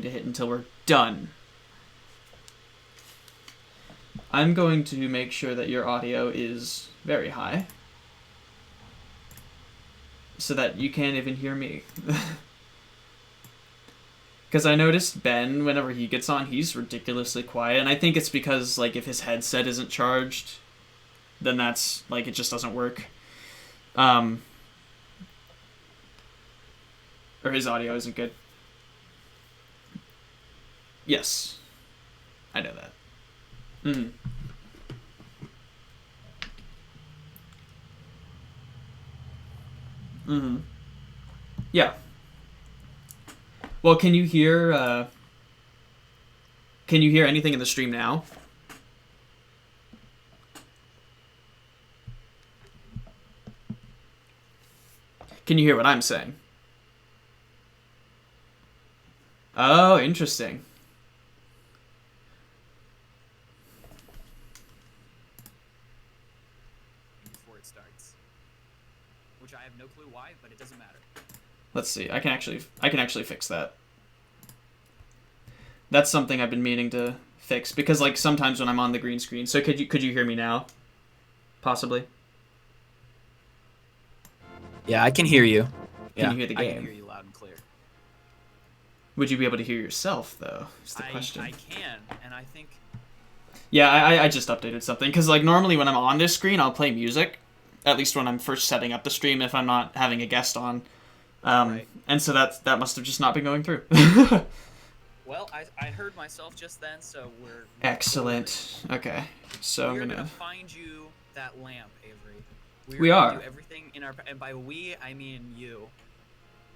to hit until we're done. I'm going to make sure that your audio is very high so that you can't even hear me. Because I noticed Ben, whenever he gets on, he's ridiculously quiet, and I think it's because, like, if his headset isn't charged, then that's, like, it just doesn't work. Or his audio isn't good. Yes. I know that. Yeah. Well, can you hear anything in the stream now? Can you hear what I'm saying? Oh, interesting. Before it starts, which I have no clue why, but it doesn't matter. Let's see. I can actually fix that. That's something I've been meaning to fix because, like, sometimes when I'm on the green screen. So could you hear me now? Possibly. Yeah, I can hear you. Can you hear the game? I can hear you loud and clear. Would you be able to hear yourself, though? Is the question. I can, and I think... Yeah, I just updated something. Because, like, normally when I'm on this screen, I'll play music. At least when I'm first setting up the stream, if I'm not having a guest on. Right. And so that must have just not been going through. Well, I heard myself just then, so we're... Excellent. Okay. So I'm gonna find you that lamp, Avery. We are. Do everything in our... And by we, I mean you.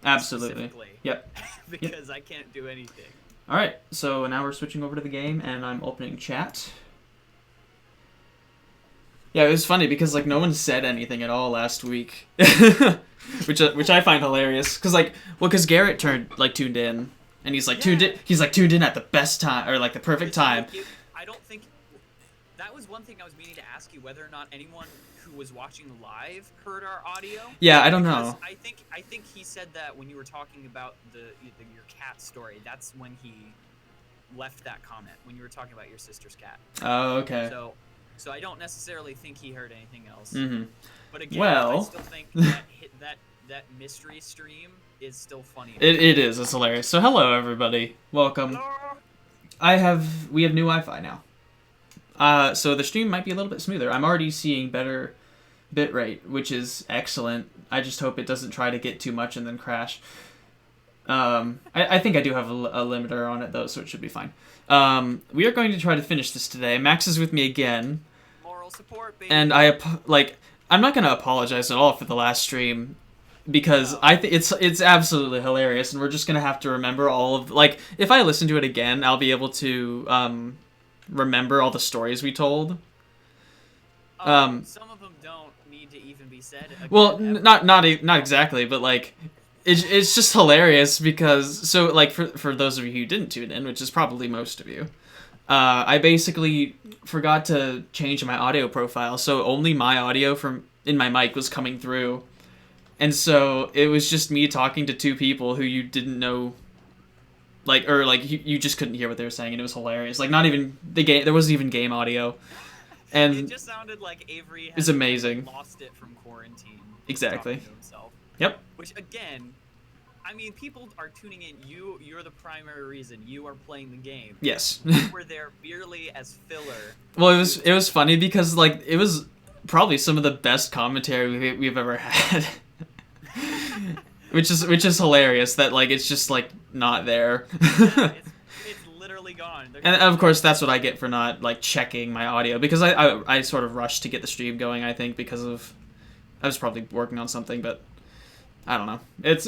Absolutely. Yep. Because I can't do anything. Alright, so now we're switching over to the game, and I'm opening chat. Yeah, it was funny because, like, no one said anything at all last week. which I find hilarious. Because Garrett tuned in, and he's like, tuned in at the best time, or, like, the perfect time. I don't think... That was one thing I was meaning to ask you, whether or not anyone who was watching live heard our audio. Yeah, I don't know. I think he said that when you were talking about your cat story. That's when he left that comment, when you were talking about your sister's cat. Oh, okay. So I don't necessarily think he heard anything else. Mm-hmm. But again, well, I still think that mystery stream is still funny. It is. It's hilarious. So hello, everybody. Welcome. Hello. We have new Wi-Fi now. So the stream might be a little bit smoother. I'm already seeing better bitrate, which is excellent. I just hope it doesn't try to get too much and then crash. I think I do have a limiter on it, though, so it should be fine. We are going to try to finish this today. Max is with me again. Moral support, baby. And I'm not going to apologize at all for the last stream, because I think it's absolutely hilarious, and we're just going to have to remember all of... Like, if I listen to it again, I'll be able to... remember all the stories we told. Some of them don't need to even be said again. Well, not exactly, but like it's just hilarious because for those of you who didn't tune in, which is probably most of you, I basically forgot to change my audio profile, so only my audio in my mic was coming through, and so it was just me talking to two people who you didn't know. You just couldn't hear what they were saying, and it was hilarious. Like, not even the game. There wasn't even game audio, and it just sounded like Avery had amazing. Lost it from quarantine. Exactly. To himself. Yep. Which again, I mean, people are tuning in. You're the primary reason. You are playing the game. Yes. We were there merely as filler. Well, it was funny because like it was probably some of the best commentary we've ever had. Which is hilarious that like it's just like not there. Yeah, it's literally gone. And of course that's what I get for not like checking my audio, because I sort of rushed to get the stream going, I think, because of I was probably working on something, but I don't know. It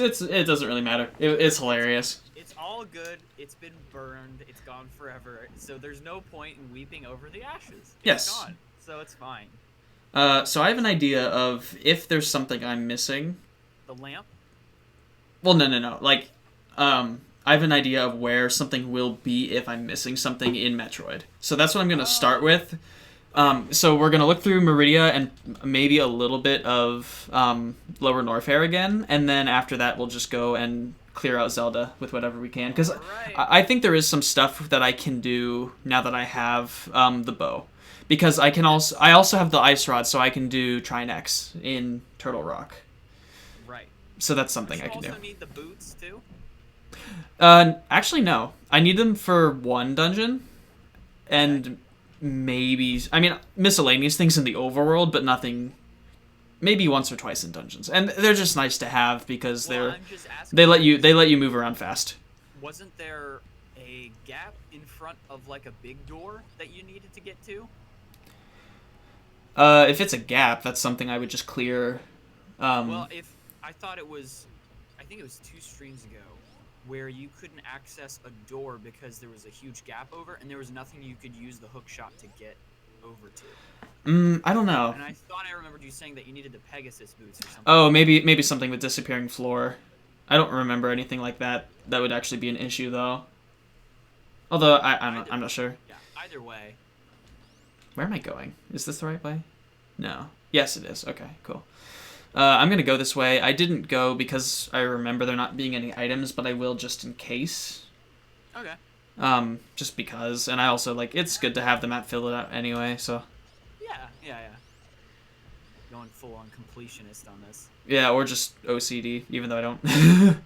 doesn't really matter. It's hilarious. It's all good. It's been burned. It's gone forever. So there's no point in weeping over the ashes. It's gone. So it's fine. So I have an idea of if there's something I'm missing. The lamp? Well, no. Like, I have an idea of where something will be if I'm missing something in Metroid. So that's what I'm going to start with. So we're going to look through Meridia and maybe a little bit of Lower Norfair again, and then after that we'll just go and clear out Zelda with whatever we can, because Alright. I think there is some stuff that I can do now that I have the bow, because I also have the ice rod, so I can do Trinex in Turtle Rock. Right. So that's something I can You do. also need the boots too. Actually, no. I need them for one dungeon, and maybe, I mean, miscellaneous things in the overworld, but nothing. Maybe once or twice in dungeons, and they're just nice to have because Well, I'm just asking. they let you move around fast. Wasn't there a gap in front of like a big door that you needed to get to? If it's a gap, that's something I would just clear. Well, if I thought it was, I think it was 2 streams ago, where you couldn't access a door because there was a huge gap over, and there was nothing you could use the hook shot to get over to. I don't know. And I thought I remembered you saying that you needed the Pegasus boots or something. Oh, maybe something with disappearing floor. I don't remember anything like that. That would actually be an issue, though. Although I'm not sure. Yeah. Either way. Where am I going? Is this the right way? No. Yes, it is. Okay, cool. I'm gonna go this way. I didn't go because I remember there not being any items, but I will just in case. Okay. Just because, and I also it's good to have the map fill it out anyway. So. Yeah. Going full on completionist on this. Yeah, or just OCD, even though I don't.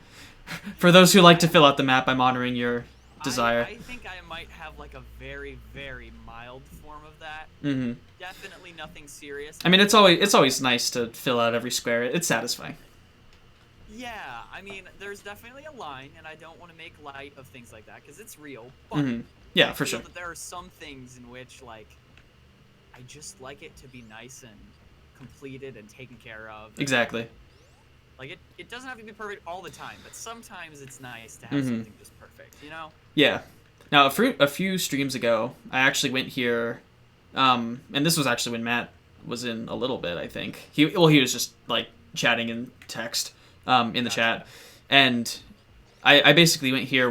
For those who like to fill out the map, I'm honoring your desire. I think I might have like a very, very mild form of that. Mm-hmm. Definitely nothing serious. I mean, it's always nice to fill out every square. It's satisfying. Yeah, I mean, there's definitely a line, and I don't want to make light of things like that because it's real. But Mm-hmm. Yeah, I for feel sure. that there are some things in which I just like it to be nice and completed and taken care of. Exactly. It doesn't have to be perfect all the time, but sometimes it's nice to have something just perfect, you know? Yeah. Now, a few streams ago, I actually went here, and this was actually when Matt was in a little bit, I think. He was just, chatting in text in the chat. And I basically went here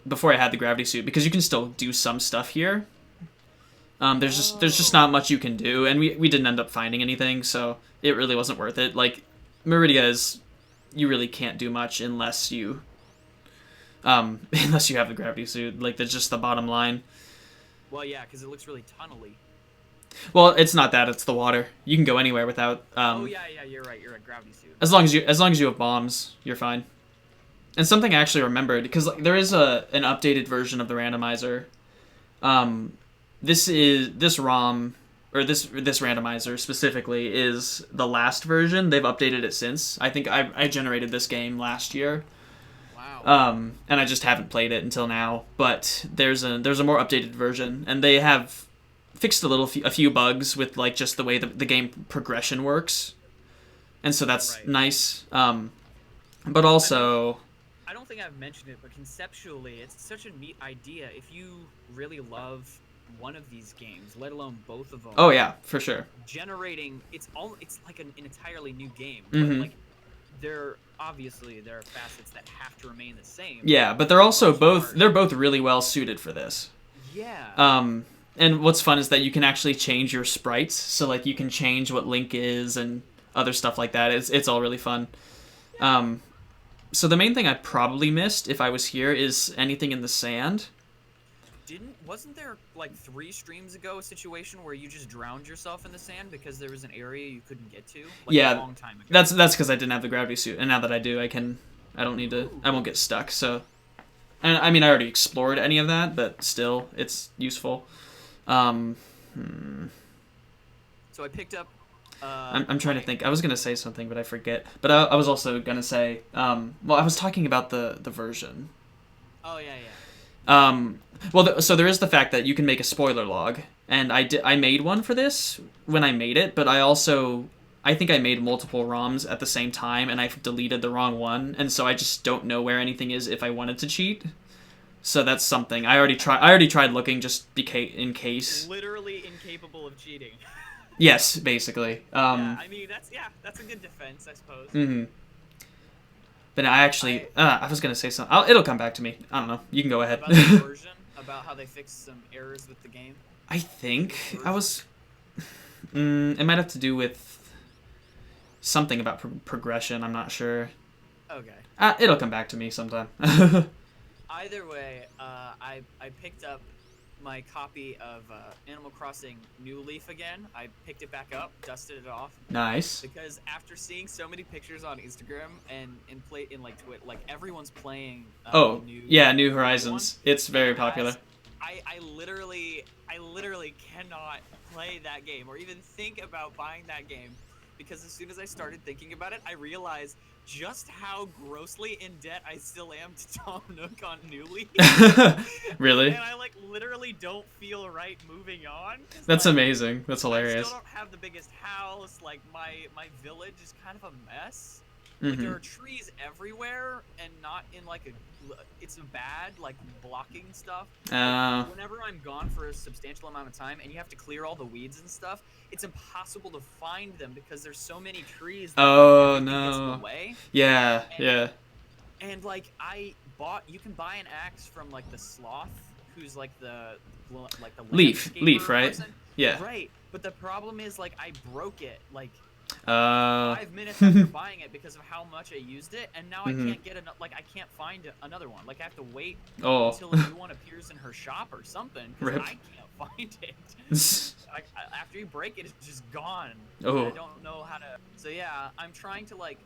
before I had the gravity suit, because you can still do some stuff here. There's just not much you can do, and we didn't end up finding anything, so it really wasn't worth it. Meridia you really can't do much unless you have the gravity suit. That's just the bottom line. Well, yeah, because it looks really tunnely. Well, it's not that; it's the water. You can go anywhere without. Oh yeah, you're right. You're a gravity suit. As long as you have bombs, you're fine. And something I actually remembered, because there is an updated version of the randomizer. This ROM, or this randomizer specifically, is the last version. They've updated it since. I think I generated this game last year. Wow. And I just haven't played it until now. But there's a more updated version, and they have fixed a few bugs with just the way the game progression works, and so that's nice. But also, I don't think I've mentioned it, but conceptually, it's such a neat idea. If you really love one of these games, let alone both of them. Oh yeah, for sure. Generating it's like an entirely new game. Mm-hmm. But there are facets that have to remain the same. Yeah, but they're also both really well suited for this. Yeah. And what's fun is that you can actually change your sprites, so you can change what Link is and other stuff like that. It's all really fun. So the main thing I probably missed if I was here is anything in the sand. Wasn't there 3 streams ago a situation where you just drowned yourself in the sand because there was an area you couldn't get to? Yeah, a long time ago. That's because I didn't have the gravity suit, and now that I do, I don't need to. I won't get stuck. So, and I mean, I already explored any of that, but still, it's useful. So I picked up. I'm trying to think. I was gonna say something, but I forget. But I was also gonna say. I was talking about the version. Oh yeah. So there is the fact that you can make a spoiler log, and I made one for this when I made it, but I think I made multiple ROMs at the same time, and I deleted the wrong one, and so I just don't know where anything is if I wanted to cheat. So that's something I already tried looking just in case. Literally incapable of cheating. Yes, basically. Yeah, I mean that's a good defense, I suppose. Mm-hmm. But I was gonna say something. It'll come back to me. I don't know. You can go ahead. About the version, about how they fixed some errors with the game. I think I was. It might have to do with something about progression. I'm not sure. Okay. It'll come back to me sometime. Either way, I picked up my copy of Animal Crossing New Leaf again. I picked it back up, dusted it off, Nice. because after seeing so many pictures on Instagram and play in like Twitch, like everyone's playing Oh, the new yeah, New one. Horizons. It's very popular. I literally cannot play that game or even think about buying that game, because as soon as I started thinking about it, I realized just how grossly in debt I still am to Tom Nook on New Leaf. Really? And I like literally don't feel right moving on. That's like, amazing. That's I hilarious. still don't have the biggest house. Like my village is kind of a mess. Like Mm-hmm. there are trees everywhere, and not in like a. It's bad like blocking stuff. Like, whenever I'm gone for a substantial amount of time, and you have to clear all the weeds and stuff, it's impossible to find them because there's so many trees that Oh, everything gets in the no. way. Yeah, yeah. And like you can buy an axe from like the sloth, who's like the Leaf, landscaper right? person. Yeah. Right. But the problem is like I broke it like Uh, 5 minutes after buying it because of how much I used it, and now I Mhm. can't get I can't find another one. Like I have to wait Oh. until a new one appears in her shop or something because Rip. I can't find it. After you break it, it's just gone. Oh. I don't know how to. So yeah, I'm trying to like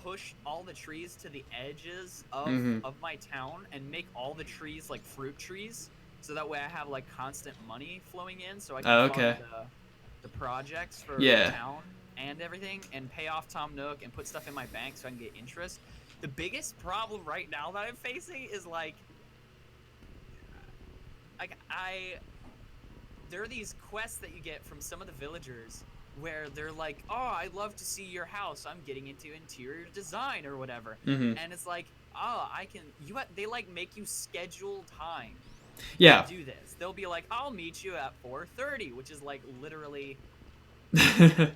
push all the trees to the edges of Mhm. of my town and make all the trees like fruit trees, so that way I have like constant money flowing in, so I can Oh, fund okay. the projects for Yeah. the town and everything, and pay off Tom Nook and put stuff in my bank so I can get interest. The biggest problem right now that I'm facing is like there are these quests that you get from some of the villagers where they're like, "Oh, I'd love to see your house. I'm getting into interior design or whatever." Mhm. And it's like, "Oh, I can." They like make you schedule time Yeah. to do this. They'll be like, "I'll meet you at 4:30," which is like literally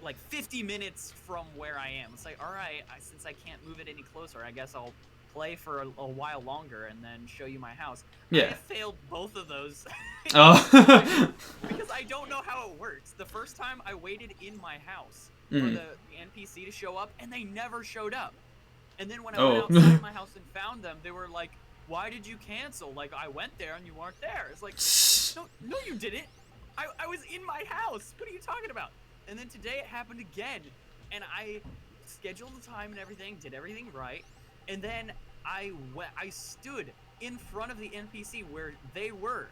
like 50 minutes from where I am. It's like, all right, since I can't move it any closer, I guess I'll play for a while longer and then show you my house. I Yeah. have failed both of those. Oh. Because I don't know how it works. The first time I waited in my house for Mhm. the NPC to show up, and they never showed up. And then when I went Oh. outside my house and found them, they were like, "Why did you cancel? Like, I went there and you weren't there." It's like, no, you didn't. I was in my house. What are you talking about? And then today it happened again, and I scheduled the time and everything, did everything right, and then I stood in front of the NPC where they were,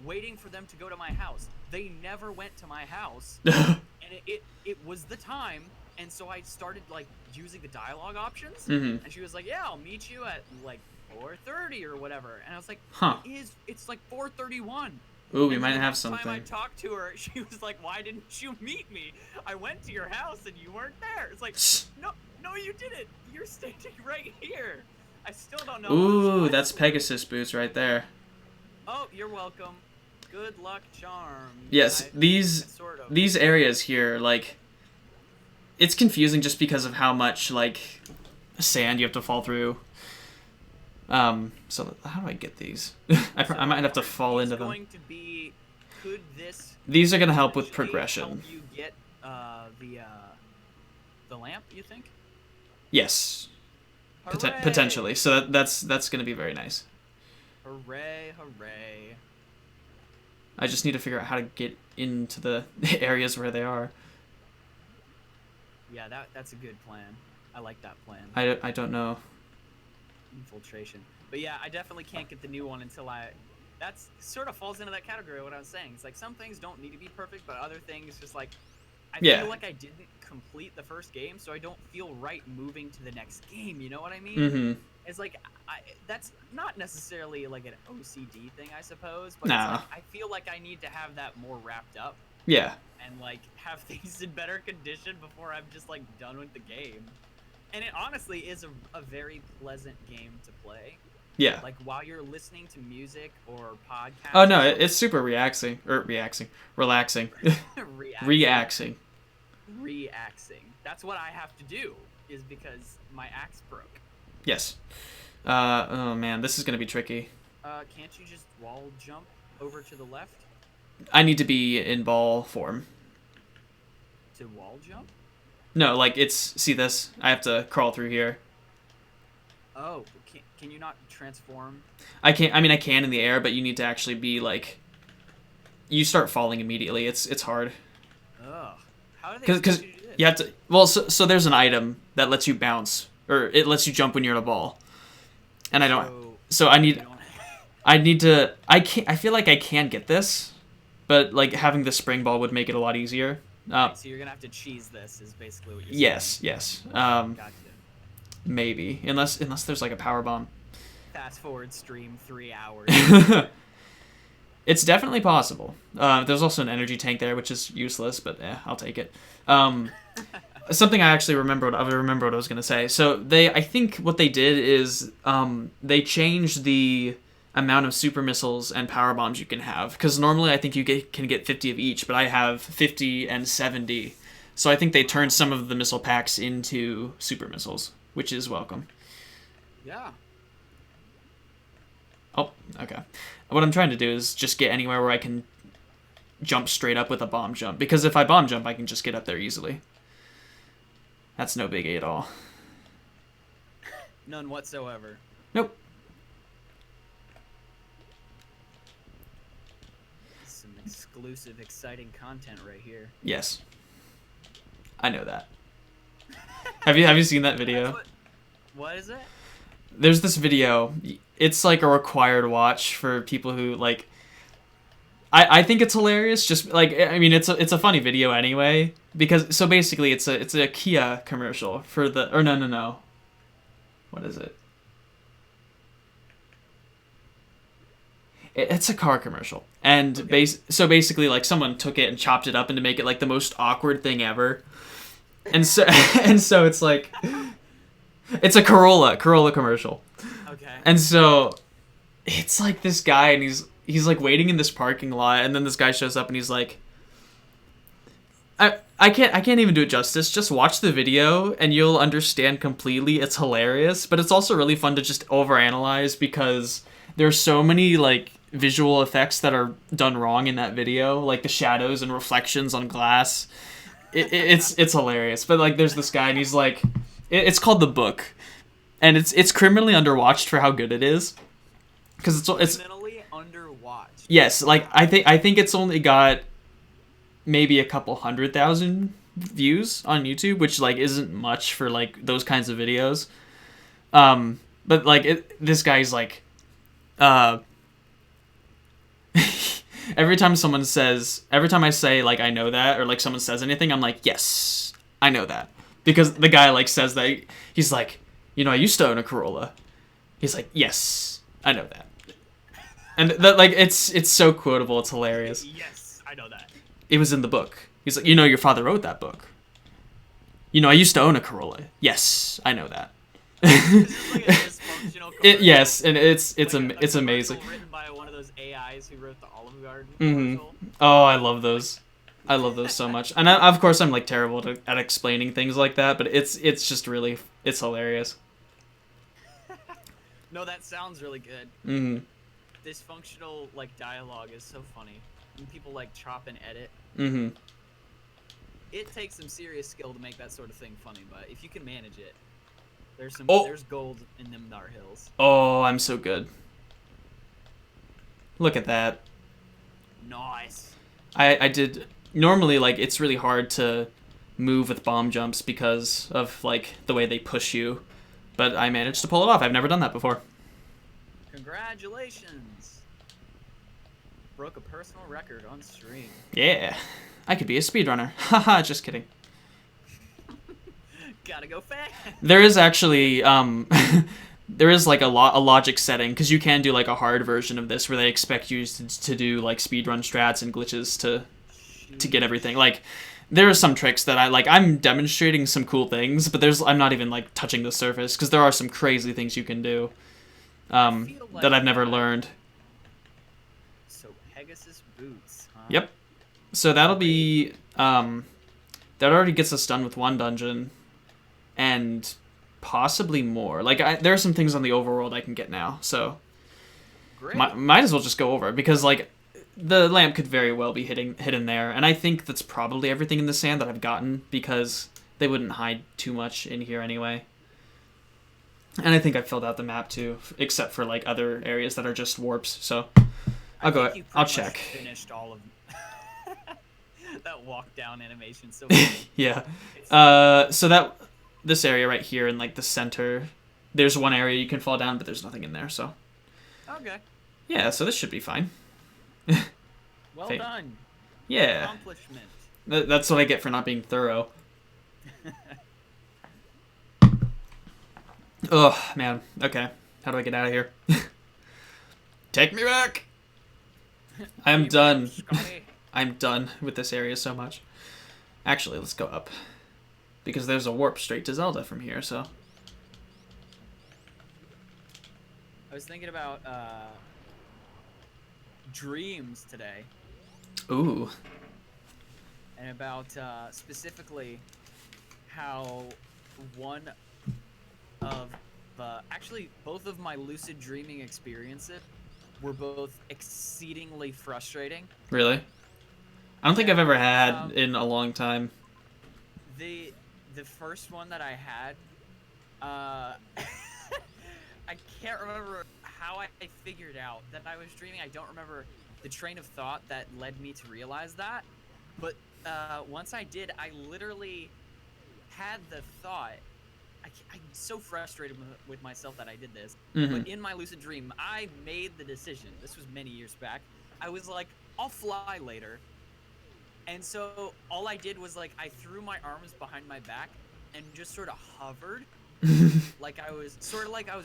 waiting for them to go to my house. They never went to my house, and it was the time, and so I started like using the dialogue options, Mhm. and she was like, "Yeah, I'll meet you at like 4:30 or whatever," and I was like, Huh. It's like 4:31. Ooh, we And might then the have next time I something. talked to her, she was like, "Why didn't you meet me? I went to your house and you weren't there." It's like, no, you didn't. You're standing right here. I still don't know. Ooh, that's Pegasus boots right there. Oh, you're welcome. Good luck, charm. Yes, Sort of. these areas here, like, it's confusing just because of how much like sand you have to fall through. So how do I get these? I might have to fall into them. Going to be, could this? These are gonna help with potentially progression. Help you get the lamp? You think? Yes, Hooray! potentially. So that's gonna be very nice. Hooray! Hooray! I just need to figure out how to get into the areas where they are. Yeah, that's a good plan. I like that plan. I don't know. Infiltration. But yeah, I definitely can't get the new one until that's sort of falls into that category of what I was saying. It's like some things don't need to be perfect, but other things just like I feel like I didn't complete the first game, so I don't feel right moving to the next game, you know what I mean? Mm-hmm. It's like that's not necessarily like an OCD thing, I suppose, but No. it's like I feel like I need to have that more wrapped up Yeah. and like have things in better condition before I'm just like done with the game. And it honestly is a very pleasant game to play. Yeah. Like while you're listening to music or podcasts. Oh no, it's super relaxing. Relaxing. Reaxing. Reaxing. That's what I have to do, is because my axe broke. Yes. Oh man, this is gonna be tricky. Can't you just wall jump over to the left? I need to be in ball form. To wall jump? No, like see this? I have to crawl through here. Oh, can you not transform? I can't. I mean, I can in the air, but you need to actually be like. You start falling immediately. It's hard. Ugh. How do they Because expect you to do this? you have to. Well, so there's an item that lets you bounce, or it lets you jump when you're in a ball, and I don't. So I you need. don't- I need to. I can't. I feel like I can get this, but like having the spring ball would make it a lot easier. So you're gonna have to cheese this, is basically what you're Yes, saying. yes. Gotcha. Maybe unless there's like a power bomb. Fast forward stream 3 hours. It's definitely possible. There's also an energy tank there, which is useless, but I'll take it. Something I actually remembered. I remember what I was gonna say. So I think what they did is, they changed the amount of super missiles and power bombs you can have. Because normally I think you can get 50 of each, but I have 50 and 70. So I think they turned some of the missile packs into super missiles, which is welcome. Yeah. Oh, okay. What I'm trying to do is just get anywhere where I can jump straight up with a bomb jump. Because if I bomb jump, I can just get up there easily. That's no biggie at all. None whatsoever. Nope. Some exclusive, exciting content right here. Yes. I know that. Have you seen that video? What is it? There's this video. It's like a required watch for people who like. I think it's hilarious. Just like, I mean, it's a funny video anyway, because so basically it's a Kia commercial for the, or no. What is it? It's a car commercial, and Okay. so basically like someone took it and chopped it up and to make it like the most awkward thing ever, and so and so it's like it's a Corolla commercial. Okay. And so it's like this guy, and he's like waiting in this parking lot, and then this guy shows up and he's like, I can't even do it justice. Just watch the video and you'll understand completely. It's hilarious, but it's also really fun to just overanalyze because there's so many like visual effects that are done wrong in that video, like the shadows and reflections on glass. It's hilarious. But like there's this guy and he's like, it's called The Book. And it's criminally underwatched for how good it is, because it's Criminally underwatched. yes, like I think it's only got maybe a couple 100,000 views on YouTube, which like isn't much for like those kinds of videos. But like this guy's like, every time I say like I know that, or like someone says anything, I'm like, yes, I know that, because the guy like says that, he's like, I used to own a Corolla. He's like, yes, I know that. And that like it's so quotable, it's hilarious. Yes, I know that. It was in the book. He's like, your father wrote that book. I used to own a Corolla. Yes, I know that. This is like a dysfunctional Yes, and it's like it's a amazing. commercial written by one of those AIs who wrote the Olive Garden Mm-hmm. commercial. Oh, I love those. I love those so much. And of course, I'm like terrible at explaining things like that, but it's just really, it's hilarious. No, that sounds really good. Mm-hmm. Dysfunctional like dialogue is so funny. When people like chop and edit, Mm-hmm. it takes some serious skill to make that sort of thing funny. But if you can manage it, there's gold in them Nar Hills. Oh, I'm so good. Look at that. Nice. I did normally, like, it's really hard to move with bomb jumps because of like the way they push you, but I managed to pull it off. I've never done that before. Congratulations. Broke a personal record on stream. Yeah, I could be a speedrunner. Haha, just kidding. Gotta go fast. There is actually there is like a logic setting, because you can do like a hard version of this where they expect you to do like speedrun strats and glitches to get everything. Like there are some tricks that I'm demonstrating some cool things, but I'm not even like touching the surface, because there are some crazy things you can do that I've never learned. So Pegasus boots, huh? Yep. So that'll be that already gets us done with one dungeon, and possibly more. Like there are some things on the overworld I can get now, so Great. might as well just go over it, because like the lamp could very well be hidden there, and I think that's probably everything in the sand that I've gotten, because they wouldn't hide too much in here anyway. And I think I filled out the map too, except for like other areas that are just warps. So I think you pretty I'll much check. Finished all of that walk down animation. So Yeah. So that this area right here in like the center, there's one area you can fall down, but there's nothing in there. So okay. yeah, so this should be fine. Well done. Yeah. Accomplishment. That's what I get for not being thorough. Oh, man. Okay. How do I get out of here? Take me back! I'm done. I'm done with this area so much. Actually, let's go up. Because there's a warp straight to Zelda from here, so... I was thinking about dreams today. Ooh. And about specifically how one of actually both of my lucid dreaming experiences were both exceedingly frustrating. Really? I don't think I've ever had in a long time. The first one that I had, I can't remember how I figured out that I was dreaming. I don't remember the train of thought that led me to realize that. But once I did, I literally had the thought. I'm so frustrated with myself that I did this. Mm-hmm. But in my lucid dream, I made the decision. This was many years back. I was like, I'll fly later. And so all I did was like, I threw my arms behind my back and just sort of hovered. like I was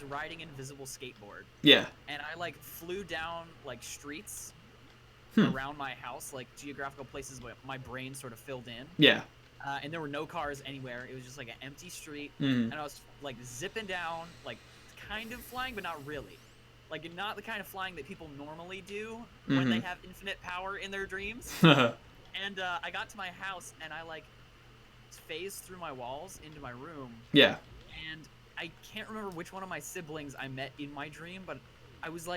riding an invisible skateboard. Yeah. And I like flew down like streets around my house, like geographical places where my brain sort of filled in. Yeah. And there were no cars anywhere. It was just like an empty street. Mm. And I was like zipping down, like kind of flying, but not really. Like not the kind of flying that people normally do when they have infinite power in their dreams. And I got to my house and I like phased through my walls into my room. Yeah. And I can't remember which one of my siblings I met in my dream, but I was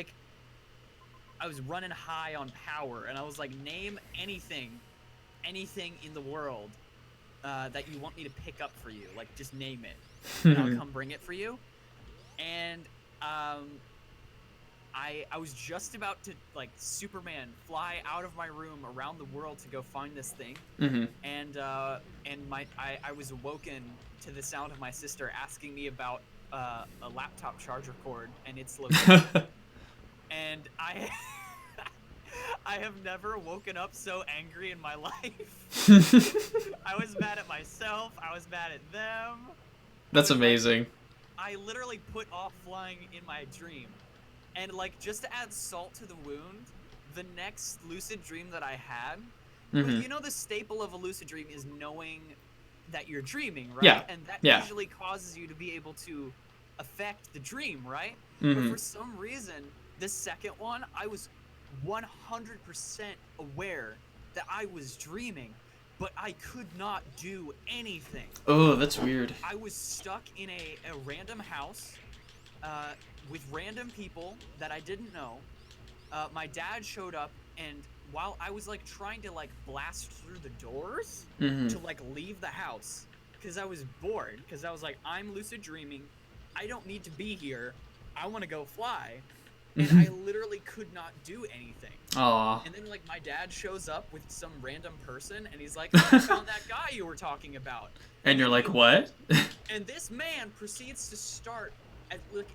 running high on power, and I was like, name anything in the world that you want me to pick up for you. Like, just name it, and I'll come bring it for you. And I was just about to, like, Superman fly out of my room around the world to go find this thing. Mm-hmm. And I was awoken to the sound of my sister asking me about a laptop charger cord and its location. And I have never woken up so angry in my life. I was mad at myself. I was mad at them. That's amazing. I literally put off flying in my dream. And, like, just to add salt to the wound, the next lucid dream that I had, you know the staple of a lucid dream is knowing that you're dreaming, right? Yeah. And that Yeah. usually causes you to be able to affect the dream, right? Mm-hmm. But for some reason, the second one, I was 100% aware that I was dreaming, but I could not do anything. Oh, that's weird. I was stuck in a random house with random people that I didn't know. My dad showed up, and while I was like trying to like blast through the doors to like leave the house, because I was bored, because I was like, I'm lucid dreaming, I don't need to be here, I want to go fly. And I literally could not do anything. Aww. And then, like, my dad shows up with some random person, and he's like, I found that guy you were talking about. And you're like, what? And this man proceeds to start,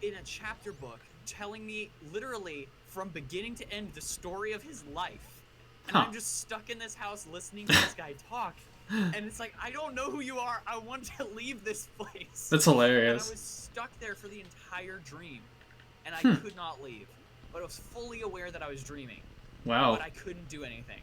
in a chapter book, telling me, literally, from beginning to end, the story of his life. And I'm just stuck in this house listening to this guy talk. And it's like, I don't know who you are. I want to leave this place. That's hilarious. And I was stuck there for the entire dream. And I could not leave, but I was fully aware that I was dreaming. Wow. But I couldn't do anything.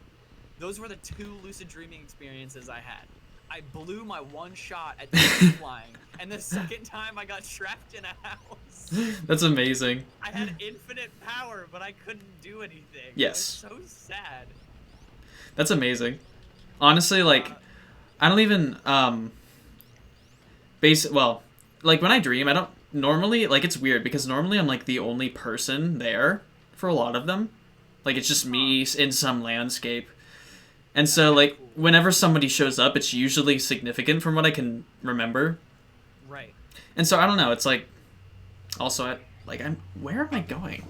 Those were the 2 lucid dreaming experiences I had. I blew my one shot at flying, and the second time I got trapped in a house. That's amazing. I had infinite power, but I couldn't do anything. Yes. It was so sad. That's amazing. Honestly, like, I don't even, like, when I dream, I don't normally, like, it's weird, because normally I'm, like, the only person there for a lot of them. Like, it's just me in some landscape. And so, like, whenever somebody shows up, it's usually significant from what I can remember. Right. And so, I don't know, it's like, Also, where am I going?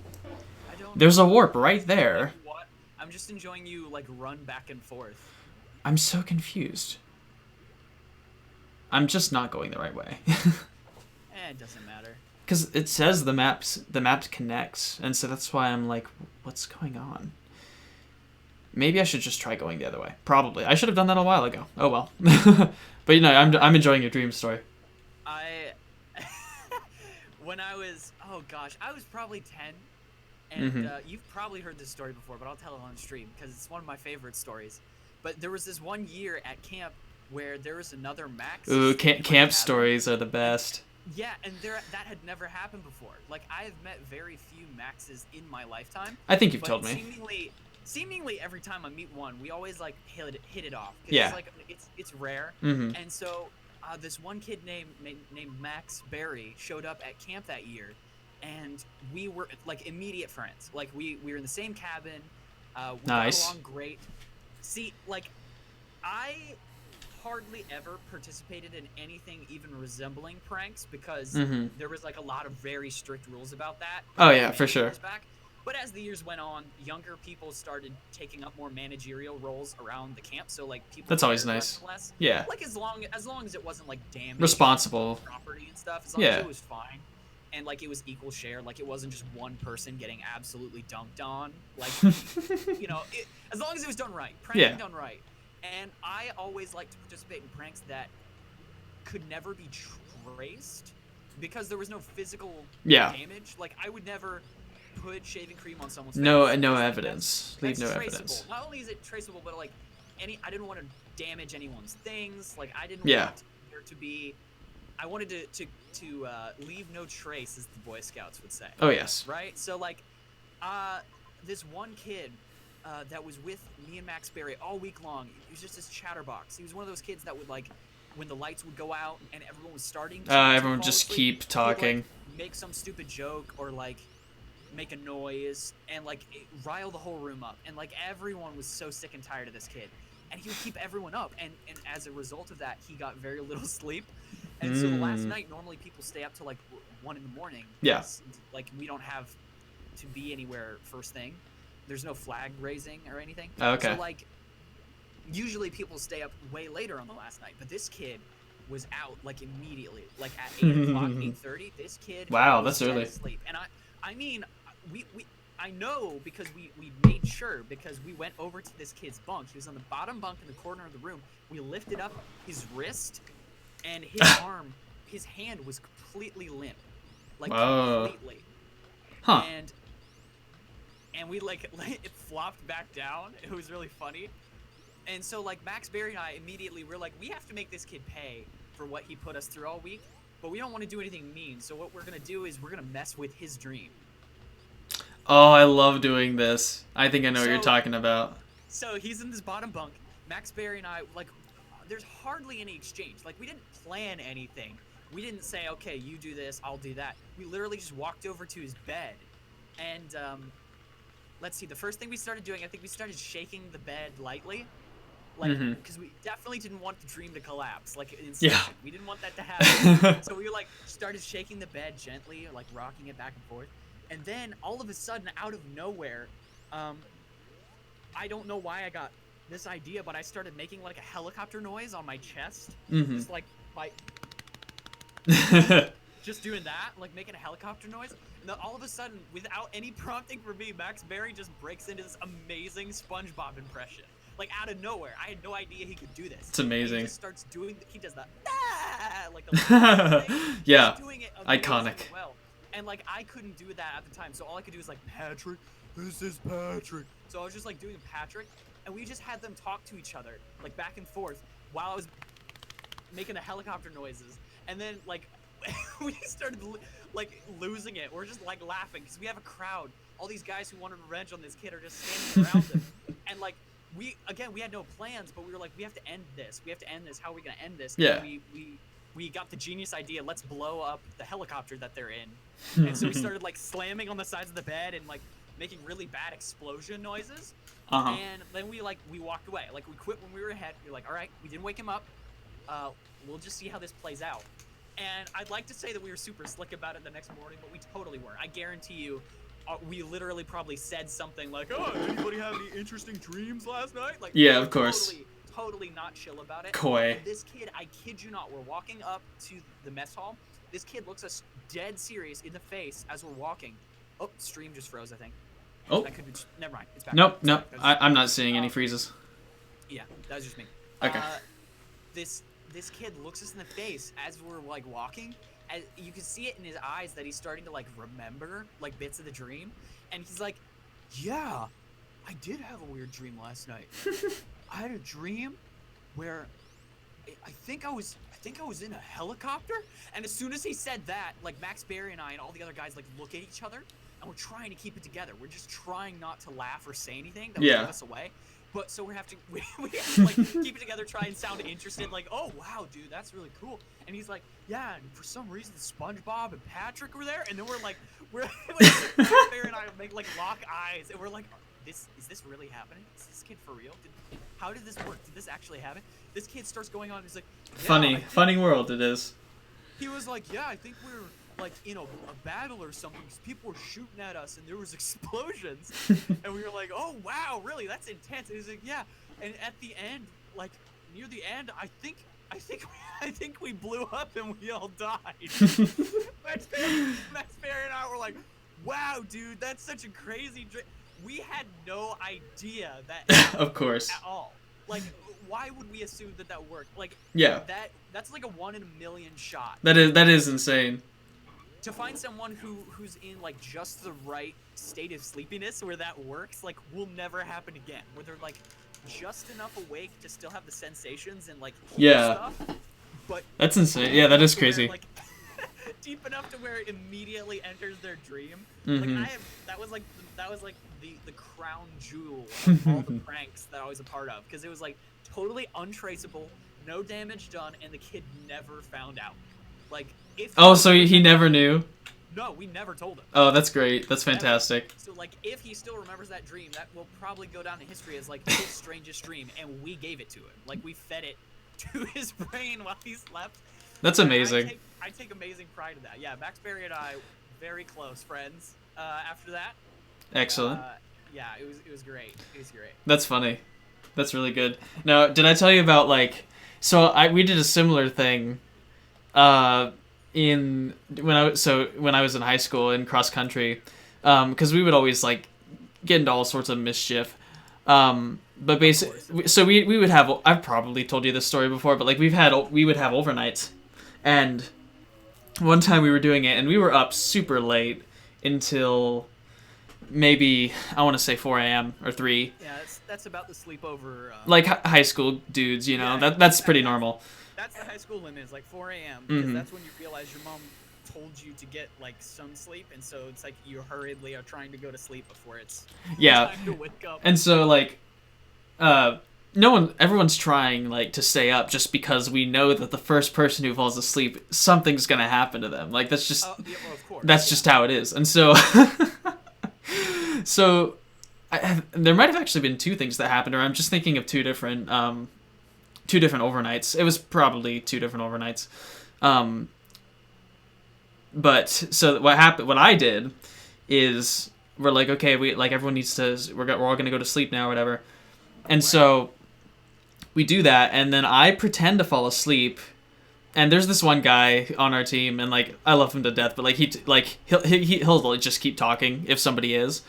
I don't There's a know. warp right You know there. what? I'm just enjoying you like run back and forth. I'm so confused. I'm just not going the right way. It doesn't matter. Because it says the map connects, and so that's why I'm like, what's going on? Maybe I should just try going the other way. Probably. I should have done that a while ago. Oh well. But I'm enjoying your dream story. I when I was oh gosh, I was probably 10, and Mm-hmm. you've probably heard this story before, but I'll tell it on stream because it's one of my favorite stories. But there was this one year at camp where there was another Max Ooh, staying in my camp cabin. stories are the best. Yeah, and that had never happened before. Like I have met very few Maxes in my lifetime, I think you've but told me. seemingly every time I meet one, we always like hit it off. 'Cause Yeah. it's like it's rare. Mm-hmm. And so this one kid named Max Berry showed up at camp that year, and we were like immediate friends. Like we were in the same cabin. We got Nice. along great. See, like I hardly ever participated in anything even resembling pranks because Mm-hmm. there was like a lot of very strict rules about that. Oh yeah, many for sure. years back. But as the years went on, younger people started taking up more managerial roles around the camp. So like people That's always cared nice. less and less. Yeah. Like as long as it wasn't like damage Responsible. property and stuff, as long as Yeah. it was fine. And like it was equal share, like it wasn't just one person getting absolutely dunked on. Like as long as it was done right, pranking Yeah. done right. And I always like to participate in pranks that could never be traced because there was no physical Yeah. damage. Like I would never put shaving cream on someone's No, face. no That's- evidence. Leave That's no traceable. evidence. Not only is it traceable, but like I didn't want to damage anyone's things. Like I didn't Yeah. want there to be. I wanted to leave no trace, as the Boy Scouts would say. Oh yes. Right. So like, this one kid that was with me and Max Berry all week long. He was just this chatterbox. He was one of those kids that would like, when the lights would go out and everyone was starting to Everyone fall just asleep, keep he'd, like, talking. make some stupid joke or like make a noise and like rile the whole room up, and like everyone was so sick and tired of this kid, and he would keep everyone up, and as a result of that he got very little sleep. And so the last night, normally people stay up till like 1 in the morning. Yeah. Like we don't have to be anywhere first thing. There's no flag raising or anything. Okay. So like, usually people stay up way later on the last night, but this kid was out like immediately, like at 8 o'clock, 8:30. This kid. Wow, was that's dead early. asleep. And I mean, I know because we made sure, because we went over to this kid's bunk. He was on the bottom bunk in the corner of the room. We lifted up his wrist, and his arm, his hand was completely limp, like Whoa. completely. Huh. And we like it flopped back down. It was really funny. And so like Max Berry and I immediately were like, we have to make this kid pay for what he put us through all week, but we don't want to do anything mean. So what we're gonna do is we're gonna mess with his dream. Oh, I love doing this. I think I know what you're So- talking about. So he's in this bottom bunk. Max Berry and I, like, there's hardly any exchange. Like, we didn't plan anything. We didn't say, okay, you do this, I'll do that. We literally just walked over to his bed. And, let's see, the first thing we started doing, I think we started shaking the bed lightly. Like, Mhm. because we definitely didn't want the dream to collapse. Like, in Yeah. Inception. We didn't want that to happen. So we, like, started shaking the bed gently, like, rocking it back and forth. And then, all of a sudden, out of nowhere, I don't know why I got this idea, but I started making like a helicopter noise on my chest. Mhm. Just like just doing that, like making a helicopter noise. And then all of a sudden, without any prompting from me, Max Berry just breaks into this amazing SpongeBob impression. Like out of nowhere. I had no idea he could do this. It's amazing. He just starts doing, he does that, like the thing. Yeah. He's doing it Iconic. amazingly well. And like I couldn't do that at the time, so all I could do was like, Patrick, this is Patrick. So I was just like doing Patrick, and we just had them talk to each other, like back and forth, while I was making the helicopter noises. And then like we started like losing it. We're just like laughing because we have a crowd. All these guys who wanted revenge on this kid are just standing around him. And like we had no plans, but we were like, we have to end this. We have to end this. How are we gonna end this? Yeah. And we got the genius idea. Let's blow up the helicopter that they're in. And so we started like slamming on the sides of the bed and like making really bad explosion noises. Uh-huh. And then we walked away. Like we quit when we were ahead. We were like, all right, we didn't wake him up. We'll just see how this plays out. And I'd like to say that we were super slick about it the next morning, but we totally weren't. I guarantee you, we literally probably said something like, "Oh, anybody have any interesting dreams last night?" Like, yeah, of course. Totally not chill about it. Coy. And this kid, I kid you not, we're walking up to the mess hall. This kid looks us dead serious in the face as we're walking. Oh, stream just froze, I think. Oh. That could be, never mind. It's back. Nope. I'm not seeing any freezes. Yeah, that was just me. Okay. This kid looks us in the face as we're like walking. And you can see it in his eyes that he's starting to like remember like bits of the dream, and he's like, "Yeah, I did have a weird dream last night. I had a dream where I think I was in a helicopter." And as soon as he said that, like Max Berry and I and all the other guys like look at each other, and we're trying to keep it together. We're just trying not to laugh or say anything that would give us away. But so we have to like keep it together, try and sound interested, like, "Oh wow, dude, that's really cool." And he's like, "Yeah, and for some reason SpongeBob and Patrick were there." And then we're like Bear and I make like lock eyes, and we're like, is this really happening? Is this kid for real? How did this work? Did this actually happen? This kid starts going on, and he's like, yeah, funny world it is. He was like, "Yeah, I think we were like in a battle or something, because people were shooting at us and there was explosions." And we were like, "Oh wow, really? That's intense." And he's like, "Yeah." And at the end, like near the end, I think we blew up and we all died. Max Bear and I were like, "Wow, dude, that's such a crazy dream." We had no idea that of course at all. Like, why would we assume that worked? Like, yeah, that's like a 1 in a million shot. That is insane. To find someone who's in like just the right state of sleepiness where that works, like, will never happen again. Where they're like just enough awake to still have the sensations and like stuff, but that's insane. Yeah, that is crazy. Like, deep enough to where it immediately enters their dream. Mm-hmm. Like that was like the crown jewel of all the pranks that I was a part of, because it was like totally untraceable, no damage done, and the kid never found out. Like, so he never knew? No, we never told him. Oh, that's great. That's fantastic. So, like, if he still remembers that dream, that will probably go down in history as, like, his strangest dream, and we gave it to him. Like, we fed it to his brain while he slept. That's amazing. I take amazing pride in that. Yeah, Max Berry and I, very close friends after that. Excellent. Yeah, it was great. It was great. That's funny. That's really good. Now, did I tell you about, like... So, we did a similar thing... when I was in high school in cross country, because we would always like get into all sorts of mischief. But basically, so we would have. I've probably told you this story before, but like we would have overnights, and one time we were doing it, and we were up super late until maybe I want to say 4 a.m. or 3. Yeah, that's about the sleepover. Like high school dudes, you know, that's pretty normal. That's the high school limit, is like 4 a.m. because that's when you realize your mom told you to get like some sleep, and so it's like you hurriedly are trying to go to sleep before it's time to wake up. And so like everyone's trying like to stay up just because we know that the first person who falls asleep, something's gonna happen to them. Like that's just just how it is. And so there might have actually been 2 things that happened, or I'm just thinking of 2 different overnights. It was probably 2 different overnights. But so what happened? What I did is we're like, okay, everyone needs to. We're all gonna go to sleep now, or whatever. And so we do that, and then I pretend to fall asleep. And there's this one guy on our team, and like I love him to death, but like he'll just keep talking if somebody is.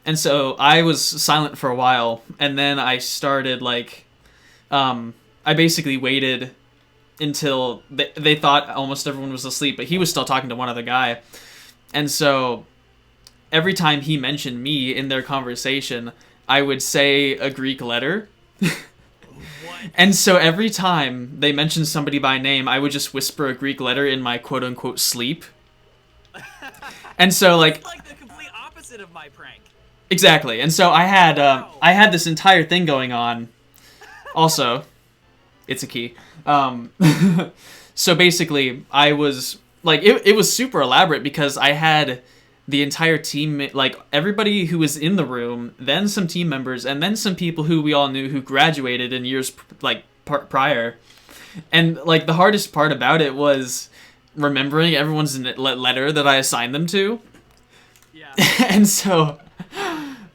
And so I was silent for a while, and then I started like. I basically waited until they thought almost everyone was asleep, but he was still talking to one other guy. And so every time he mentioned me in their conversation, I would say a Greek letter. And so every time they mentioned somebody by name, I would just whisper a Greek letter in my quote-unquote sleep. And so it's like the complete opposite of my prank. Exactly. And so I had this entire thing going on. Also, it's a key. So basically, I was like, it was super elaborate because I had the entire team, like everybody who was in the room, then some team members, and then some people who we all knew who graduated in years like prior. And like the hardest part about it was remembering everyone's letter that I assigned them to. Yeah. And so,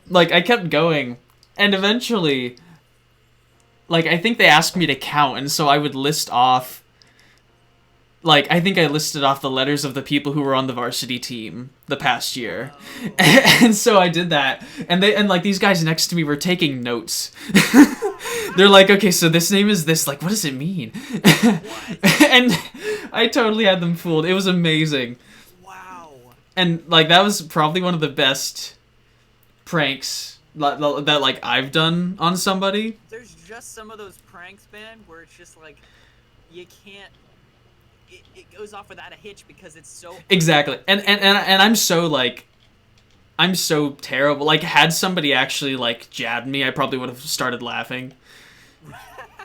like, I kept going, and eventually, like, I think they asked me to count, and so I would list off, like, I think I listed off the letters of the people who were on the varsity team the past year. Oh. And so I did that, and like, these guys next to me were taking notes. They're like, okay, so this name is this, like, what does it mean? And I totally had them fooled. It was amazing. Wow. And, like, that was probably one of the best pranks that, like, I've done on somebody. There's just some of those pranks, man, where it's just like, you can't, it goes off without a hitch because it's so... Exactly. And I'm so, like, I'm so terrible. Like, had somebody actually, like, jabbed me, I probably would have started laughing.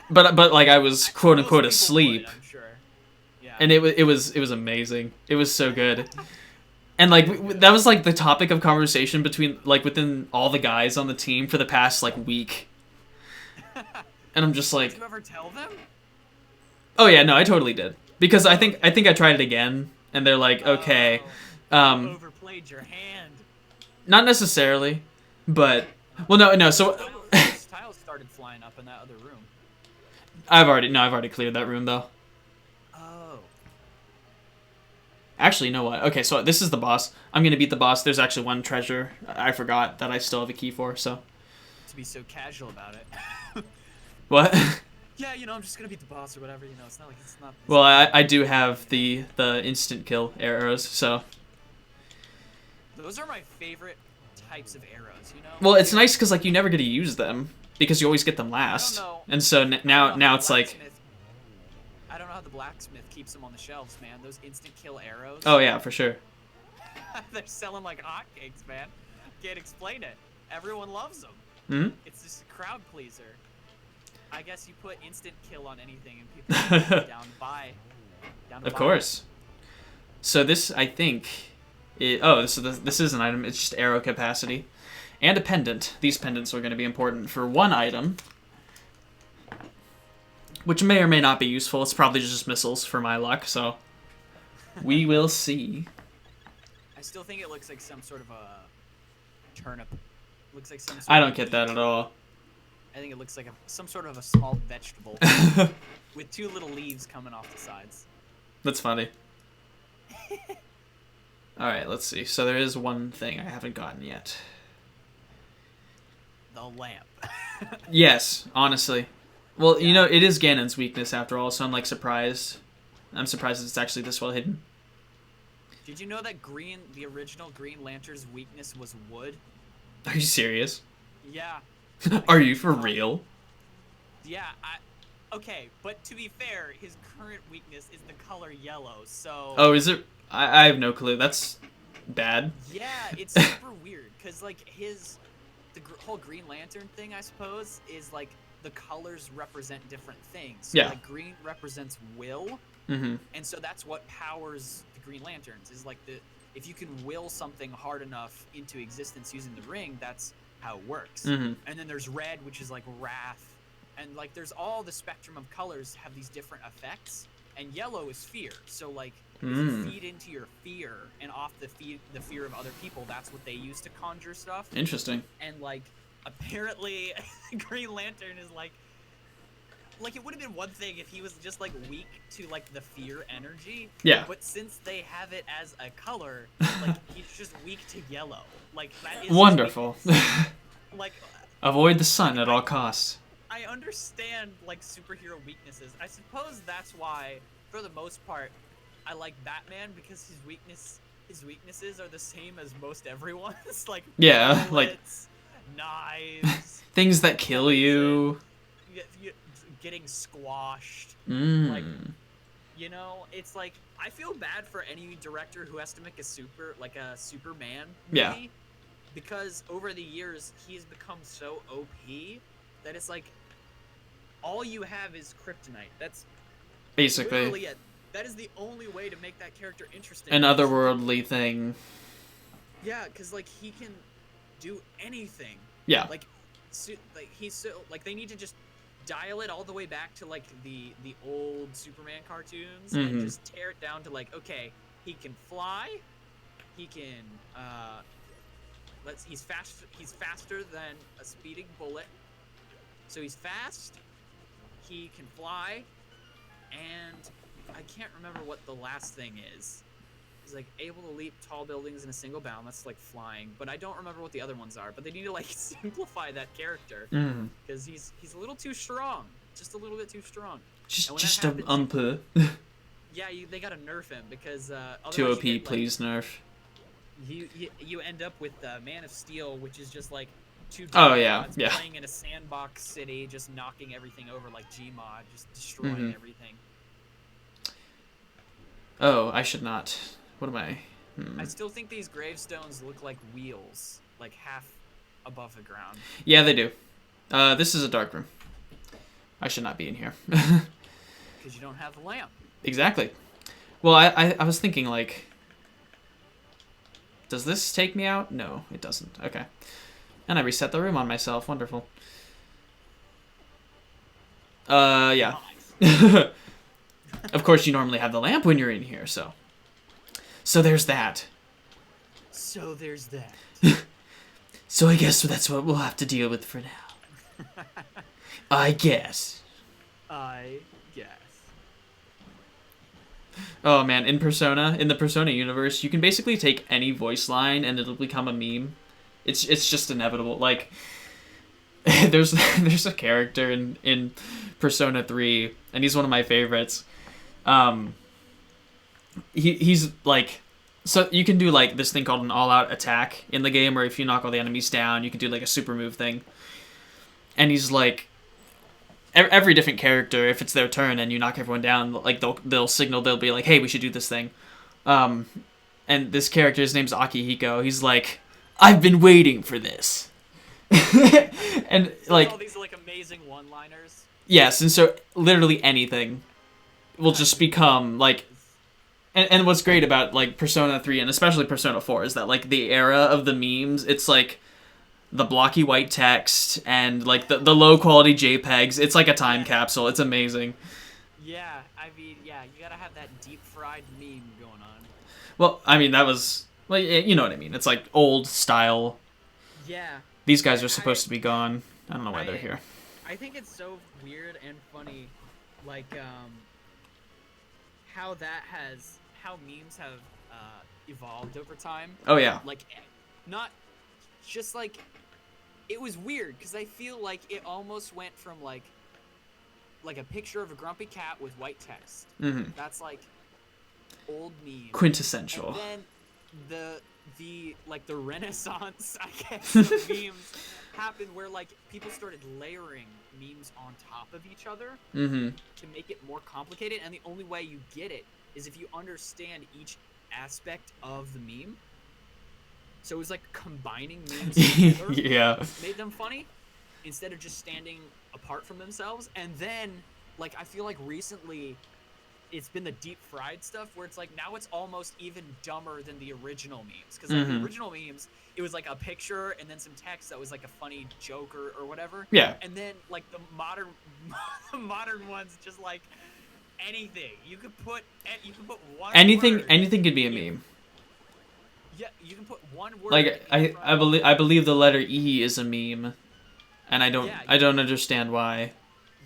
But like, I was quote-unquote asleep. I'm sure. Yeah. And it was amazing. It was so good. And, like, that was, like, the topic of conversation between, like, within all the guys on the team for the past, like, week. And I'm just like... Did you ever tell them? Oh, yeah, no, I totally did. Because I think I tried it again, and they're like, okay. You overplayed your hand. Not necessarily, but... Well, no, so... Tiles started flying up in that other room. I've already cleared that room, though. Oh. Actually, you know what? Okay, so this is the boss. I'm gonna beat the boss. There's actually one treasure I forgot that I still have a key for, so... To be so casual about it. What? Yeah, you know, I'm just gonna beat the boss or whatever, you know, it's not like it's not... Well, I do have the instant kill arrows, so... Those are my favorite types of arrows, you know? Well, it's nice because, like, you never get to use them, because you always get them last. I don't know. And so now it's like... I don't know how the blacksmith keeps them on the shelves, man. Those instant kill arrows. Oh, yeah, for sure. They're selling like hotcakes, man. Can't explain it. Everyone loves them. Hmm? It's just a crowd pleaser. I guess you put instant kill on anything and people are down to buy. Of course. So this, I think... this is an item. It's just arrow capacity. And a pendant. These pendants are going to be important for one item. Which may or may not be useful. It's probably just missiles for my luck, so... We will see. I still think it looks like some sort of a turnip. Looks like some sort I don't of get that at all. I think it looks like some sort of a small vegetable with two little leaves coming off the sides. That's funny. Alright, let's see. So there is one thing I haven't gotten yet. The lamp. Yes, honestly. Well, you know, it is Ganon's weakness after all, so I'm, like, surprised. I'm surprised it's actually this well hidden. Did you know that the original Green Lantern's weakness was wood? Are you serious? Yeah. Are you for real? Yeah, okay, but to be fair, his current weakness is the color yellow, so... Oh, is it? I have no clue. That's bad. Yeah, it's super weird, because, like, the whole Green Lantern thing, I suppose, is, like, the colors represent different things. So, Yeah. like, green represents will, Mm-hmm. and so that's what powers the Green Lanterns, is, like, if you can will something hard enough into existence using the ring, that's how it works. Mm-hmm. And then there's red, which is like wrath, and like there's all the spectrum of colors have these different effects, and yellow is fear. So like if you feed into your fear and off the fear of other people, that's what they use to conjure stuff. Interesting. And like apparently Green Lantern is like it would have been one thing if he was just like weak to like the fear energy. Yeah. But since they have it as a color, like he's just weak to yellow. Like that is wonderful. Like avoid the sun at all costs. I understand like superhero weaknesses. I suppose that's why, for the most part, I like Batman, because his weaknesses are the same as most everyone's. Like yeah, bullets, knives, things that kill you. Getting squashed. Like, you know, it's like I feel bad for any director who has to make a Superman movie. Yeah. Because over the years he's become so OP that it's like all you have is kryptonite. That's basically literally it. That is the only way to make that character interesting. an otherworldly thing. Yeah, because like he can do anything. Yeah. Like he's so like they need to just dial it all the way back to like the old Superman cartoons and Mm-hmm. just tear it down to like, okay, he can fly, he can he's faster than a speeding bullet. So he's fast, he can fly, and I can't remember what the last thing is. He's like able to leap tall buildings in a single bound. That's like flying, but I don't remember what the other ones are. But they need to like simplify that character Mm. because he's a little too strong, just a little bit too strong. Just a umper. Yeah, they gotta nerf him because Too otherwise OP, you get, like, please nerf. you end up with Man of Steel, which is just like two Oh, yeah, gods yeah. playing in a sandbox city, just knocking everything over like Gmod, just destroying Mm-hmm. everything. Oh, I should not. What am I? I still think these gravestones look like wheels, like half above the ground. Yeah, they do. This is a dark room. I should not be in here. Because you don't have a lamp. Exactly. Well, I was thinking, like... Does this take me out? No, it doesn't. Okay. And I reset the room on myself. Wonderful. Yeah. Of course, you normally have the lamp when you're in here, so... So there's that. So there's that. So I guess that's what we'll have to deal with for now. I guess. I guess. Oh man, in the Persona universe, you can basically take any voice line and it'll become a meme. It's just inevitable. Like, there's a character in Persona 3, and he's one of my favorites. He's like, so you can do like this thing called an all-out attack in the game, where if you knock all the enemies down, you can do like a super move thing. And he's like, every different character, if it's their turn and you knock everyone down, like they'll signal, they'll be like, hey, we should do this thing. And this character, his name's Akihiko. He's like, I've been waiting for this. And like all these like amazing one-liners. Yes, and so literally anything will just become like. And what's great about like Persona 3 and especially Persona 4 is that like the era of the memes, it's like the blocky white text and like the low quality JPEGs. It's like a time capsule. It's amazing. Yeah, I mean, yeah, you gotta have that deep fried meme going on. Well, I mean that was like, you know what I mean. It's like old style. Yeah. These guys are supposed to be gone. I don't know why they're here. I think it's so weird and funny, like how memes have evolved over time. Oh yeah. Like, not just like, it was weird because I feel like it almost went from like a picture of a grumpy cat with white text. Mm-hmm. That's like old meme. Quintessential. And then the like the renaissance, I guess, of memes happened where like people started layering memes on top of each other Mm-hmm. to make it more complicated, and the only way you get it is if you understand each aspect of the meme. So it was like combining memes together Yeah. made them funny instead of just standing apart from themselves. And then like I feel like recently it's been the deep fried stuff where it's like now it's almost even dumber than the original memes, because like the original memes, it was like a picture and then some text that was like a funny joke or whatever. Yeah. And then like the modern ones, just like anything you could put one Anything word. could be a meme. Yeah, you can put one word. Like I believe the letter E is a meme, and I don't understand why.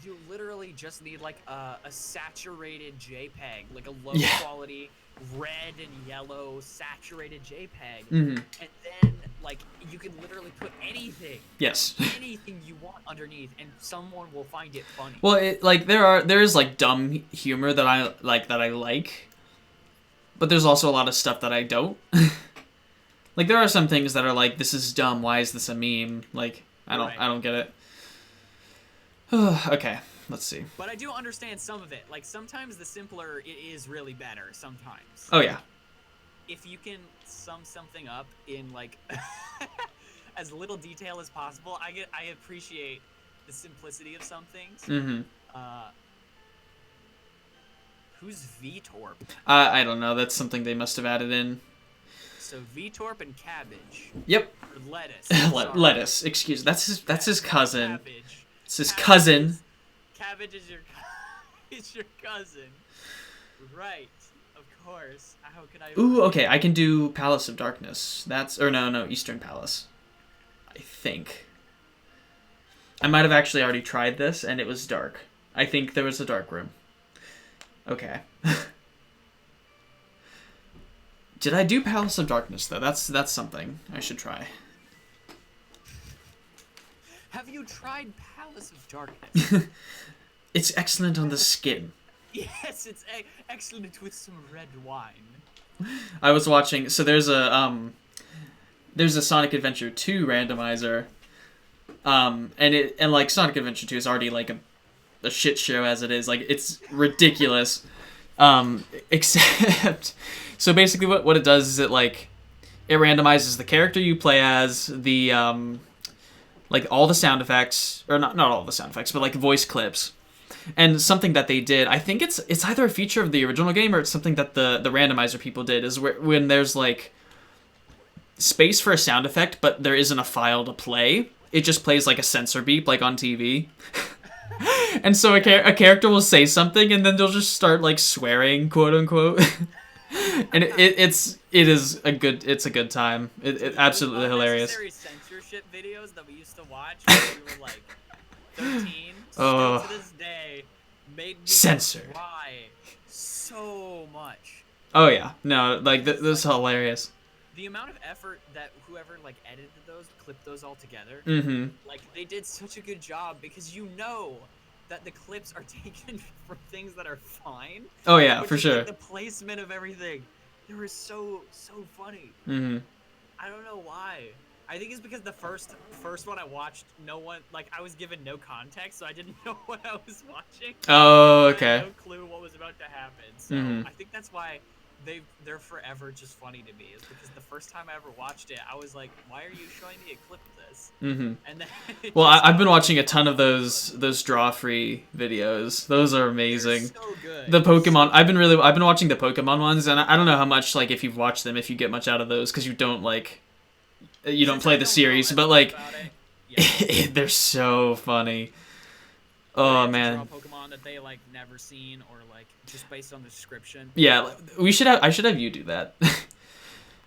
You literally just need like a saturated JPEG, like a low quality red and yellow saturated JPEG, Mm-hmm. and then like you can literally put anything, Yes. anything you want underneath, and someone will find it funny. Well, there is like dumb humor that I like, but there's also a lot of stuff that I don't. Like there are some things that are like, this is dumb. Why is this a meme? Like I don't get it. Okay, let's see. But I do understand some of it. Like sometimes the simpler it is really better. Sometimes. Oh yeah. If you can sum something up in like as little detail as possible, I appreciate the simplicity of some things. Mm-hmm. Who's VTorp? I don't know. That's something they must have added in. So VTorp and cabbage. Yep. Or lettuce. Lettuce. Excuse. That's his cousin. Cabbage. It's his Cabbage cousin. Cabbage is your is your cousin. Right. Of course. How could I? Ooh, okay. I can do Palace of Darkness. No, Eastern Palace. I think. I might have actually already tried this, and it was dark. I think there was a dark room. Okay. Did I do Palace of Darkness, though? That's something I should try. Have you tried Palace of Darkness? It's excellent on the skin. Yes, it's excellent with some red wine. I was watching... So there's a Sonic Adventure 2 randomizer. And like Sonic Adventure 2 is already like a shit show as it is. Like, it's ridiculous. Except... So basically what it does is it randomizes the character you play as, the like all the sound effects, or not all the sound effects, but like voice clips. And something that they did, I think it's either a feature of the original game or it's something that the randomizer people did, is when there's like space for a sound effect but there isn't a file to play, it just plays like a sensor beep like on TV. And so a character will say something and then they'll just start like swearing, quote unquote. And it's a good time. It absolutely hilarious. Censorship videos that we used to watch when we were like 13. Still to this day, made me censor cry so much. Oh yeah, no, like this is hilarious. The amount of effort that whoever like edited those, clipped those all together, like they did such a good job, because you know that the clips are taken from things that are fine. Oh yeah, for sure. Like the placement of everything, they were so funny. I don't know why. I think it's because the first one I watched, no one, like, I was given no context, so I didn't know what I was watching. Oh, okay. I had no clue what was about to happen. So I think that's why they're forever just funny to me, is because the first time I ever watched it, I was like, why are you showing me a clip of this? And then well, I've been watching a ton of those draw-free videos. Those are amazing. They're so good. The Pokemon, I've been watching the Pokemon ones, and I don't know how much, like, if you've watched them, if you get much out of those, because you don't play the series, but like, they're so funny. Oh man. Pokemon that they like never seen, or like just based on the description. Yeah, I should have you do that.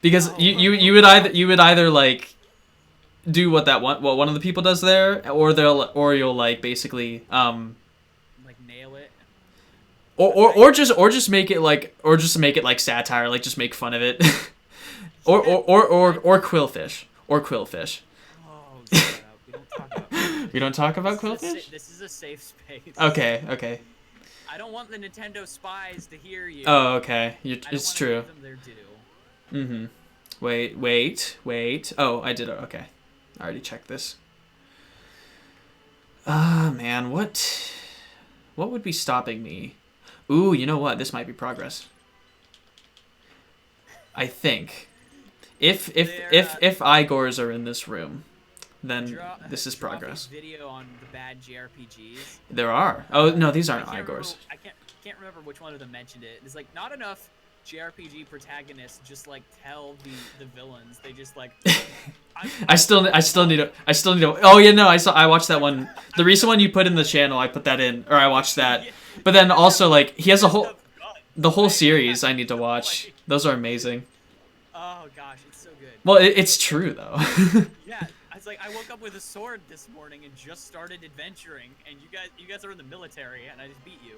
Because you would either like do what one of the people does there, or you'll like basically like nail it. Or just make it like satire, like just make fun of it. or Quillfish. Or Quillfish. Oh, shut up. We don't talk about Quillfish. We don't talk about Quillfish? This is a safe space. Okay. I don't want the Nintendo spies to hear you. Oh, okay. It's true. Give them their due. Wait. Oh, I did it. Okay. I already checked this. Man, what would be stopping me? Ooh, you know what? This might be progress. I think. If Igors are in this room, then this is progress. Video on the bad JRPGs. There are. Oh no, these aren't Igors. I can't remember which one of them mentioned it. It's like not enough JRPG protagonists just like tell the villains. They just like. I still need to. Oh yeah, no, I watched that one. The recent one you put in the channel, I put that in, or I watched that. But then also like he has the whole series I need to watch. Those are amazing. Oh gosh, it's so good. Well, it's true though. Yeah, it's like I woke up with a sword this morning and just started adventuring, and you guys are in the military, and I just beat you.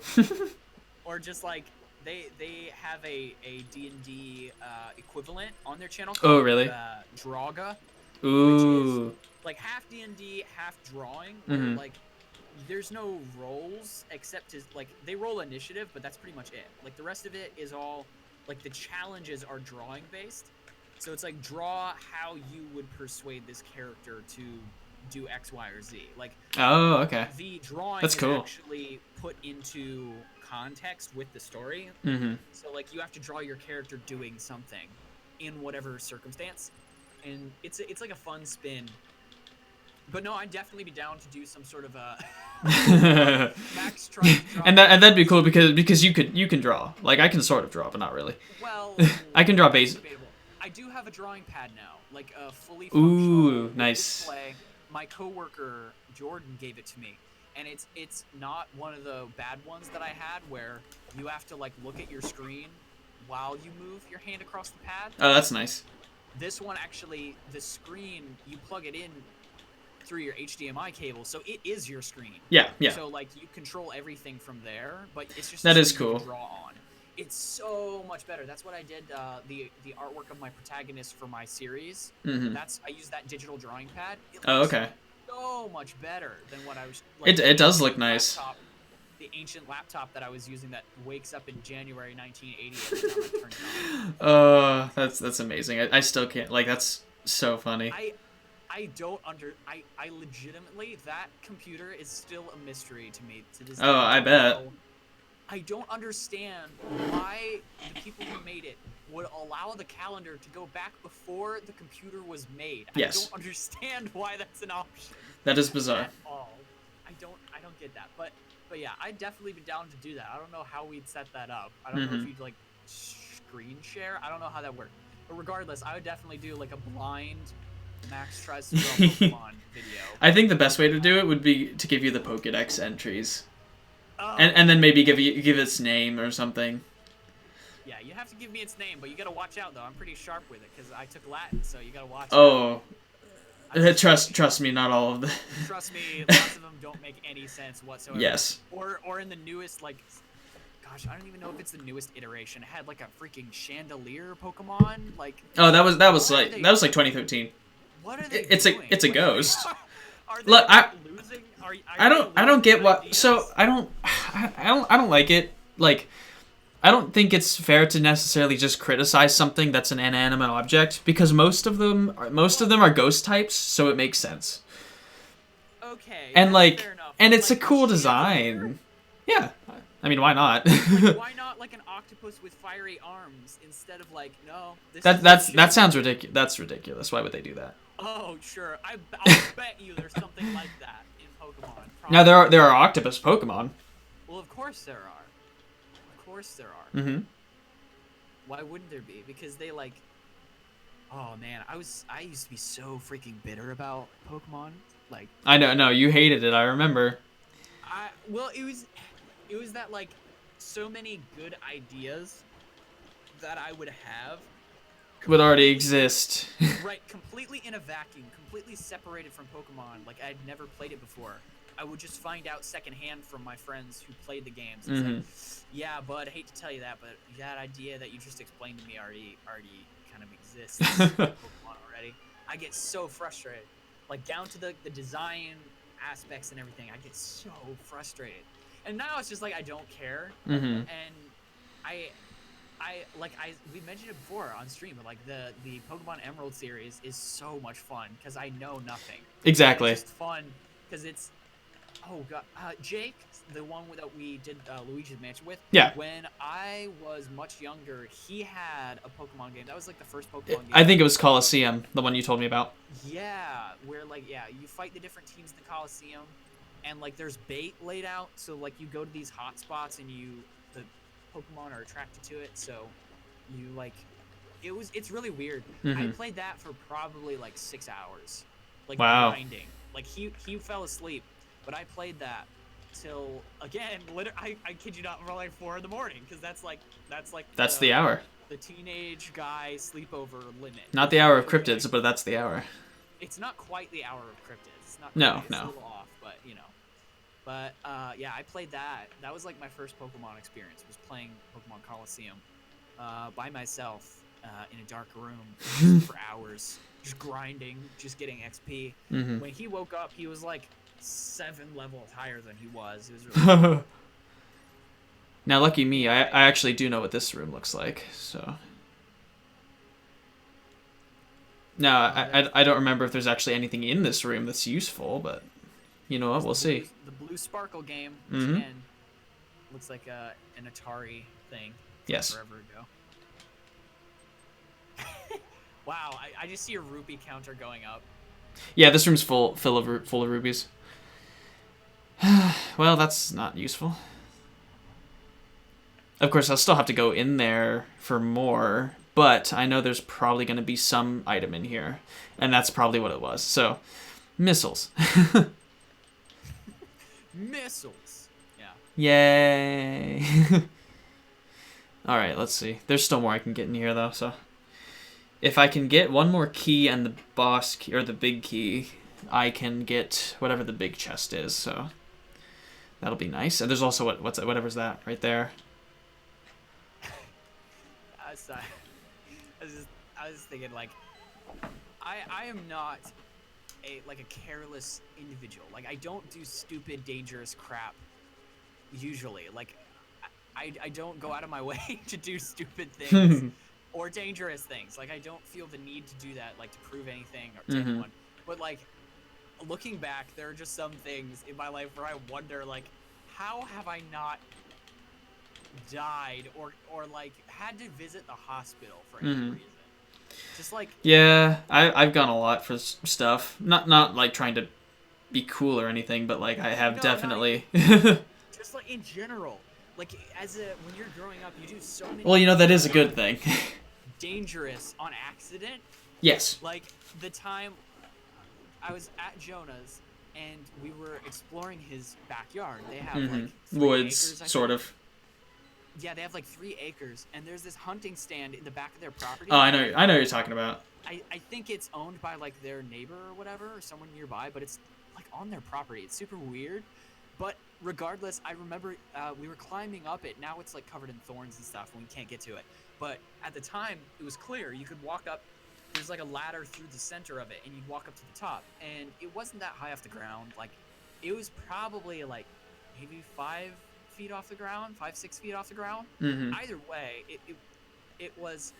Or just like they have a D&D equivalent on their channel called Draga. Ooh. Which is like half D&D, half drawing. Where, like there's no rolls except like they roll initiative, but that's pretty much it. Like the rest of it is all like the challenges are drawing based. So it's like draw how you would persuade this character to do X, Y, or Z. Like okay. The drawing That's cool. is actually put into context with the story. So like you have to draw your character doing something in whatever circumstance, and it's like a fun spin. But no, I'd definitely be down to do some sort of Max trying to draw. And that'd be cool because you can draw. Like I can sort of draw, but not really. Well, I can draw base. I do have a drawing pad now, like a fully functional nice. display. My coworker Jordan gave it to me, and it's not one of the bad ones that I had where you have to like look at your screen while you move your hand across the pad. Oh, that's nice. This one actually, the screen, you plug it in through your HDMI cable, so it is your screen. Yeah, yeah. So like you control everything from there, but it's just that a is screen you cool. can draw on. It's so much better. That's what I did. The artwork of my protagonist for my series. Mm-hmm. I used that digital drawing pad. It looks okay. so much better than what I was. Like, it does look nice. The ancient laptop that I was using that wakes up in January 1980 every time I turn it on. That's amazing. I still can't, like, that's so funny. I legitimately, that computer is still a mystery to me to this day. Oh, I bet. I don't understand why the people who made it would allow the calendar to go back before the computer was made. Yes. I don't understand why that's an option. That is bizarre. At all. I don't get that. But yeah, I'd definitely be down to do that. I don't know how we'd set that up. I don't know if you'd like screen share. I don't know how that worked. But regardless, I would definitely do like a blind Max tries to draw Pokemon video. I think the best way to do it would be to give you the Pokedex entries. Oh. And then maybe give its name or something. Yeah, you have to give me its name, but you gotta watch out though. I'm pretty sharp with it because I took Latin, so you gotta watch out. Trust me, not all of them. Trust me, lots of them don't make any sense whatsoever. Yes. Or in the newest, like, gosh, I don't even know if it's the newest iteration. It had like a freaking chandelier Pokemon, like. Oh, that was like 2013. What are they It's doing? a ghost. Are they Look, losing? I don't get what. ideas? So I don't like it. Like, I don't think it's fair to necessarily just criticize something that's an inanimate object because most of them are ghost types, so it makes sense. Okay. And like, fair enough. and But, it's a like, cool the design. Yeah, I mean, why not? like, why not like an octopus with fiery arms instead of like no? That sounds ridiculous. That's ridiculous. Why would they do that? Oh sure, I'll bet you there's something like that in Pokemon. Now there are octopus Pokemon. Well, of course there are. Of course there are. Mm-hmm. Why wouldn't there be? Because they like. Oh man, I used to be so freaking bitter about Pokemon. Like. I know. No, you hated it. I remember. Well, it was that like so many good ideas that I would have Would already exist. right, completely in a vacuum, completely separated from Pokemon. Like I'd never played it before. I would just find out secondhand from my friends who played the games. It's like, yeah, bud, I hate to tell you that, but that idea that you just explained to me already kind of exists in Pokemon already. I get so frustrated, like down to the design aspects and everything. I get so frustrated, and now it's just like I don't care, and we mentioned it before on stream, but like the Pokemon Emerald series is so much fun because I know nothing. Exactly. It's just fun because it's Jake, the one that we did Luigi's Mansion with. Yeah. When I was much younger, he had a Pokemon game. That was like the first Pokemon game. I think it was Colosseum, the one you told me about. Yeah, where like you fight the different teams in the Colosseum, and like there's bait laid out, so like you go to these hot spots and the Pokemon are attracted to it, so you like it's really weird. I played that for probably like 6 hours, like grinding. Like he fell asleep, but I played that till again. I kid you not, for like 4 in the morning, because that's the hour. The teenage guy sleepover limit. Not the hour of cryptids, but that's the hour. It's not quite the hour of cryptids. It's not. No. It's a little off, but you know. But yeah, I played that. That was like my first Pokemon experience. Was playing Pokemon Colosseum by myself in a dark room for hours, just grinding, just getting XP. When he woke up, he was like 7 levels higher than he was. It was really cool. Now, lucky me, I actually do know what this room looks like. So now I don't remember if there's actually anything in this room that's useful, but you know what, we'll see. The Blue Sparkle game, which again looks like an Atari thing. Yes. Forever ago. Wow, I just see a rupee counter going up. Yeah, this room's full of rubies. Well, that's not useful. Of course, I'll still have to go in there for more, but I know there's probably going to be some item in here, and that's probably what it was. So, missiles. Missiles. Yeah. Yay. All right, let's see. There's still more I can get in here though, so if I can get one more key and the boss key or the big key, I can get whatever the big chest is. So that'll be nice. And there's also whatever's that right there. I was thinking like, I am not a careless individual. Like I don't do stupid, dangerous crap usually. Like I don't go out of my way to do stupid things or dangerous things. Like I don't feel the need to do that, like to prove anything or to anyone. But like looking back, there are just some things in my life where I wonder like, how have I not died or like had to visit the hospital for any reason? Just like yeah, I've gone a lot for stuff. Not like trying to be cool or anything, but like I have definitely. Just like in general, like when you're growing up, you do so many. Well, you know that is a good thing. Dangerous on accident. Yes. Like the time I was at Jonah's and we were exploring his backyard. They have like 3 woods, acres, sort of. Yeah, they have like 3 acres, and there's this hunting stand in the back of their property. Oh, I know what you're talking about. I think it's owned by like their neighbor or whatever, or someone nearby, but it's like on their property. It's super weird. But regardless, I remember we were climbing up it. Now it's like covered in thorns and stuff, and we can't get to it. But at the time, it was clear. You could walk up. There's like a ladder through the center of it, and you'd walk up to the top. And it wasn't that high off the ground. Like, it was probably like maybe 5 feet off the ground, 5-6 feet off the ground. Either way, it was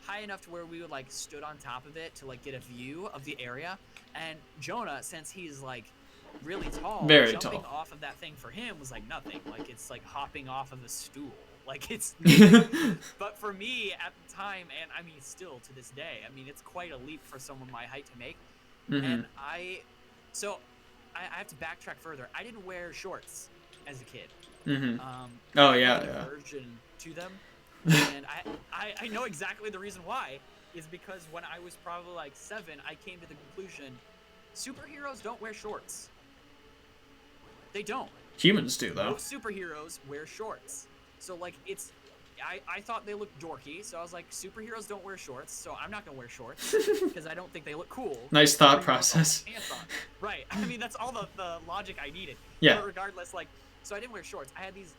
high enough to where we would like stood on top of it to like get a view of the area. And Jonah, since he's like really tall, very jumping tall off of that thing for him was like nothing. Like it's like hopping off of a stool. Like it's but for me at the time, and I mean still to this day, I mean it's quite a leap for someone my height to make. And I have to backtrack further. I didn't wear shorts as a kid. Oh yeah, yeah. Aversion to them, and I know exactly the reason why is because when I was probably like 7, I came to the conclusion superheroes don't wear shorts. They don't. Humans do though. Most superheroes wear shorts, so like it's. I thought they looked dorky, so I was like, superheroes don't wear shorts, so I'm not gonna wear shorts because I don't think they look cool. Nice thought process. Right. I mean, that's all the logic I needed. Yeah. But regardless, like, so I didn't wear shorts. I had these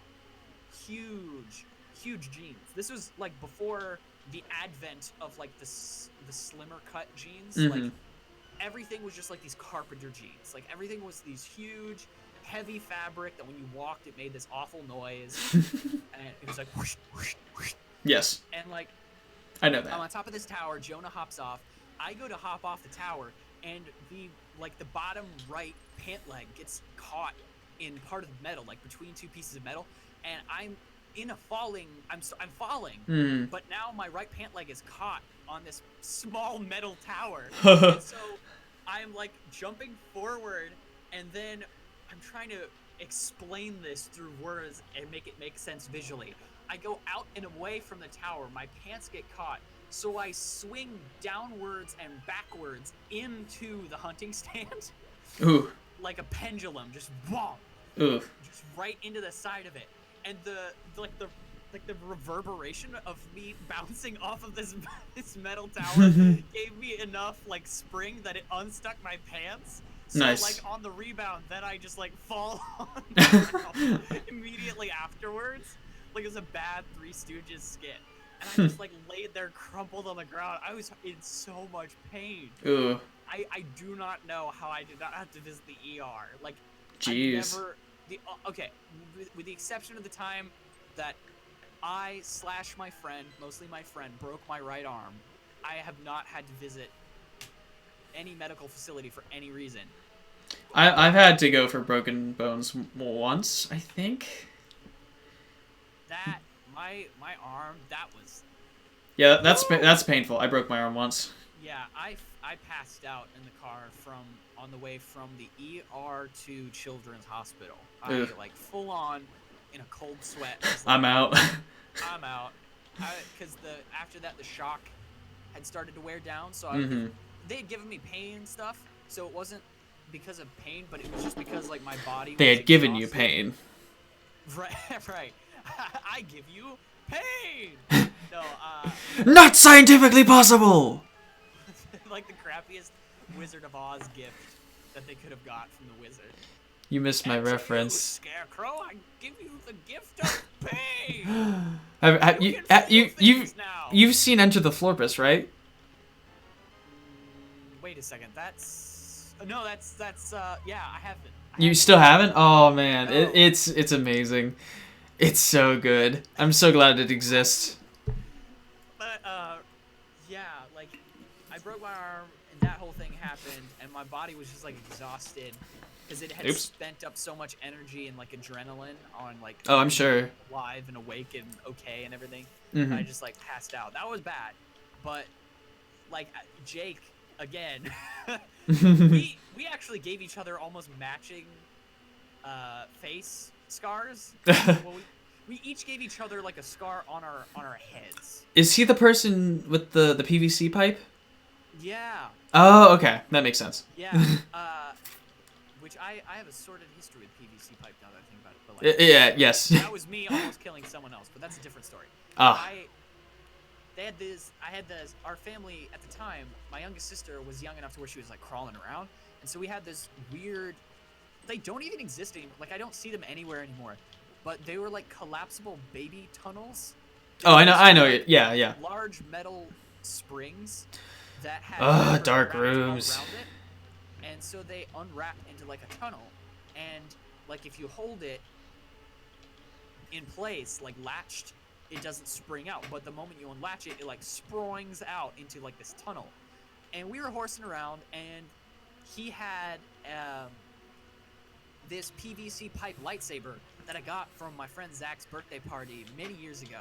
huge jeans. This was like before the advent of like the slimmer cut jeans. Like everything was just like these carpenter jeans. Like everything was these huge, heavy fabric that when you walked, it made this awful noise. And it was like whoosh, whoosh, whoosh. Yes. And like, I know that. I'm on top of this tower. Jonah hops off. I go to hop off the tower, and the bottom right pant leg gets caught in part of the metal, like between 2 pieces of metal, and I'm falling, but now my right pant leg is caught on this small metal tower. And so I'm like jumping forward, and then I'm trying to explain this through words and make it make sense visually. I go out and away from the tower, my pants get caught, so I swing downwards and backwards into the hunting stand. Ooh. Like a pendulum, just boom. Ooh. Just right into the side of it. And the reverberation of me bouncing off of this metal tower gave me enough like spring that it unstuck my pants. So nice. Like on the rebound, then I just like fall on the ground immediately afterwards. Like it was a bad Three Stooges skit. And I just like laid there crumpled on the ground. I was in so much pain. Ooh. I do not know how I did not have to visit the ER. Like, jeez. Okay, with the exception of the time that my friend, mostly my friend, broke my right arm, I have not had to visit any medical facility for any reason. I've had to go for broken bones once, I think. That my arm, that was. Yeah, that's painful. I broke my arm once. Yeah, I passed out in the car on the way from the ER to Children's Hospital. I like full on in a cold sweat. Like, I'm out. I'm out. Because after that the shock had started to wear down, so they had given me pain and stuff, so it wasn't because of pain, but it was just because like my body They was had given you exhausted. pain. Right, right. I give you pain. No, Not scientifically possible! like the crappiest Wizard of Oz gift that they could have got from the wizard. You missed my And to you, reference. Scarecrow, I give you the gift of pain. Have You can feel things now. You've seen Enter the Florpus, right? Wait a second. That's no. That's yeah. I haven't. You still haven't? Oh man, No. it's amazing. It's so good. I'm so glad it exists. But yeah, like I broke my arm and that whole thing happened, and my body was just like exhausted because it had Oops. spent up so much energy and like adrenaline on like Oh, I'm sure. alive and awake and okay and everything. Mhm. And I just like passed out. That was bad. But like Jake again, we actually gave each other almost matching face scars. Well, we each gave each other like a scar on our heads. Is he the person with the PVC pipe? Yeah. Oh, okay. That makes sense. Yeah. Which I have a sordid history with PVC pipe now that I think about it. But like, Yeah, yes. that was me almost killing someone else, but that's a different story. Ah. I had this, our family at the time, my youngest sister was young enough to where she was like crawling around. And so we had this weird, they don't even exist anymore. Like I don't see them anywhere anymore, but they were like collapsible baby tunnels. Oh, I know it. Yeah, yeah. Large metal springs that had different dark wraps all rooms. around it. And so they unwrap into like a tunnel, and like if you hold it in place, like latched, it doesn't spring out. But the moment you unlatch it, it like springs out into like this tunnel. And we were horsing around, and he had this PVC pipe lightsaber that I got from my friend Zach's birthday party many years ago.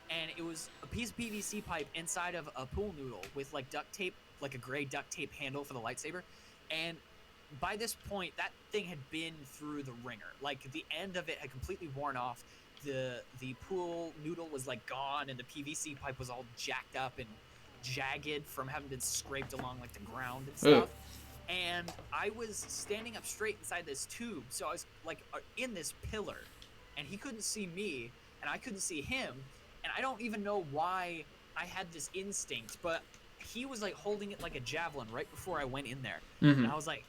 And it was a piece of PVC pipe inside of a pool noodle with like duct tape, like a gray duct tape handle for the lightsaber. And by this point, that thing had been through the ringer. Like the end of it had completely worn off. The pool noodle was like gone, and the PVC pipe was all jacked up and jagged from having been scraped along like the ground and stuff. Ooh. And I was standing up straight inside this tube, so I was like in this pillar, and he couldn't see me, and I couldn't see him, and I don't even know why I had this instinct, but he was like holding it like a javelin right before I went in there. Mm-hmm. And I was like,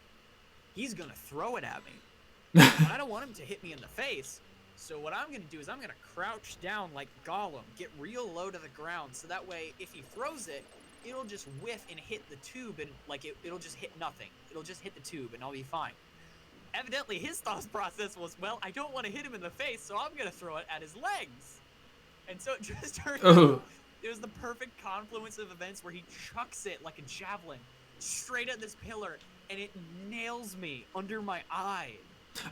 he's gonna throw it at me. I don't want him to hit me in the face. So what I'm gonna do is I'm gonna crouch down like Gollum, get real low to the ground, so that way if he throws it, it'll just whiff and hit the tube, and like it'll just hit nothing. It'll just hit the tube and I'll be fine. Evidently his thought process was, well, I don't want to hit him in the face, so I'm gonna throw it at his legs. And so it just turned out it was the perfect confluence of events where he chucks it like a javelin straight at this pillar, and it nails me under my eye.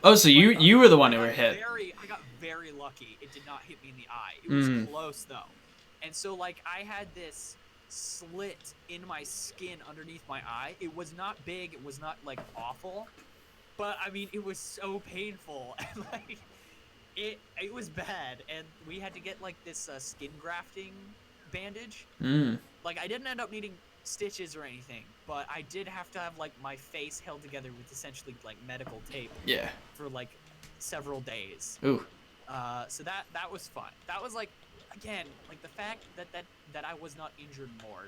Oh, so you were the one who were hit. I got very lucky. It did not hit me in the eye. It was close though. And so like I had this slit in my skin underneath my eye. It was not big. It was not like awful, but I mean it was so painful, and like it was bad. And we had to get like this skin grafting bandage. Like I didn't end up needing stitches or anything, but I did have to have like my face held together with essentially like medical tape. Yeah. For like several days. Ooh. So that was fun. That was like, again, like the fact that I was not injured more,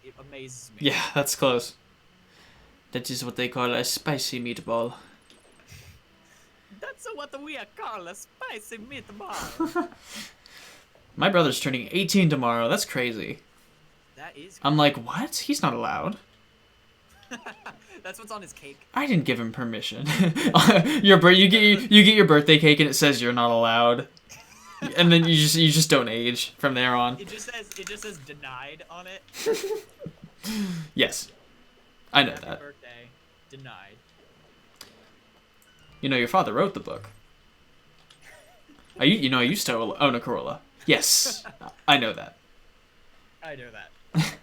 it amazes me. Yeah, that's close. That is what they call a spicy meatball. That's what we call a spicy meatball. My brother's turning 18 tomorrow. That's crazy. That is crazy. I'm like, what? He's not allowed. That's what's on his cake. I didn't give him permission. You get your birthday cake and it says you're not allowed, and then you just don't age from there on. It just says denied on it. Yes, I know Happy that. Birthday, denied. You know your father wrote the book. I used to own a Corolla. Yes, I know that. I know that.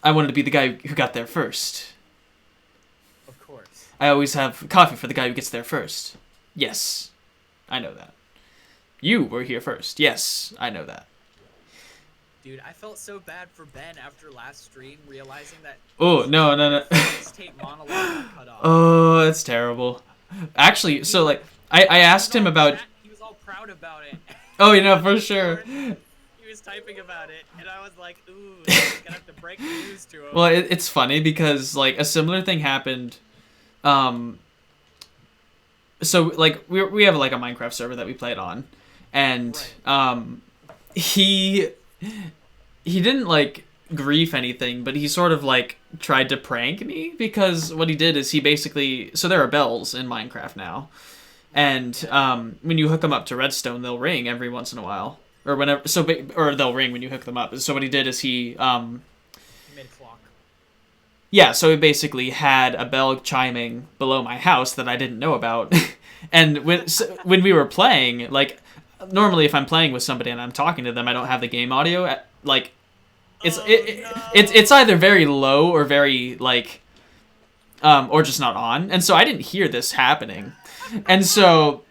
I wanted to be the guy who got there first. Of course. I always have coffee for the guy who gets there first. Yes, I know that. You were here first. Yes, I know that. Dude, I felt so bad for Ben after last stream, realizing that Oh, no. tape monologue got cut off. Oh, that's terrible. Actually, so like I asked him about. He was all proud about it. Oh, for sure. He was typing about it, and I was like, "Ooh, I'm gonna have to break the news to him." Well, it's funny because like a similar thing happened. So like we have like a Minecraft server that we played on, and he didn't like grief anything, but he sort of like tried to prank me because what he did is he basically, so there are bells in Minecraft now, and when you hook them up to redstone, they'll ring every once in a while, or whenever, or they'll ring when you hook them up. So what he did is he made a clock. Yeah, so he basically had a bell chiming below my house that I didn't know about. And when we were playing, like, normally if I'm playing with somebody and I'm talking to them, I don't have the game audio. Like, it's either very low or very, like, or just not on. And so I didn't hear this happening. And so...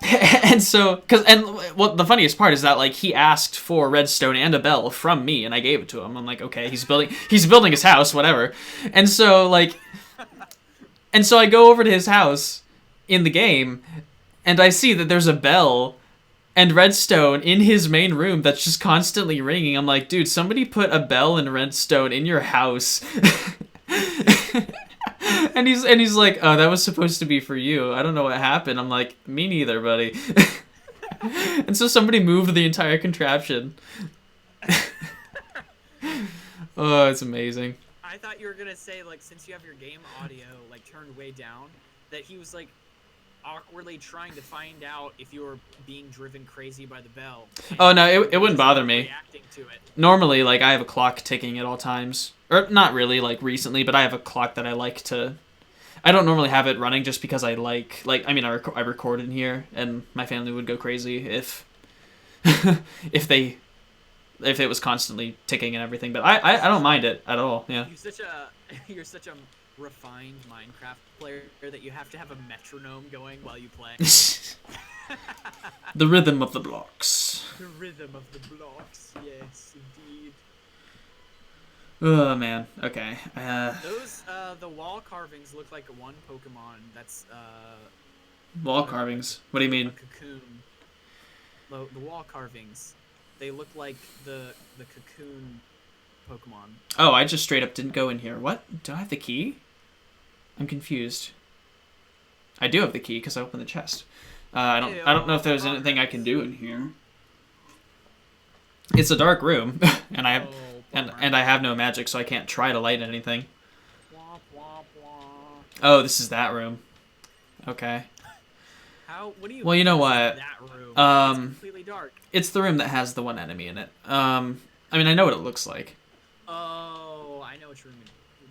well, the funniest part is that like he asked for redstone and a bell from me, and I gave it to him. I'm like, okay, he's building his house, whatever. And so I go over to his house in the game, and I see that there's a bell and redstone in his main room that's just constantly ringing. I'm like, dude, somebody put a bell and redstone in your house. And he's like, oh, that was supposed to be for you. I don't know what happened. I'm like, me neither, buddy. And so somebody moved the entire contraption. Oh, it's amazing. I thought you were gonna say, like, since you have your game audio like turned way down, that he was like awkwardly trying to find out if you were being driven crazy by the bell. Oh no, it wouldn't bother me. Reacting to it. Normally, like, I have a clock ticking at all times. Or not really, like, recently, but I have a clock that I like to... I don't normally have it running just because I like I mean, I record in here, and my family would go crazy if if it was constantly ticking and everything. But I don't mind it at all. Yeah. You're such a refined Minecraft player that you have to have a metronome going while you play. The rhythm of the blocks. The rhythm of the blocks. Yes, indeed. Oh man. Okay. Those the wall carvings look like one Pokemon. That's wall carvings. What do you mean? A cocoon. The wall carvings. They look like the cocoon Pokemon. Oh, I just straight up didn't go in here. What? Do I have the key? I'm confused. I do have the key because I opened the chest. I don't know if there's anything I can do in here. It's a dark room, and I have no magic, so I can't try to light anything. Oh, this is that room. Okay. What do you? Well, you know what? That room. It's completely dark. It's the room that has the one enemy in it. I mean, I know what it looks like. Oh, I know which room.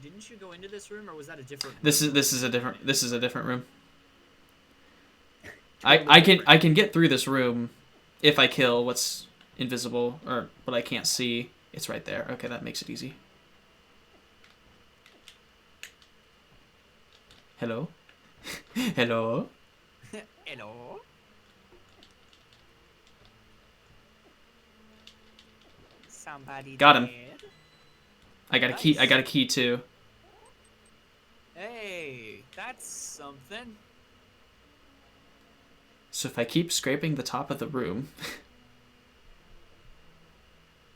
Didn't you go into this room, or was that a different room? This is a different room. I can get through this room if I kill what's invisible or what I can't see. It's right there. Okay, that makes it easy. Hello? Hello? Hello? Somebody got him. dead? I got a key. I got a key too. Hey, that's something. So if I keep scraping the top of the room,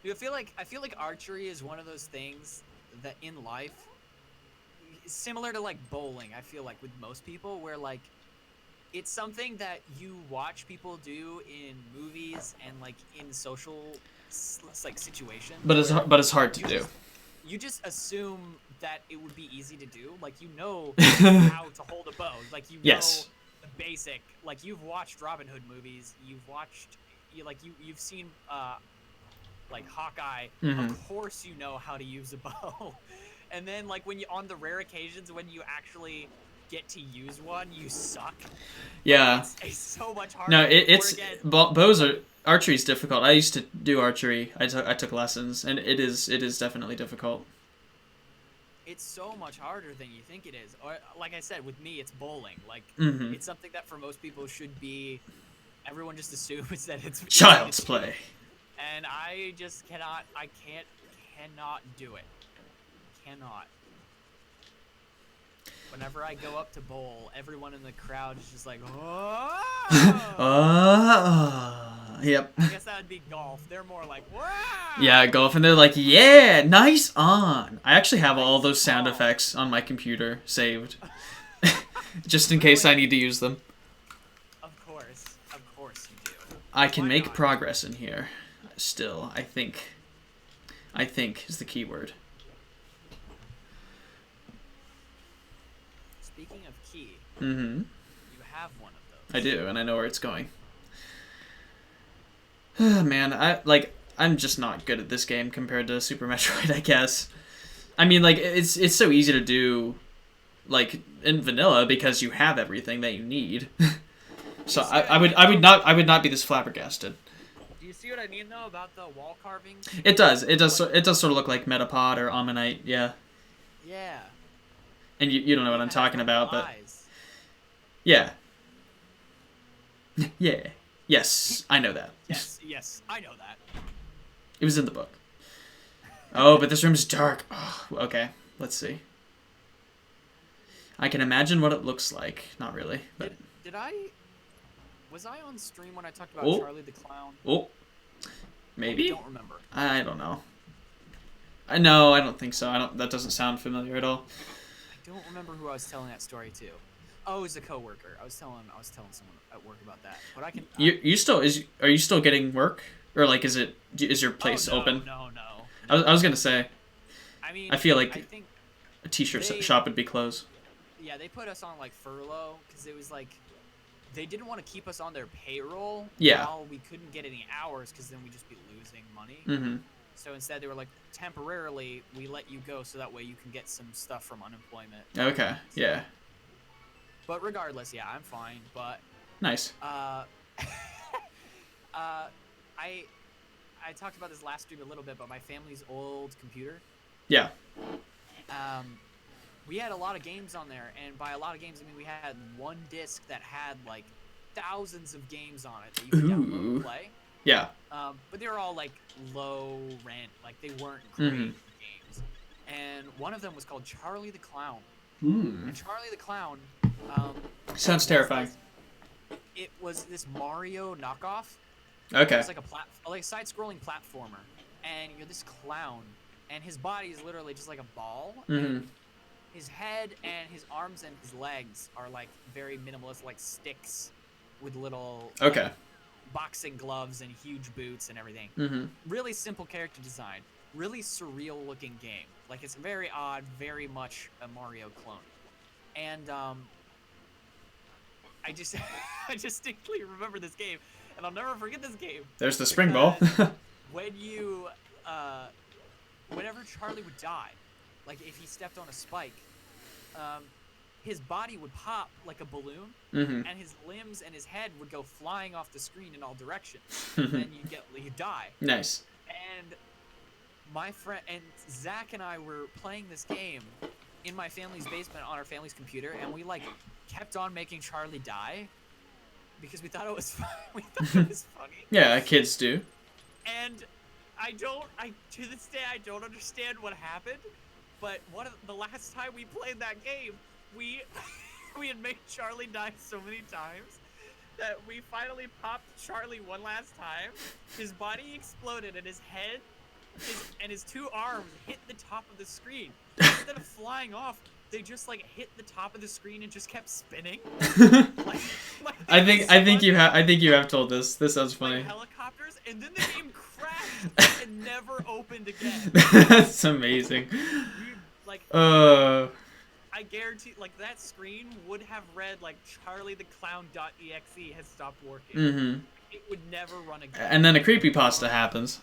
I feel like archery is one of those things that in life, similar to like bowling, I feel like with most people, where like it's something that you watch people do in movies and like in social like situations. but it's hard to do. You just assume that it would be easy to do. Like, you know how to hold a bow. Like, you know the basic. Like, you've watched Robin Hood movies. You've watched, you've seen, like, Hawkeye. Mm-hmm. Of course you know how to use a bow. And then, like, when you, on the rare occasions when you actually get to use one, you suck. Yeah. It's so much harder. No, bows are... Archery's difficult. I used to do archery. I took lessons, and it is definitely difficult. It's so much harder than you think it is. Or, like I said, with me, it's bowling. Like, it's something that for most people should be... Everyone just assumes that it's... Child's play. And I just cannot. I cannot do it. Cannot. Whenever I go up to bowl, everyone in the crowd is just like, oh. Yep. I guess that would be golf. They're more like, wow. Yeah, golf, and they're like, yeah, nice on. I actually have all those sound effects on my computer saved, just in case I need to use them. Of course you do. I can make progress in here. Still, I think is the key word. Speaking of key, Mm-hmm. you have one of those. I do, and I know where it's going. Man, I'm just not good at this game compared to Super Metroid, I guess. I mean, like, it's so easy to do, like, in vanilla because you have everything that you need. So I would not be this flabbergasted. Do you see what I mean though about the wall carvings? It does sort of look like Metapod or Ammonite, yeah. Yeah. And you don't know what I'm talking about, but eyes. yeah. Yeah. Yes, I know that. Yes, I know that. It was in the book. Oh, but this room's dark. Oh, okay, let's see. I can imagine what it looks like. Not really, but... Was I on stream when I talked about Oh. Charlie the Clown? Oh. Maybe? I don't remember. I don't know. I don't think so. That doesn't sound familiar at all. I don't remember who I was telling that story to. Oh, it was a coworker. I was telling someone at work about that. But I can. Are you still getting work, or like is your place open? No. I was gonna say. I mean, I feel like I think a t-shirt shop would be closed. Yeah, they put us on like furlough because it was like they didn't want to keep us on their payroll. Yeah. While we couldn't get any hours because then we'd just be losing money. Mm-hmm. So instead, they were like, temporarily, we let you go so that way you can get some stuff from unemployment. Okay. Yeah. But regardless, yeah, I'm fine. But nice. I talked about this last stream a little bit, but my family's old computer. Yeah. We had a lot of games on there, and by a lot of games, I mean we had one disc that had like thousands of games on it that you could download and play. Yeah. But they were all like low rent, like they weren't great games. And one of them was called Charlie the Clown. And Charlie the Clown. Sounds terrifying. It was this Mario knockoff. Okay. It was like a side-scrolling platformer, and you're this clown, and his body is literally just like a ball. And his head and his arms and his legs are like very minimalist, like sticks with little like, boxing gloves and huge boots and everything. Really simple character design. Really surreal looking game. Like it's very odd, very much a Mario clone. And I distinctly remember this game, and I'll never forget this game. There's the spring ball. When you whenever Charlie would die, like if he stepped on a spike, his body would pop like a balloon, and his limbs and his head would go flying off the screen in all directions. And then you die. Nice. And my friend and Zach and I were playing this game in my family's basement on our family's computer, and we like kept on making Charlie die because we thought it was funny. Yeah, kids do. And to this day I don't understand what happened, but the last time we played that game, we had made Charlie die so many times that we finally popped Charlie one last time. His body exploded, and his head and his two arms hit the top of the screen. Instead of flying off, they just like hit the top of the screen and just kept spinning. I think you have told this. This sounds funny. Like helicopters, and then the game crashed and never opened again. That's amazing. I guarantee, like that screen would have read like CharlieTheClown.exe has stopped working. It would never run again. And then a creepypasta happens.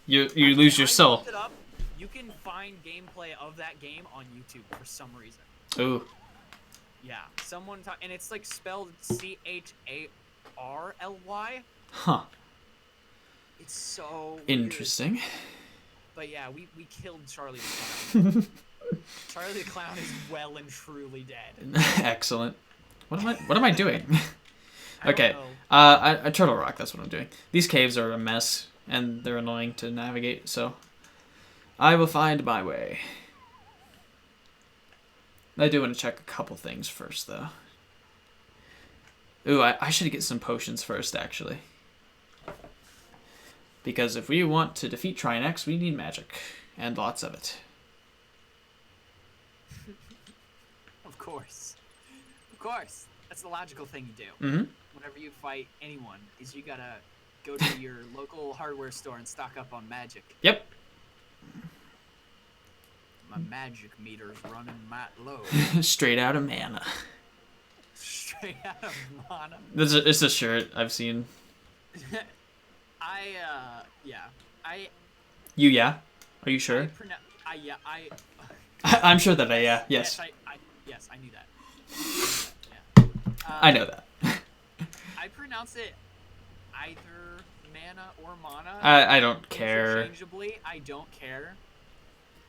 You lose your soul. Looked it up. You can find gameplay of that game on YouTube for some reason. Ooh. Yeah, and it's like spelled CHARLY. Huh. It's so interesting. Weird. But yeah, we killed Charlie the Clown. Charlie the Clown is well and truly dead. Excellent. What am I doing? I okay. don't know. I Turtle Rock. That's what I'm doing. These caves are a mess. and they're annoying to navigate, so I will find my way. I do want to check a couple things first, though. Ooh, I should get some potions first, actually. Because if we want to defeat Trine X, we need magic. And lots of it. Of course. Of course. That's the logical thing you do. Mm-hmm. Whenever you fight anyone, is you gotta go to your local hardware store and stock up on magic. Yep. My magic meter's running might low. Straight out of mana. Straight out of mana. It's a shirt I've seen. You yeah? Are you sure? I'm sure that yes. Yes, I knew that. I know that. I pronounce it either mana or mana. I don't care. Interchangeably, I don't care.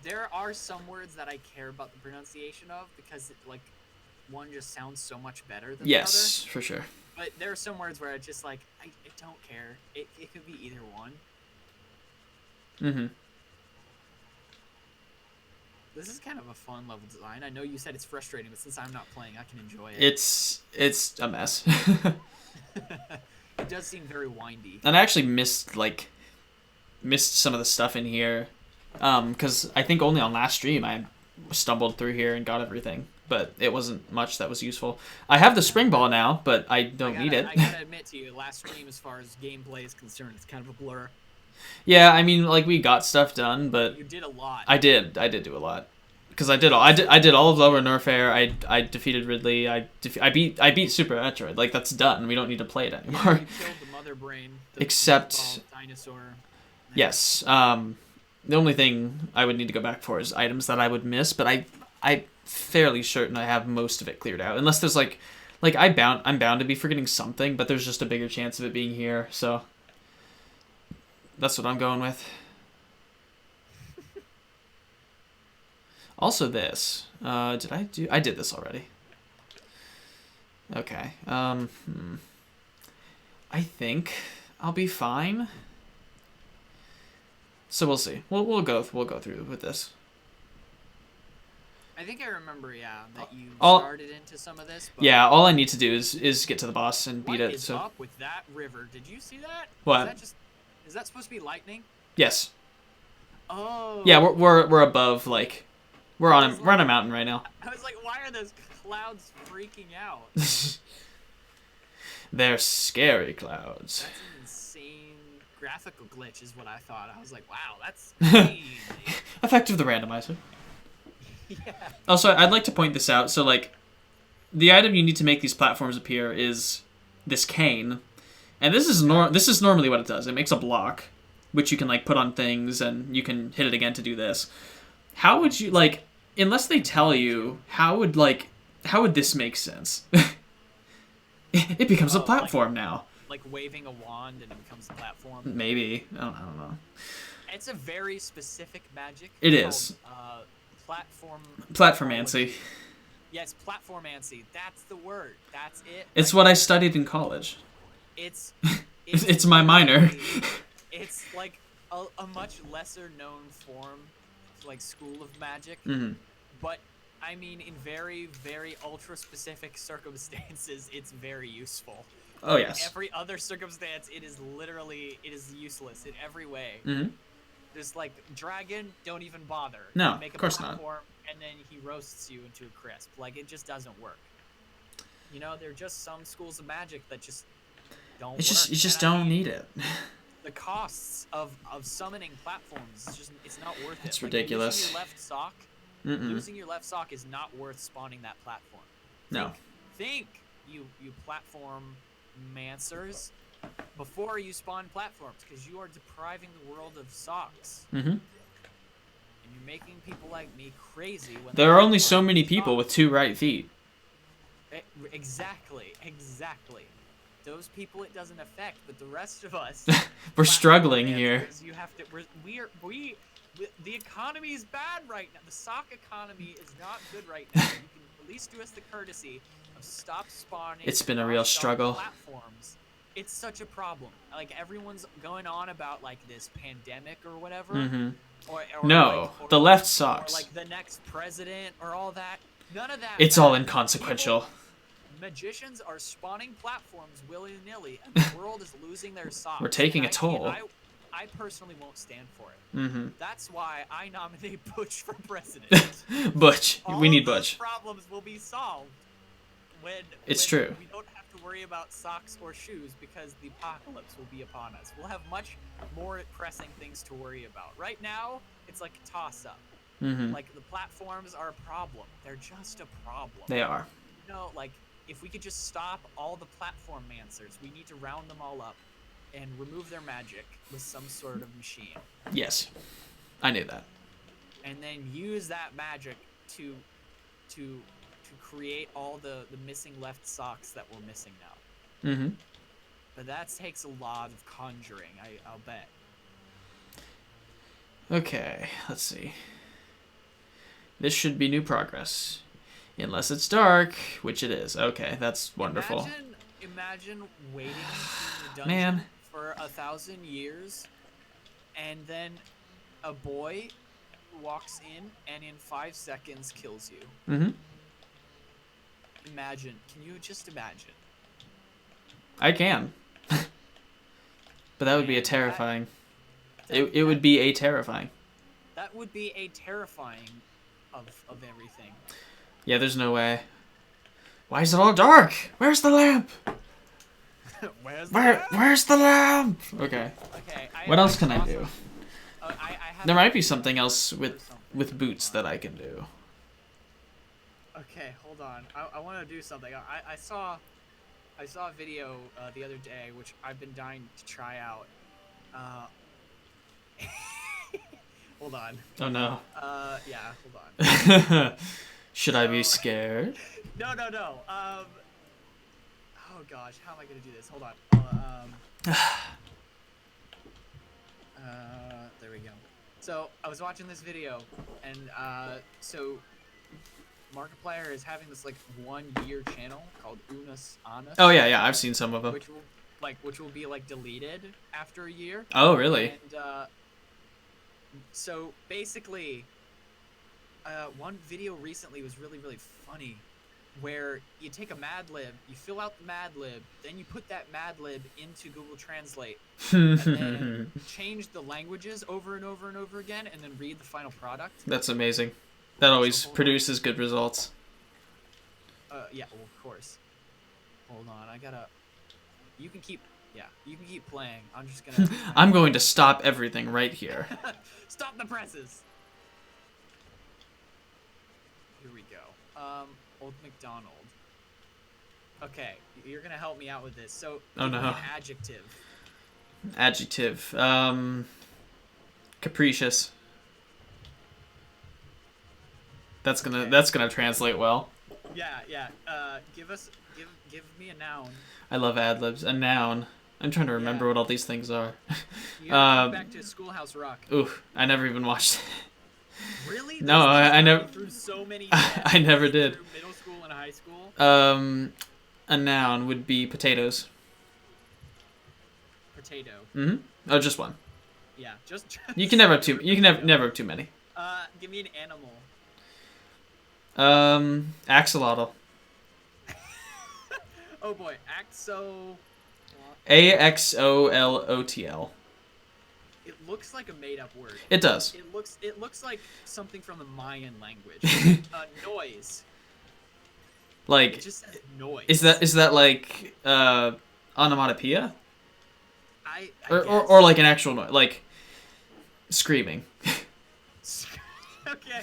There are some words that I care about the pronunciation of because one just sounds so much better than the other. Yes, for sure. But there are some words where I just I don't care. It could be either one. Mm-hmm. This is kind of a fun level design. I know you said it's frustrating, but since I'm not playing, I can enjoy it. It's a mess. It does seem very windy. And I actually missed some of the stuff in here, because I think only on last stream I stumbled through here and got everything, but it wasn't much that was useful. I have the spring ball now, but I don't need it. I gotta admit to you, last stream, as far as gameplay is concerned, it's kind of a blur. Yeah, I mean, we got stuff done, but you did a lot. I did do a lot, because I did all of Lower Norfair. I defeated Ridley. I beat Super Metroid. That's done. We don't need to play it anymore. Yeah, you killed the mother brain. Except dinosaur. Yes. The only thing I would need to go back for is items that I would miss, but I'm fairly certain I have most of it cleared out, unless there's I'm bound to be forgetting something, but there's just a bigger chance of it being here, so. That's what I'm going with. Also this. I did this already. Okay. I think I'll be fine. So we'll see. We'll go through with this. I think I remember, that you All- started into some of this. But Yeah, all I need to do is get to the boss and beat what it. is So up with that river? Did you see that? What? Is that supposed to be lightning? Yes. Oh. Yeah, we're above we're on a mountain right now. I was like, why are those clouds freaking out? They're scary clouds. That's an insane graphical glitch, is what I thought. I was like, wow, that's crazy. Effect of the randomizer. Yeah. Also, I'd like to point this out. So, the item you need to make these platforms appear is this cane, and this is normally what it does. It makes a block, which you can put on things, and you can hit it again to do this. How would you unless they tell you, how would this make sense? It becomes a platform now. Like waving a wand and it becomes a platform. Maybe I don't know. It's a very specific magic. It is. Platformancy. Yes, platformancy. That's the word. That's it. It's what I studied in college. It's my minor. It's a much lesser known form, school of magic. Mm-hmm. But I mean, in very, very ultra specific circumstances, it's very useful. Oh yes. In every other circumstance, it is useless in every way. Mm-hmm. Just dragon, don't even bother. No, you make of course not. And then he roasts you into a crisp. It just doesn't work. There are just some schools of magic that just don't work. You just don't need it. The costs of summoning platforms it's not worth it. It's ridiculous. Losing your left sock is not worth spawning that platform. No. Think you platform mancers before you spawn platforms, because you are depriving the world of socks. Mm-hmm. And you're making people like me crazy. When there are only so many people with 2 right feet. Exactly. Those people it doesn't affect, but the rest of us, we're struggling here. You have to. The economy is bad right now. The sock economy is not good right now. You can at least do us the courtesy of stop spawning. It's been a real struggle. Platforms. it's such a problem. Like everyone's going on about like this pandemic or whatever, Mm-hmm. or No, like, the left or sucks. like the next president or all that. None of that. It's all matters. inconsequential. Magicians are spawning platforms willy-nilly, and the world is losing their socks. We're taking and a toll. I personally won't stand for it. Mm-hmm. That's why I nominate Butch for president. Butch. We need All of those Butch. problems will be solved when It's true. we don't have to worry about socks or shoes because the apocalypse will be upon us. We'll have much more pressing things to worry about. Right now, it's like a toss-up. Mm-hmm. Like the platforms are a problem. They're just a problem. They are. You know, like if we could just stop all the platform mancers, we need to round them all up and remove their magic with some sort of machine. Yes, I knew that. And then use that magic to create all the missing left socks that we're missing now. Mm-hmm. But that takes a lot of conjuring, I'll bet. Okay, let's see. This should be new progress. Unless it's dark, which it is. Okay, that's wonderful. Imagine waiting in the dungeon Man. for 1,000 years, and then a boy walks in and in 5 seconds kills you. Mm-hmm. Imagine. Can you just imagine? I can. But that would be a Man, terrifying. that- It would be a terrifying. That would be a terrifying of everything. Yeah, there's no way. Why is it all dark? Where's the lamp? Where's the lamp? Okay. Okay. What else can I do? I have There might be something else with boots that I can do. Okay, hold on. I want to do something. I saw a video the other day, which I've been dying to try out. Hold on. Oh no. Yeah, hold on. Should I be scared? No. Oh gosh, how am I gonna do this? Hold on. There we go. So I was watching this video, and so Markiplier is having this like 1-year channel called Unas Anus. Oh yeah, I've seen some of them. Which will be like deleted after a year. Oh really? And so basically, one video recently was really funny, where you take a Mad Lib, you fill out the Mad Lib, then you put that Mad Lib into Google Translate, and then change the languages over and over and over again, and then read the final product. That's amazing. That always produces good results. Yeah, well, of course. Hold on, I gotta. You can keep playing. I'm just gonna. I'm going to stop everything right here. Stop the presses. Here we go. Old McDonald. Okay, you're gonna help me out with this. So, Oh no. An adjective. Adjective. Capricious. That's gonna translate well. Yeah. Give me a noun. I love ad libs. A noun. I'm trying to remember what all these things are. You gotta go back to Schoolhouse Rock. Ooh, I never even watched it. Really? No, I never. Through so many. I never did. Through middle school and high school. A noun would be potatoes. Potato. Mm-hmm. Oh, just one. Yeah, just. You can never have too. You can never have too many. Give me an animal. Axolotl. Oh boy, AXOLOTL. It looks like a made-up word. It does. It looks like something from the Mayan language. Noise. Like. It just says noise. Is that like onomatopoeia? I or like an actual noise, like screaming. Okay.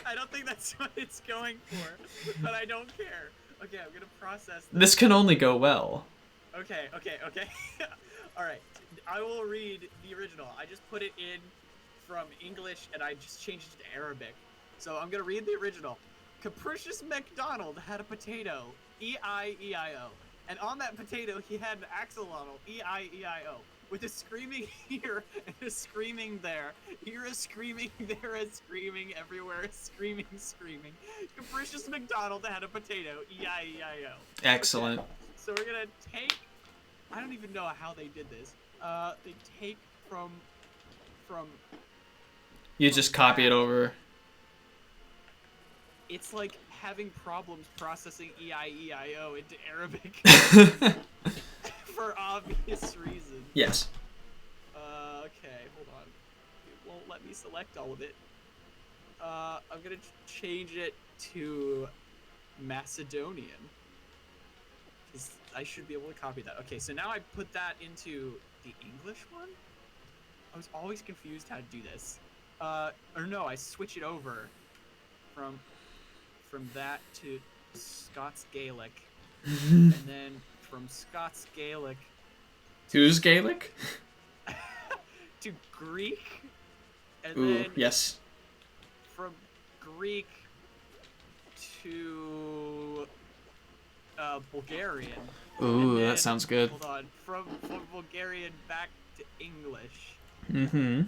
I don't think that's what it's going for, but I don't care. Okay, I'm gonna process This can only go well. Okay. All right. I will read the original. I just put it in from English and I just changed it to Arabic. So I'm gonna read the original. Capricious MacDonald had a potato, E-I-E-I-O. And on that potato, he had an axolotl, E-I-E-I-O. With a screaming here and a screaming there. Here a screaming, there a screaming, everywhere a screaming. Capricious MacDonald had a potato, E-I-E-I-O. Excellent. Okay. So we're gonna take I don't even know how they did this. They take from You just copy it that. over. It's like having problems processing EIEIO into Arabic for obvious reasons. Yes. Okay, hold on. It won't let me select all of it. I'm gonna change it to Macedonian. I should be able to copy that. Okay, so now I put that into the English one? I was always confused how to do this. Or no, I switch it over from that to Scots Gaelic, and then from Scots Gaelic Who's Gaelic? to Greek, and Ooh, then yes. from Greek to Bulgarian. Ooh, Then, that sounds good. Hold on, from Bulgarian back to English. Mm-hmm.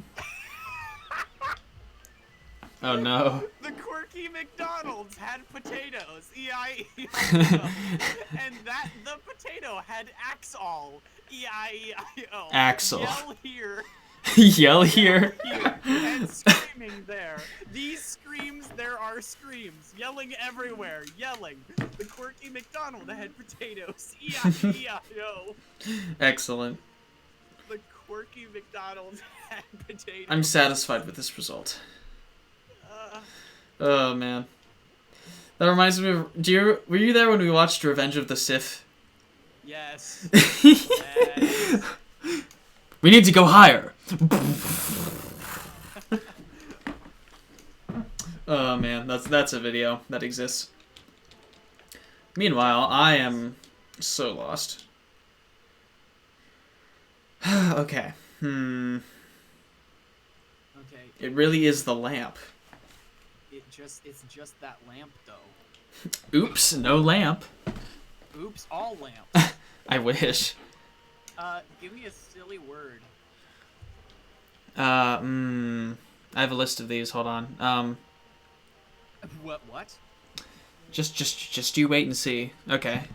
Oh no. The quirky McDonald's had potatoes, E-I-E-I-O, and the potato had Axol, E-I-E-I-O. Axel. Yell here. Yell here. And screaming there. These screams, there are screams. Yelling everywhere. Yelling. The quirky McDonald had potatoes, E-I-E-I-O. Excellent. The quirky McDonald had potatoes. I'm satisfied with this result. Oh man, that reminds me of. Were you there when we watched Revenge of the Sith? Yes. Yes. We need to go higher. Oh man, that's a video that exists. Meanwhile, I am so lost. Okay. Okay. It really is the lamp. It's just that lamp though. Oops, no lamp. Oops, all lamps. I wish. Give me a silly word. I have a list of these. Hold on. What? Just you wait and see. Okay.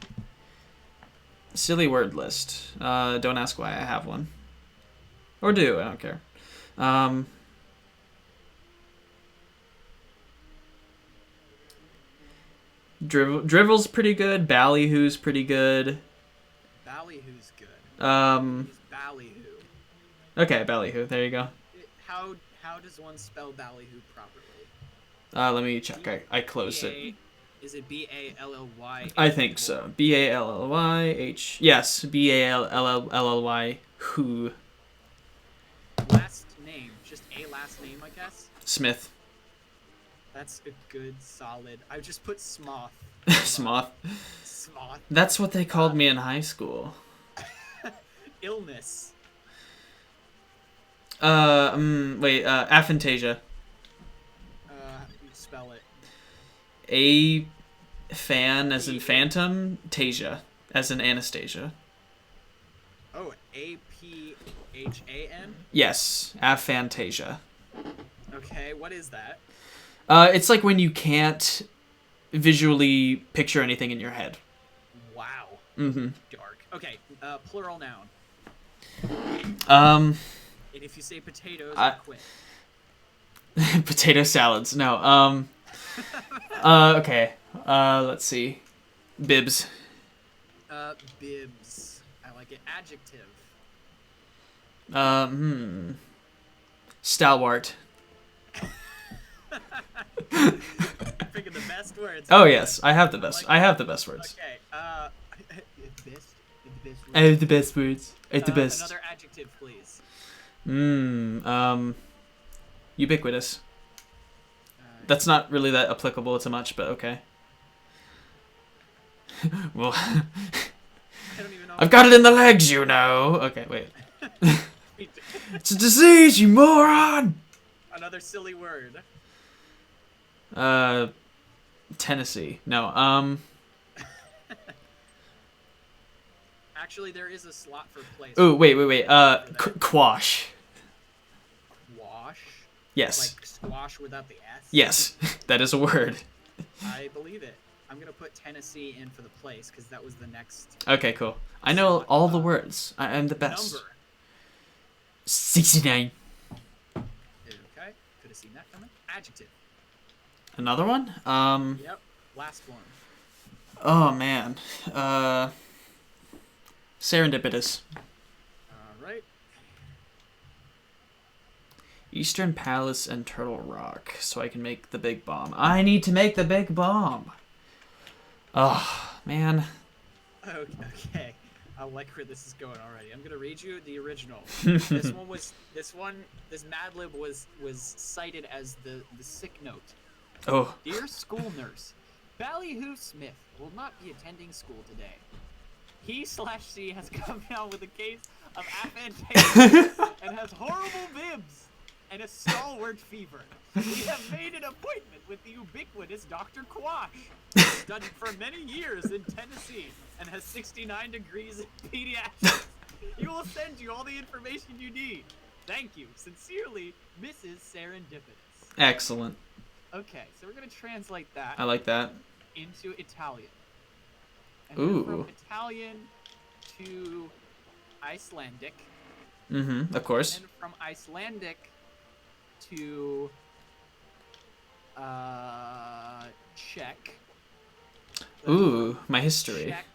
Silly word list. Don't ask why I have one. Or do, I don't care. Drivel's pretty good. Ballyhoo's pretty good. Ballyhoo's good. It's Ballyhoo. Okay, Ballyhoo. There you go. How does one spell Ballyhoo properly? Let me check. I closed it. Is it B-A-L-L-Y? I think so. B-A-L-L-Y-H. Yes, B-A-L-L-L-Y. Who? Last name. Just a last name, I guess? Smith. That's a good, solid... I just put Smoth. Smoth. Smoth. That's what they called me in high school. Illness. Wait, aphantasia. Spell it. Fan as in phantom, tasia as in Anastasia. Oh, A-P-H-A-N? Yes, aphantasia. Okay, what is that? It's like when you can't visually picture anything in your head. Wow. Mm-hmm. Dark. Okay, plural noun. And if you say potatoes, I quit. Potato salads. No. Okay. Let's see. Bibs. Bibs. I like it. Adjective. Stalwart. Picking the best words. Oh yes, I have the best. I have the best words. Okay. Best. I have the best words. I have the best. Another adjective, please. Ubiquitous. That's not really that applicable to much, but okay. Well, I don't even know. I've got it in the legs, you know. Okay, wait. It's a disease, you moron. Another silly word. Tennessee. No. Actually, there is a slot for place. Oh, wait. Quash. Quash? Yes. Like squash without the S? Yes, that is a word. I believe it. I'm gonna put Tennessee in for the place because that was the next. Okay, cool. I know all the words. I'm the best. Number. 69. Okay, could have seen that coming. Adjective. Another one? Yep. Last one. Oh man. Serendipitous. All right. Eastern Palace and Turtle Rock, so I can make the big bomb. I need to make the big bomb. Oh man. Okay. I like where this is going already. I'm gonna read you the original. This Mad Lib was cited as the sick note. Oh. Dear school nurse, Ballyhoo Smith will not be attending school today. He/she has come down with a case of aphantasia and has horrible bibs and a stalwart fever. We have made an appointment with the ubiquitous Dr. Quash, who studied for many years in Tennessee and has 69 degrees in pediatrics. He will send you all the information you need. Thank you. Sincerely, Mrs. Serendipitous. Excellent. Okay, so we're going to translate that I like that. into Italian. And Ooh. then from Italian to Icelandic. Mm-hmm, of course. And from Icelandic to Czech. Then Ooh, from my history. Czech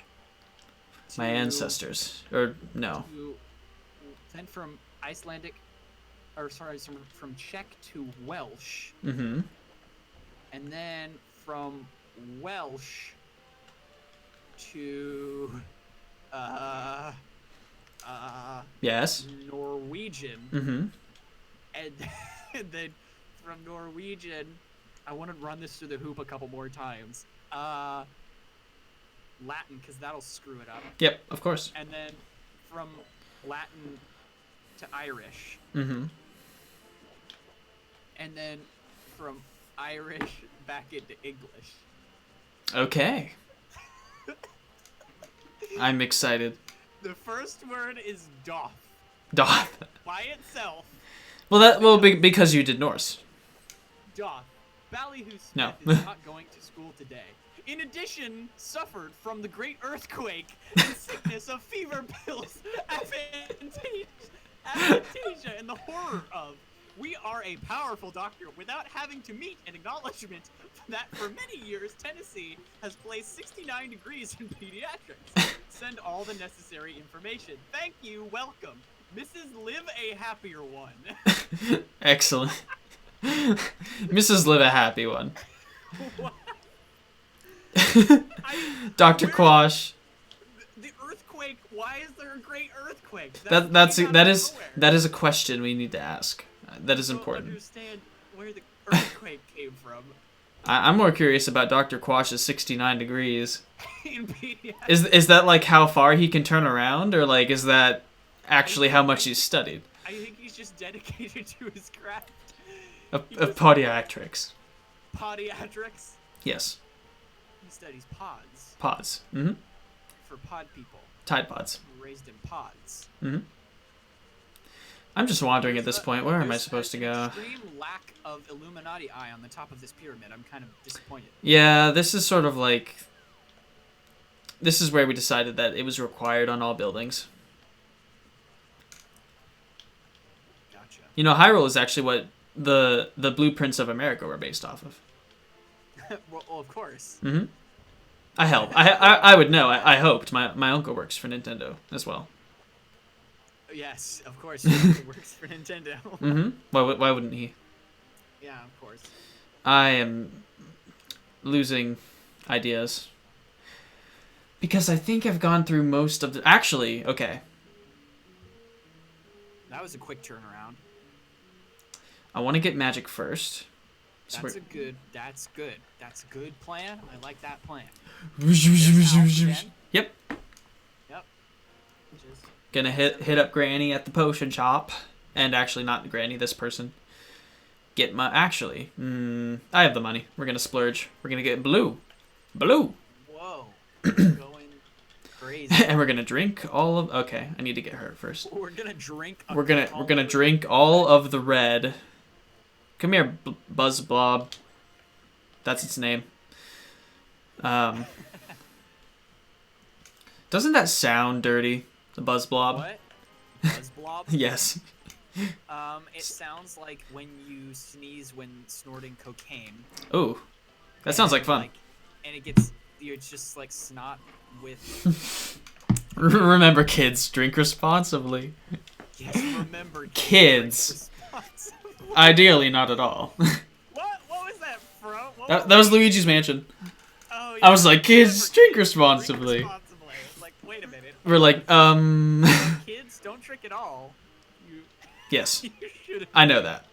My to- ancestors. Or, no. Then from Icelandic, or sorry, from Czech to Welsh. Mm-hmm. And then from Welsh to Yes. Norwegian. Mm-hmm. And then from Norwegian, I want to run this through the hoop a couple more times. Latin, because that'll screw it up. Yep, of course. And then from Latin to Irish. Mm-hmm. And then from Irish back into English. Okay. I'm excited. The first word is doth. Doth. By itself, Well, because you did Norse. doth. Ballyhoo Smith No. is not going to school today. In addition, suffered from the great earthquake and sickness of fever pills, aphantasia, and the horror of. We are a powerful doctor without having to meet an acknowledgement that for many years Tennessee has placed 69 degrees in pediatrics. Send all the necessary information. Thank you. Welcome. Mrs. Live a Happier One. Excellent. Mrs. Live a happy one. What? Dr. Where- Quash. The earthquake. Why is there a great earthquake? That is a question we need to ask. That is I don't important. understand where the earthquake came from. I'm more curious about Dr. Quash's 69 degrees. In pediatrics. Is that like how far he can turn around, or like is that actually how much he's studied I think he's just dedicated to his craft. of He was- podiatrics? Podiatrics. Yes, He studies pods pods. Mm-hmm. for pod people Tide pods. raised in pods. Mm-hmm. I'm just wandering at There's this a- point. Where am I there's supposed to an go? Extreme lack of Illuminati eye on the top of this pyramid. I'm kind of disappointed. Yeah, this is sort of like. This is where we decided that it was required on all buildings. Gotcha. You know, Hyrule is actually what the blueprints of America were based off of. Well, of course. Mm-hmm. I would know. I hoped. My uncle works for Nintendo as well. Yes, of course. It works for Nintendo. Mm-hmm. Why wouldn't he? Yeah, of course. I am losing ideas. Because I think I've gone through most of the... Actually, okay. That was a quick turnaround. I want to get magic first. So That's we're- good. That's a good plan. I like that plan. Yep. Yep. Just Gonna hit up Granny at the potion shop. And actually not Granny, this person. Get my... Actually, I have the money. We're gonna splurge. We're gonna get blue. Blue! whoa. Going crazy. And we're gonna drink all of... Okay, I need to get her first. We're gonna drink. We're gonna drink all of the red. Come here, Buzz Blob. That's its name. Um, doesn't that sound dirty? The buzz blob. What? Buzz blob? Yes. It sounds like when you sneeze when snorting cocaine. Oh, that sounds like fun. And it gets, it's just like snot with. Remember, kids, drink responsibly. Yes, remember, Kids. Ideally, not at all. What was that from? That was Luigi's Mansion. Oh, yeah. I was like, kids, drink responsibly. Drink responsibly. It's like, wait a minute. We're like, Kids, don't drink at all. Yes. You should've- I know that.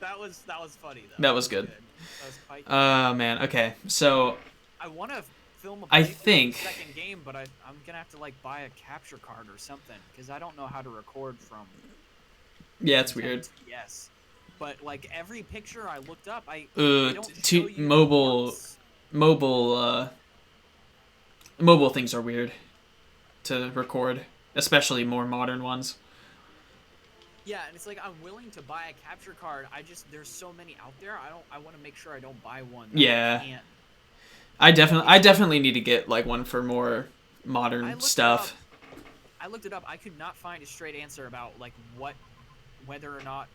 That was funny though. That was good. That was quite good. Oh, man. Okay, so I want to film a I playthrough of think- the second game, but I'm gonna have to like buy a capture card or something because I don't know how to record from. yeah, it's weird. Yes, but like every picture I looked up, they Uh, don't t- show you mobile- ports. Mobile things are weird to record, especially more modern ones. Yeah, and it's like I'm willing to buy a capture card. There's so many out there. I want to make sure I don't buy one. That Yeah. I can't. I definitely need to get like one for more I modern looked stuff. I looked it up. I could not find a straight answer about like whether or not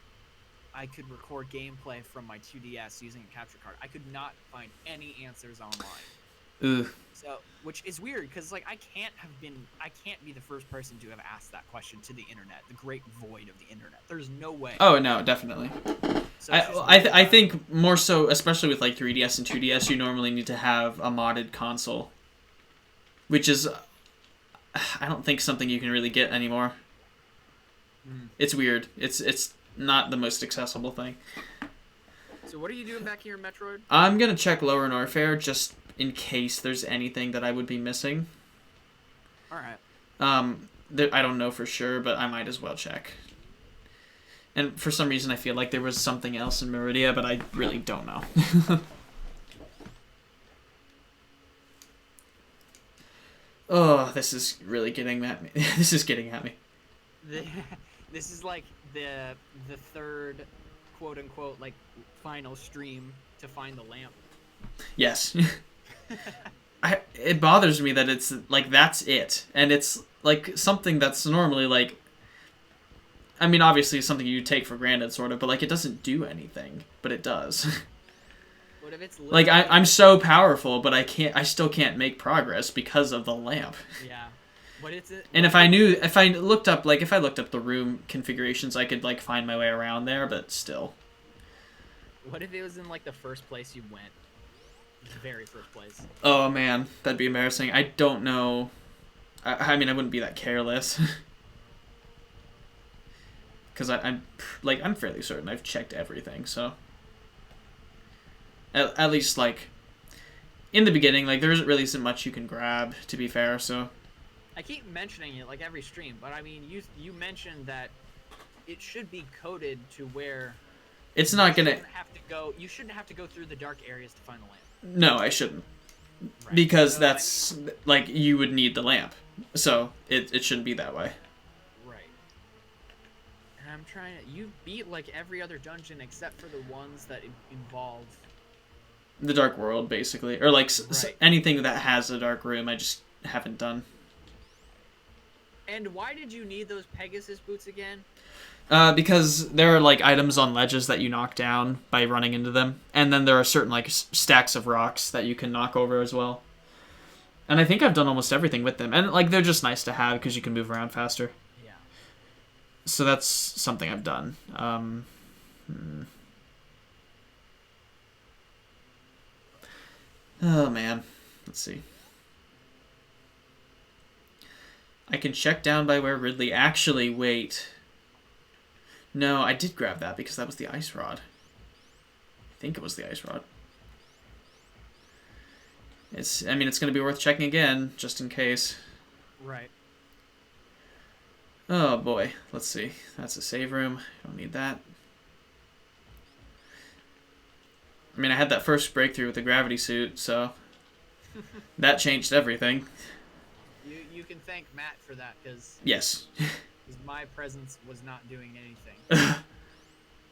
I could record gameplay from my 2DS using a capture card. I could not find any answers online. Ooh. So, which is weird because like I can't be the first person to have asked that question to the internet, the great void of the internet. There's no way. Oh no, definitely. So it's just I think more so, especially with like 3DS and 2DS, you normally need to have a modded console, which is, I don't think something you can really get anymore. It's weird. It's not the most accessible thing. So what are you doing back here in Metroid? I'm gonna check Lower Norfair just in case there's anything that I would be missing. All right. I don't know for sure, but I might as well check. And for some reason, I feel like there was something else in Meridia, but I really don't know. Oh, this is really getting at me. This is getting at me. This is like the third, quote unquote, like final stream to find the lamp. Yes. It bothers me that it's like that's it, and it's like something that's normally like. I mean, obviously, it's something you take for granted, sort of, but like it doesn't do anything, but it does. What if it's like I'm so powerful, but I still can't make progress because of the lamp. Yeah, but And if I looked up the room configurations, I could like find my way around there, but still. What if it was in like the first place you went? The very first place. Oh man, that'd be embarrassing. I don't know. I mean, I wouldn't be that careless. Because I'm fairly certain I've checked everything, so. At least, like, in the beginning, like, there isn't much you can grab, to be fair, so. I keep mentioning it, like, every stream, but, I mean, you mentioned that it should be coded to where... It's not gonna... You shouldn't have to go through the dark areas to find the lamp. No, I shouldn't. Right. Because so, that's, like, you would need the lamp. So, it shouldn't be that way. Right. And I'm trying to... You beat, like, every other dungeon except for the ones that involve... The Dark World, basically. Or, like, Right. anything that has a dark room, I just haven't done. And why did you need those Pegasus boots again? Because there are, like, items on ledges that you knock down by running into them. And then there are certain, like, stacks of rocks that you can knock over as well. And I think I've done almost everything with them. And, like, they're just nice to have because you can move around faster. Yeah. So that's something I've done. Oh, man. Let's see. I can check down by where Ridley... Actually, wait. No, I did grab that because that was the ice rod. I think it was the ice rod. I mean, it's going to be worth checking again, just in case. Right. Oh, boy. Let's see. That's a save room. Don't need that. I mean, I had that first breakthrough with the gravity suit, so that changed everything. You can thank Matt for that, because Yes. my presence was not doing anything.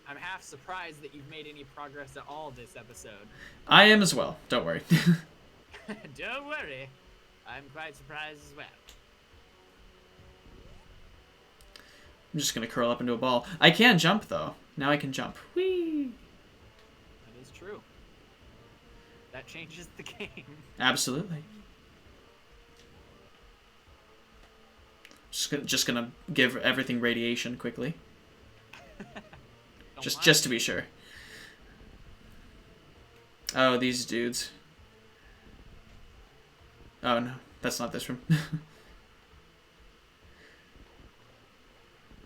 I'm half surprised that you've made any progress at all this episode. I am as well. Don't worry. Don't worry. I'm quite surprised as well. I'm just gonna curl up into a ball. I can jump though. Now I can jump. Whee! That is true. That changes the game. Absolutely. Just gonna give everything radiation quickly. Just to be sure. Oh, these dudes. Oh no, that's not this room.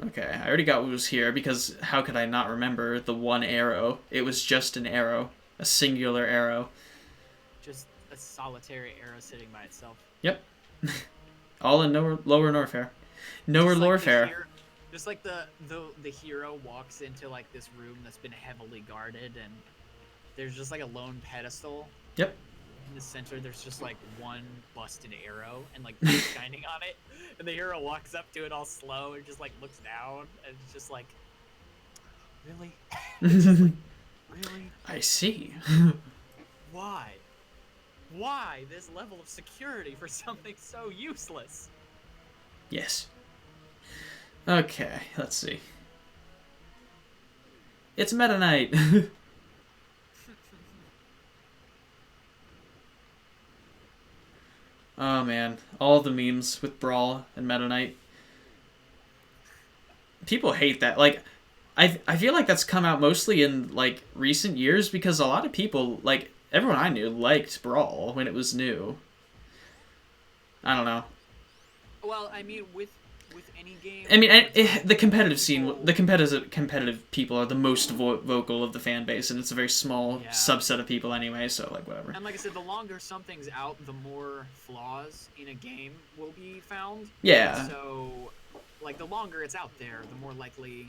Okay, I already got what was here because how could I not remember the one arrow? It was just an arrow. A singular arrow. Just a solitary arrow sitting by itself. Yep. All in Lower Norfair. Nowhere Lorefair. Just like the hero walks into like this room that's been heavily guarded, and there's just like a lone pedestal. Yep. In the center, there's just like one busted arrow and like shining on it, and the hero walks up to it all slow and just like looks down, and it's just like, really, it's just like, really. I see. Why? Why this level of security for something so useless? Yes. Okay, let's see. It's Meta Knight. Oh man, all the memes with Brawl and Meta Knight. People hate that. Like, I feel like that's come out mostly in like recent years because a lot of people, like everyone I knew, liked Brawl when it was new. I don't know. Well, I mean, with any game. I mean, the competitive scene, the competitive people are the most vocal of the fan base, and it's a very small subset of people anyway. So like whatever. And like I said, the longer something's out, the more flaws in a game will be found. Yeah. So, like the longer it's out there, the more likely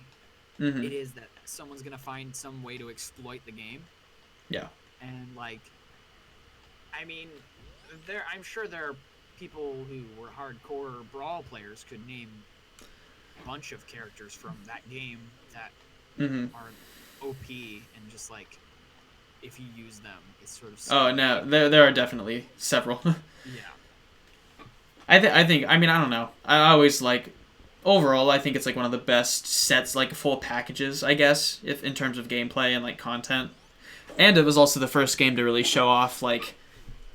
it is that someone's gonna find some way to exploit the game. Yeah. And like, I mean, I'm sure there are people who were hardcore Brawl players could name a bunch of characters from that game that are OP and just like if you use them, it's sort of. Oh no, there are definitely several. Yeah. I think. I mean, I don't know. I always like. Overall, I think it's like one of the best sets, like full packages, I guess, if in terms of gameplay and like content. And it was also the first game to really show off like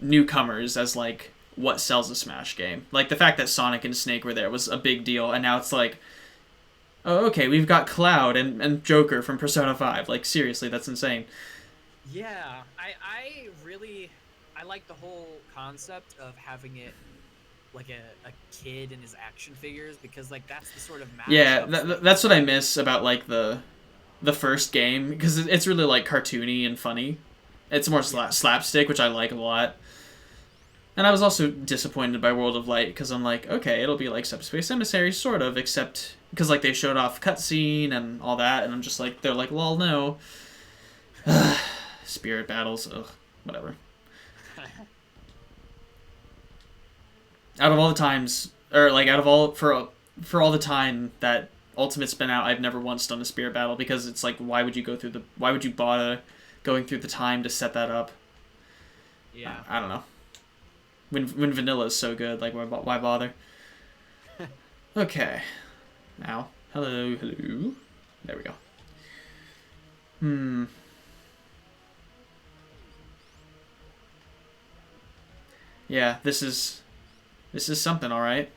newcomers as like what sells a Smash game. Like the fact that Sonic and Snake were there was a big deal, and now it's like, oh okay, we've got Cloud and Joker from Persona 5. Like seriously, that's insane. Yeah, I like the whole concept of having it like a kid and his action figures, because like that's the sort of that's what I miss about like the first game, because it's really like cartoony and funny. It's more slapstick, which I like a lot. And I was also disappointed by World of Light because I'm like, okay, it'll be like Subspace Emissary sort of, except because like they showed off cutscene and all that, and I'm just like, they're like, lol, no. Spirit battles, ugh, whatever. Out of all the times, or like out of all for all the time that Ultimate's been out, I've never once done a spirit battle, because it's like, why would you bother going through the time to set that up? Yeah. I don't know. When vanilla is so good, like why bother? Okay. Now, hello. There we go. Yeah, this is something, all right.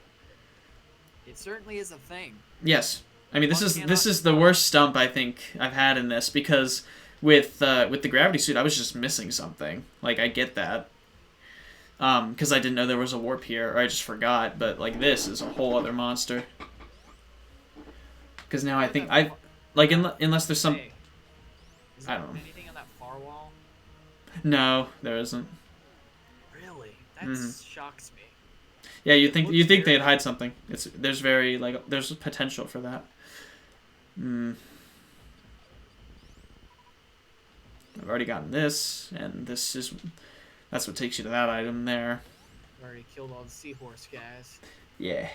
It certainly is a thing. Yes, I mean this is the worst stump I think I've had in this, because with the gravity suit I was just missing something. Like I get that, because I didn't know there was a warp here, or I just forgot. But like this is a whole other monster. Because now I think unless there's some. Is there I don't know. anything on that far wall? No, there isn't. Really? That shocks me. Yeah, you think they'd hide something. There's potential for that. I've already gotten this, and that's what takes you to that item there. I've already killed all the seahorse guys. Yeah.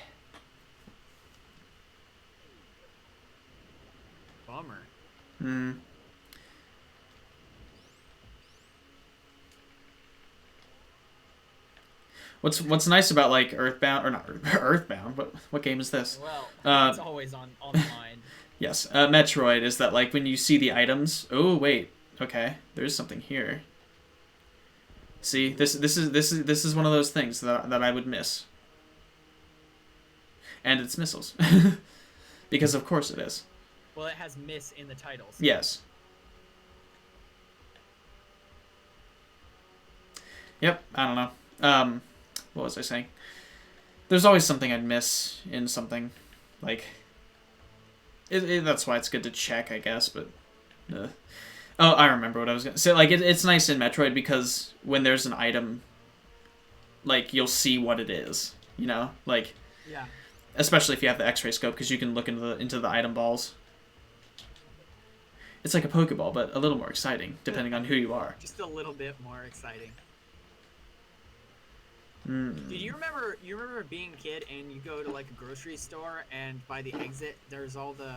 Bummer. What's nice about like Earthbound or not Earthbound? What game is this? Well, it's always on the mind. Yes, Metroid is that like when you see the items. Oh wait, okay, there's something here. See, this is one of those things that I would miss. And it's missiles, because of course it is. Well, it has miss in the title. So. Yes. Yep, I don't know. What was I saying? There's always something I'd miss in something. Like, that's why it's good to check, I guess, but... Oh, I remember what I was going to say. Like, it's nice in Metroid because when there's an item, like, you'll see what it is, you know? Like, yeah. Especially if you have the X-ray scope, because you can look into the item balls. It's like a Pokeball, but a little more exciting, depending on who you are. Just a little bit more exciting. Mm. Did you remember being a kid and you go to like a grocery store and by the exit there's all the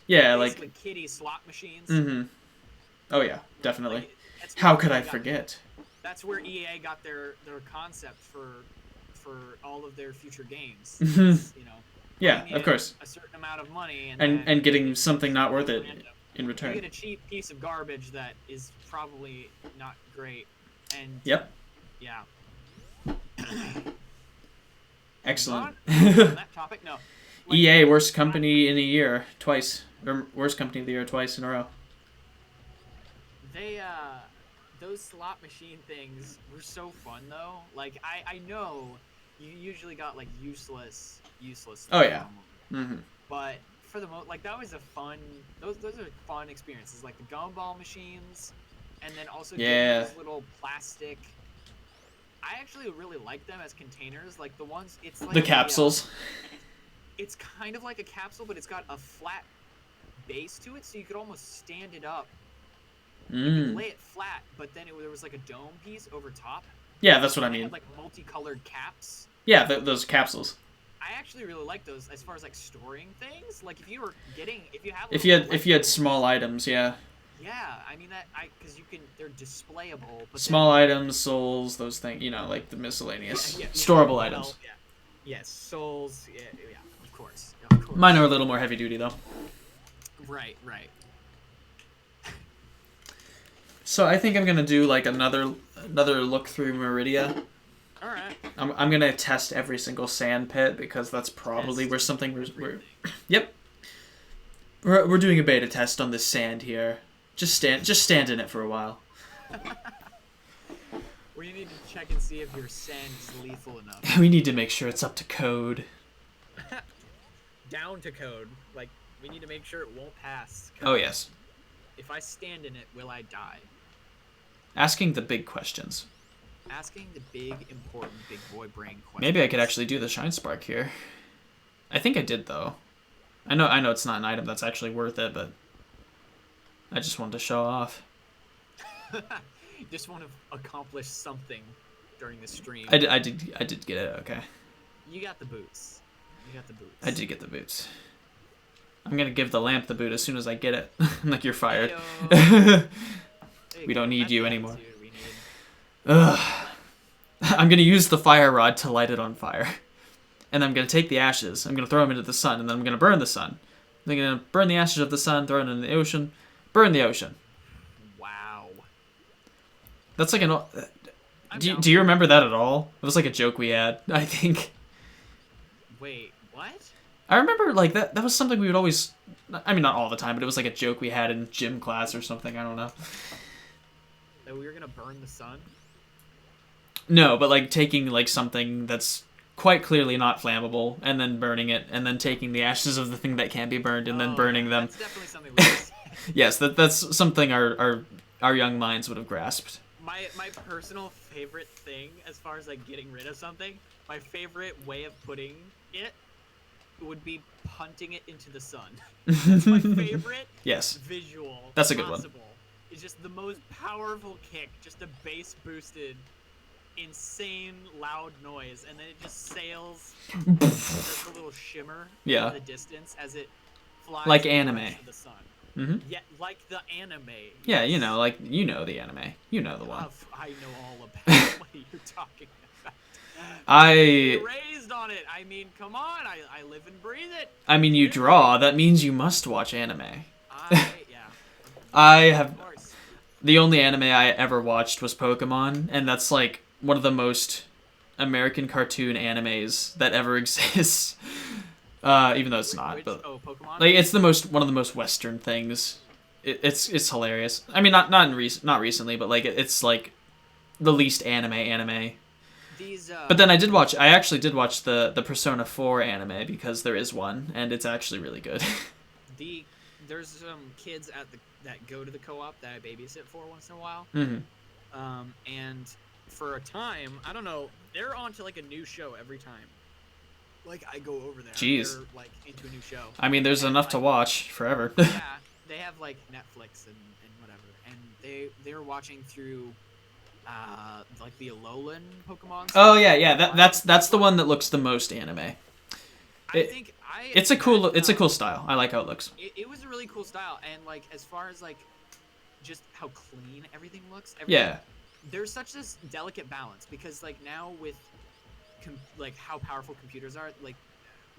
yeah, like kiddie slot machines. Mm-hmm. Oh yeah, definitely. Like, how could I forget? That's where EA got their concept for all of their future games. Mm-hmm. You know. Yeah, of course. A certain amount of money and getting something not worth it in return. You get a cheap piece of garbage that is probably not great. And yep. Yeah. Excellent. On that topic, no. Like, EA worst company in a year twice, or worst company of the year twice in a row. They those slot machine things were so fun though. Like I know you usually got like useless. Oh yeah. Mm-hmm. But for the most, like that was a fun. Those are fun experiences, like the gumball machines, and then also getting those little plastic. I actually really like them as containers, like the ones. It's like the capsules. It's kind of like a capsule, but it's got a flat base to it, so you could almost stand it up. You could lay it flat, but then there was like a dome piece over top. Yeah, that's what I mean. Had, like multicolored caps. Yeah, those capsules. I actually really like those as far as like storing things. Like if you had small items, yeah. Yeah, I mean because they're displayable. But small items, souls, those things, you know, like the miscellaneous storable items. Yeah. Yes, souls. Yeah, of course. Mine are a little more heavy duty though. Right. So I think I'm gonna do like another look through Meridia. All right. I'm gonna test every single sand pit because that's probably where something we're Yep. We're doing a beta test on this sand here. Just stand in it for a while. We need to check and see if your sand is lethal enough. We need to make sure it's up to code. Down to code. Like we need to make sure it won't pass. Oh yes. If I stand in it, will I die? Asking the big questions. Asking the big, important, big boy brain questions. Maybe I could actually do the Shine Spark here. I think I did though. I know it's not an item that's actually worth it, but I just wanted to show off. Just want to accomplish something during the stream. I did get it. Okay. You got the boots. I did get the boots. I'm gonna give the lamp the boot as soon as I get it. Like you're fired. We don't need you anymore. Ugh. I'm gonna use the fire rod to light it on fire. And I'm going to take the ashes, I'm going to throw them into the sun, and then I'm going to burn the sun. I'm going to burn the ashes of the sun, throw it into the ocean, burn the ocean. Wow. That's like an... Do you remember that at all? It was like a joke we had, I think. Wait, what? I remember, like, that was something we would always... I mean, not all the time, but it was like a joke we had in gym class or something, I don't know. That we were going to burn the sun? No, but, like, taking, like, something that's quite clearly not flammable, and then burning it, and then taking the ashes of the thing that can't be burned, and then burning them. That's definitely something we would Yes, that's something our young minds would have grasped. My personal favorite thing, as far as like getting rid of something, my favorite way of putting it would be punting it into the sun. That's my favorite visual. That's a good one. It's just the most powerful kick, just a bass boosted insane loud noise, and then it just sails. There's a little shimmer in the distance as it flies like anime. to the sun. Yeah, like the anime. Yeah, Yes. like the anime. You know the one. I know all about what you're talking about. I Raised on it. I mean, come on. I live and breathe it. mean, you draw. That means you must watch anime. Yeah. I Of have course. the only anime I ever watched was Pokemon, and that's like one of the most American cartoon animes that ever exists. Even though it's not, but Pokemon. like it's one of the most Western things. It's hilarious. I mean, not recently, but like it's like the least anime. These. But then I actually did watch the Persona 4 anime because there is one, and it's actually really good. There's some kids that go to the co-op that I babysit for once in a while. And for a time, I don't know, they're on to like a new show every time. Like I go over there, Jeez. they're like into a new show. I mean, there's enough to watch forever. Yeah, they have like Netflix and whatever, and they're watching through like the Alolan Pokemon. Oh yeah. That's the one that looks the most anime. It's a cool style. I like how it looks. It was a really cool style, and like as far as like just how clean everything looks. Yeah. There's such this delicate balance because like now with like how powerful computers are, like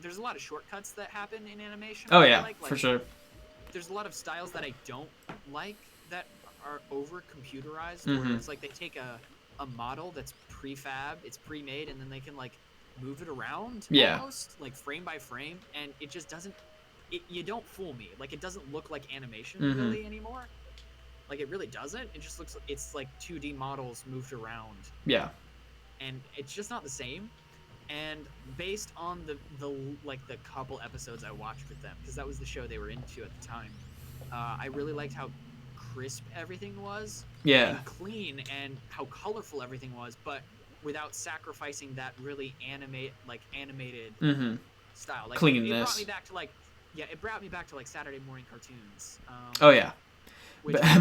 there's a lot of shortcuts that happen in animation. Oh yeah, for sure. There's a lot of styles that I don't like that are over computerized, where it's like they take a model that's prefab, it's pre-made, and then they can like move it around almost like frame by frame, and it just doesn't. You don't fool me. Like it doesn't look like animation really anymore. Like it really doesn't. It just looks. It's like 2D models moved around. Yeah. And it's just not the same. And based on the couple episodes I watched with them, because that was the show they were into at the time, I really liked how crisp everything was. Yeah. And clean, and how colorful everything was, but without sacrificing that really animated style. Like cleanness. It brought me back to like Saturday morning cartoons. Oh yeah.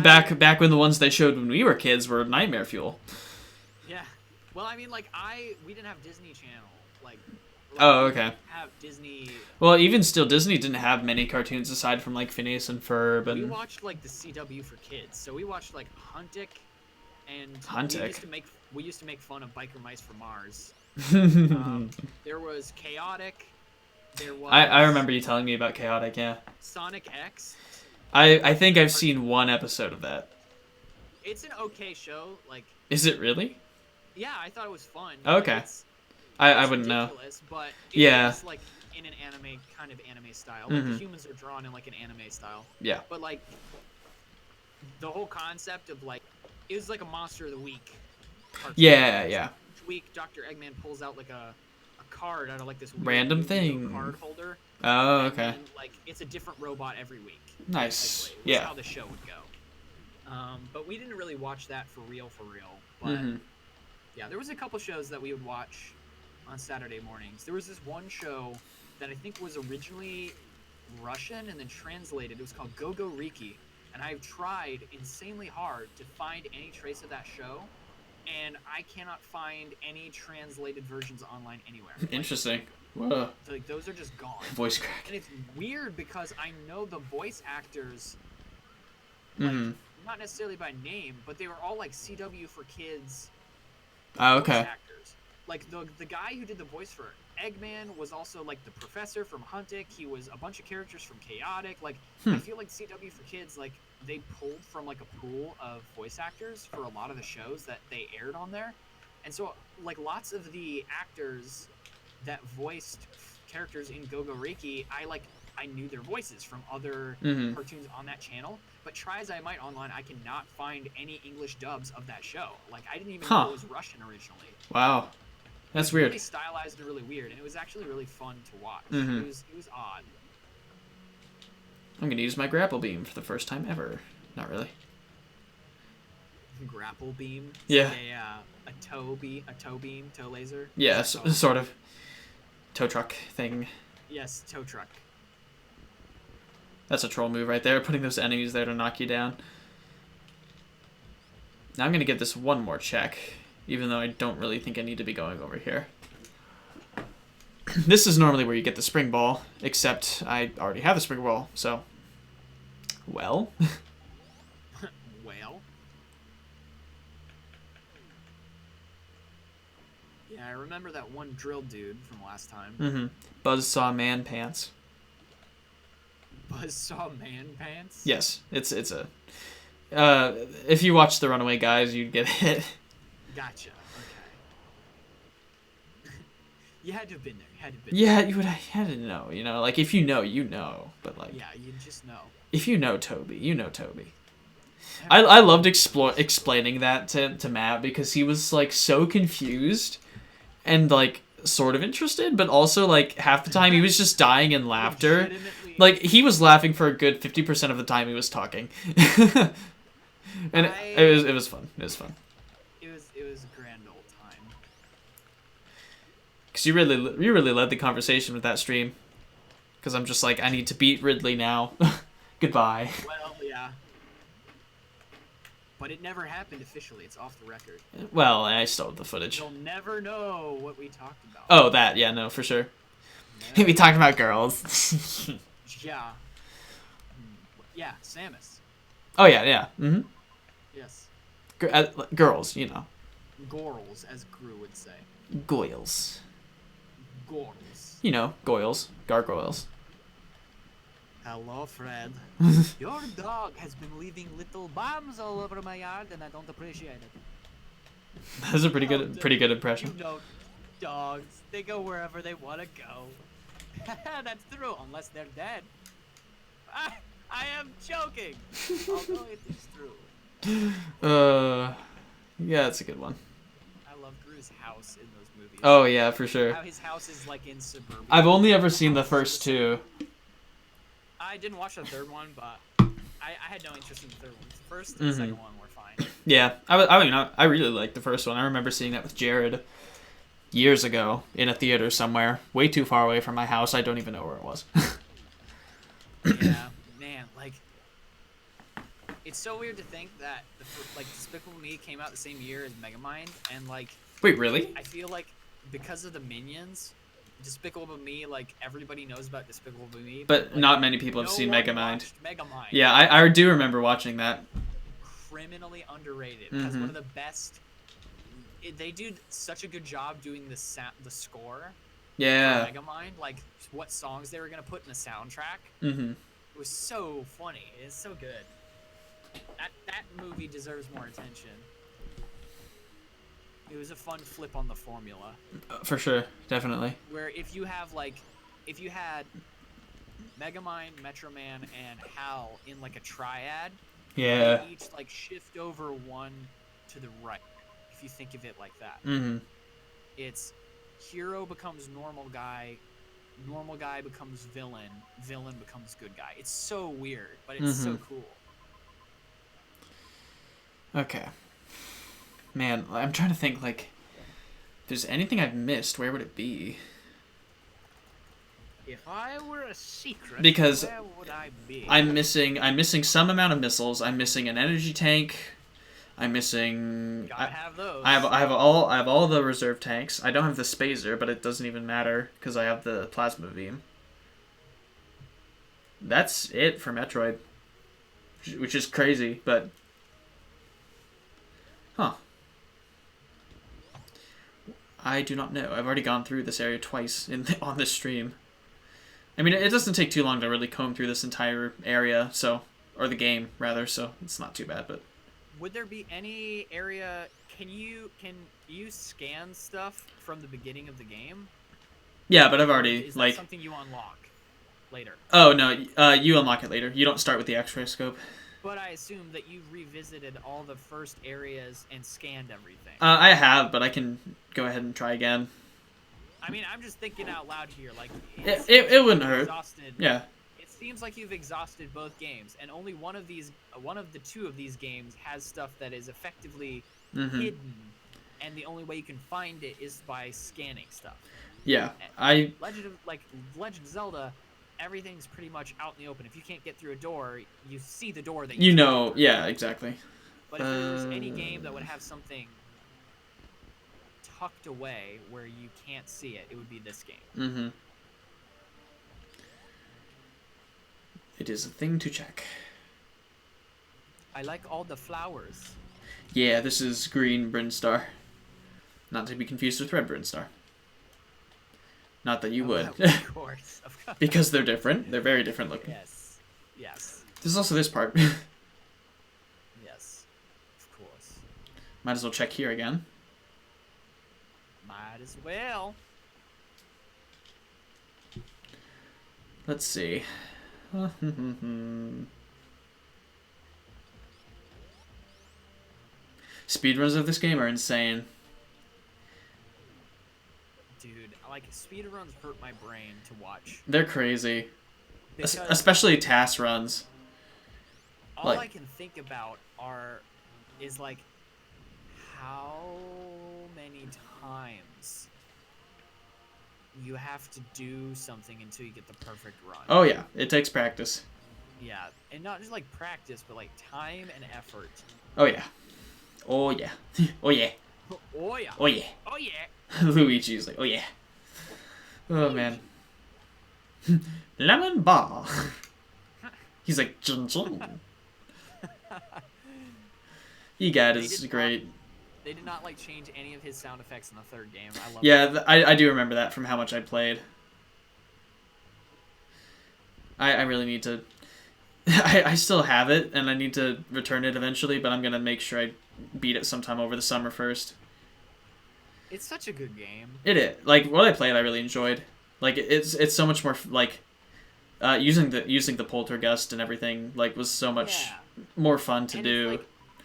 Back when the ones they showed when we were kids were nightmare fuel. Yeah. Well, I mean, like we didn't have Disney Channel. Oh, okay. Have Disney. Well, even still, Disney didn't have many cartoons aside from like Phineas and Ferb. And we watched like the CW for kids, so we watched like Huntic, and we used to make fun of Biker Mice from Mars. There was Chaotic. There was. I remember you telling me about Chaotic. Yeah. Sonic X. I think I've seen one episode of that. It's an okay show. Like. Is it really? Yeah, I thought it was fun. Okay. I wouldn't know. But it's like in an anime style. Like the humans are drawn in like an anime style. Yeah. But like the whole concept of like it was like a Monster of the Week cartoon. Yeah. Each week Dr. Eggman pulls out like a card out of like this weird random thing card holder. Oh, okay. And, like it's a different robot every week. Nice. Yeah. That's how the show would go. But we didn't really watch that for real. But yeah, there was a couple shows that we would watch on Saturday mornings. There was this one show that I think was originally Russian and then translated. It was called Go Go Riki, and I've tried insanely hard to find any trace of that show, and I cannot find any translated versions online anywhere. Interesting. Whoa. Like those are just gone. Voice crack. And it's weird because I know the voice actors, like not necessarily by name, but they were all like CW for kids. Oh, okay. Voice actors. Like the guy who did the voice for Eggman was also like the professor from Huntic. He was a bunch of characters from Chaotic. Like I feel like CW for Kids, like they pulled from like a pool of voice actors for a lot of the shows that they aired on there. And so like lots of the actors that voiced characters in Go Go Reiki, I knew their voices from other cartoons on that channel. But try as I might online, I cannot find any English dubs of that show. Like I didn't even know it was Russian originally. Wow. That's weird. Really stylized and really weird, and it was actually really fun to watch. It was odd. I'm gonna use my grapple beam for the first time ever. Not really. Grapple beam? Yeah. A toe beam, toe laser? Yeah, sort of. Tow truck thing. Yes, tow truck. That's a troll move right there, putting those enemies there to knock you down. Now I'm gonna get this one more check, even though I don't really think I need to be going over here. This is normally where you get the spring ball, except I already have the spring ball, so Well. Well. Yeah, I remember that one drill dude from last time. Mm-hmm. Buzzsaw Man Pants. Buzzsaw Man Pants? Yes, it's a. If you watch The Runaway Guys, you'd get it. Gotcha. Okay. You had to have been there. You had to have been Yeah, you would had to know. You know, like if you know, you know. But like, yeah, you just know. if you know Toby, you know Toby. I loved explaining that to Matt because he was like so confused and like sort of interested, but also like half the time he was just dying in laughter. Like he was laughing for a good 50% of the time he was talking. And it was fun. It was fun. It was a grand old time. Cause you really led the conversation with that stream. Cause I'm just like I need to beat Ridley now. Goodbye. Well, yeah. But it never happened officially. It's off the record. Well, I still have the footage. You'll never know what we talked about. Oh, that, yeah, no, for sure. We talked about girls. Yeah. Yeah, Samus. Oh, yeah, yeah. Mm-hmm. Yes. Girls, you know. Gorals, as Gru would say. Goyles. Gorals. You know, goyles. Gargoyles. Hello, Fred. Your dog has been leaving little bombs all over my yard, and I don't appreciate it. That's a pretty good impression. You know, dogs, they go wherever they want to go. That's true, unless they're dead. I am joking, although it is true. Yeah, that's a good one. I love Gru's house in those movies. Oh, yeah, for sure. How his house is like in suburbia. I've only ever seen the first two. I didn't watch the third one, but I had no interest in the third one. The first and the second one were fine. Yeah, I really liked the first one. I remember seeing that with Jared years ago in a theater somewhere, way too far away from my house. I don't even know where it was. Yeah, man, like it's so weird to think that Despicable Me came out the same year as Megamind, and like. Wait, really? I feel like because of the Minions, Despicable Me, like everybody knows about Despicable Me, but like, not many people have seen Megamind. Megamind. Yeah, I do remember watching that. Criminally underrated. Has one of the best. They do such a good job doing the score. Yeah. For Megamind, like what songs they were gonna put in the soundtrack. Mm-hmm. It was so funny. It's so good. That movie deserves more attention. It was a fun flip on the formula. For sure, definitely. Where if you had Megamind, Metro Man, and Hal in like a triad, yeah, they each like shift over one to the right. If you think of it like that, it's hero becomes normal guy becomes villain becomes good guy. It's so weird, but it's so cool. Okay. Man, I'm trying to think, like, if there's anything I've missed, where would it be? If I were a secret, because where would I be? I'm missing some amount of missiles. I'm missing an energy tank. I'm missing. Gotta have those. I have all the reserve tanks. I don't have the Spazer, but it doesn't even matter because I have the plasma beam. That's it for Metroid, which is crazy, but huh. I do not know. I've already gone through this area twice on this stream. I mean, it doesn't take too long to really comb through this entire area, or the game rather, so it's not too bad. But would there be any area? Can you scan stuff from the beginning of the game? Yeah, but I've already Is that something you unlock later? Oh no, you unlock it later. You don't start with the X-ray scope. But I assume that you've revisited all the first areas and scanned everything. I have, but I can go ahead and try again. I mean, I'm just thinking out loud here. Like, it wouldn't hurt. Yeah. It seems like you've exhausted both games, and only one of the two of these games has stuff that is effectively hidden, and the only way you can find it is by scanning stuff. Yeah, Legend of Zelda. Everything's pretty much out in the open. If you can't get through a door, you see the door that you know. Yeah, exactly. But if there was any game that would have something tucked away where you can't see it, it would be this game. It is a thing to check. I like all the flowers. Yeah, this is green Brinstar. Not to be confused with red Brinstar. Not that you would. Of course. Because they're different. They're very different looking. Yes. Yes. There's also this part. Yes. Of course. Might as well check here again. Might as well. Let's see. Speedruns of this game are insane. Dude, like, speedruns hurt my brain to watch. They're crazy. Because Especially task runs. all I can think about is like, how many times you have to do something until you get the perfect run. Oh yeah, it takes practice. Yeah, and not just like practice, but like time and effort. Oh yeah. Oh yeah. Oh yeah. Oh yeah. Oh yeah. Oh yeah. Luigi's like, oh yeah. Oh man. Lemon bar. He's like, jun jun. EGAT is great. They did not like change any of his sound effects in the third game. I love. Yeah, I do remember that from how much I played. I really need to. I still have it, and I need to return it eventually, but I'm gonna make sure I beat it sometime over the summer first. It's such a good game. It is. Like, what I played, I really enjoyed. Like, it's so much more, like, using the poltergust and everything, like, was so much more fun to do.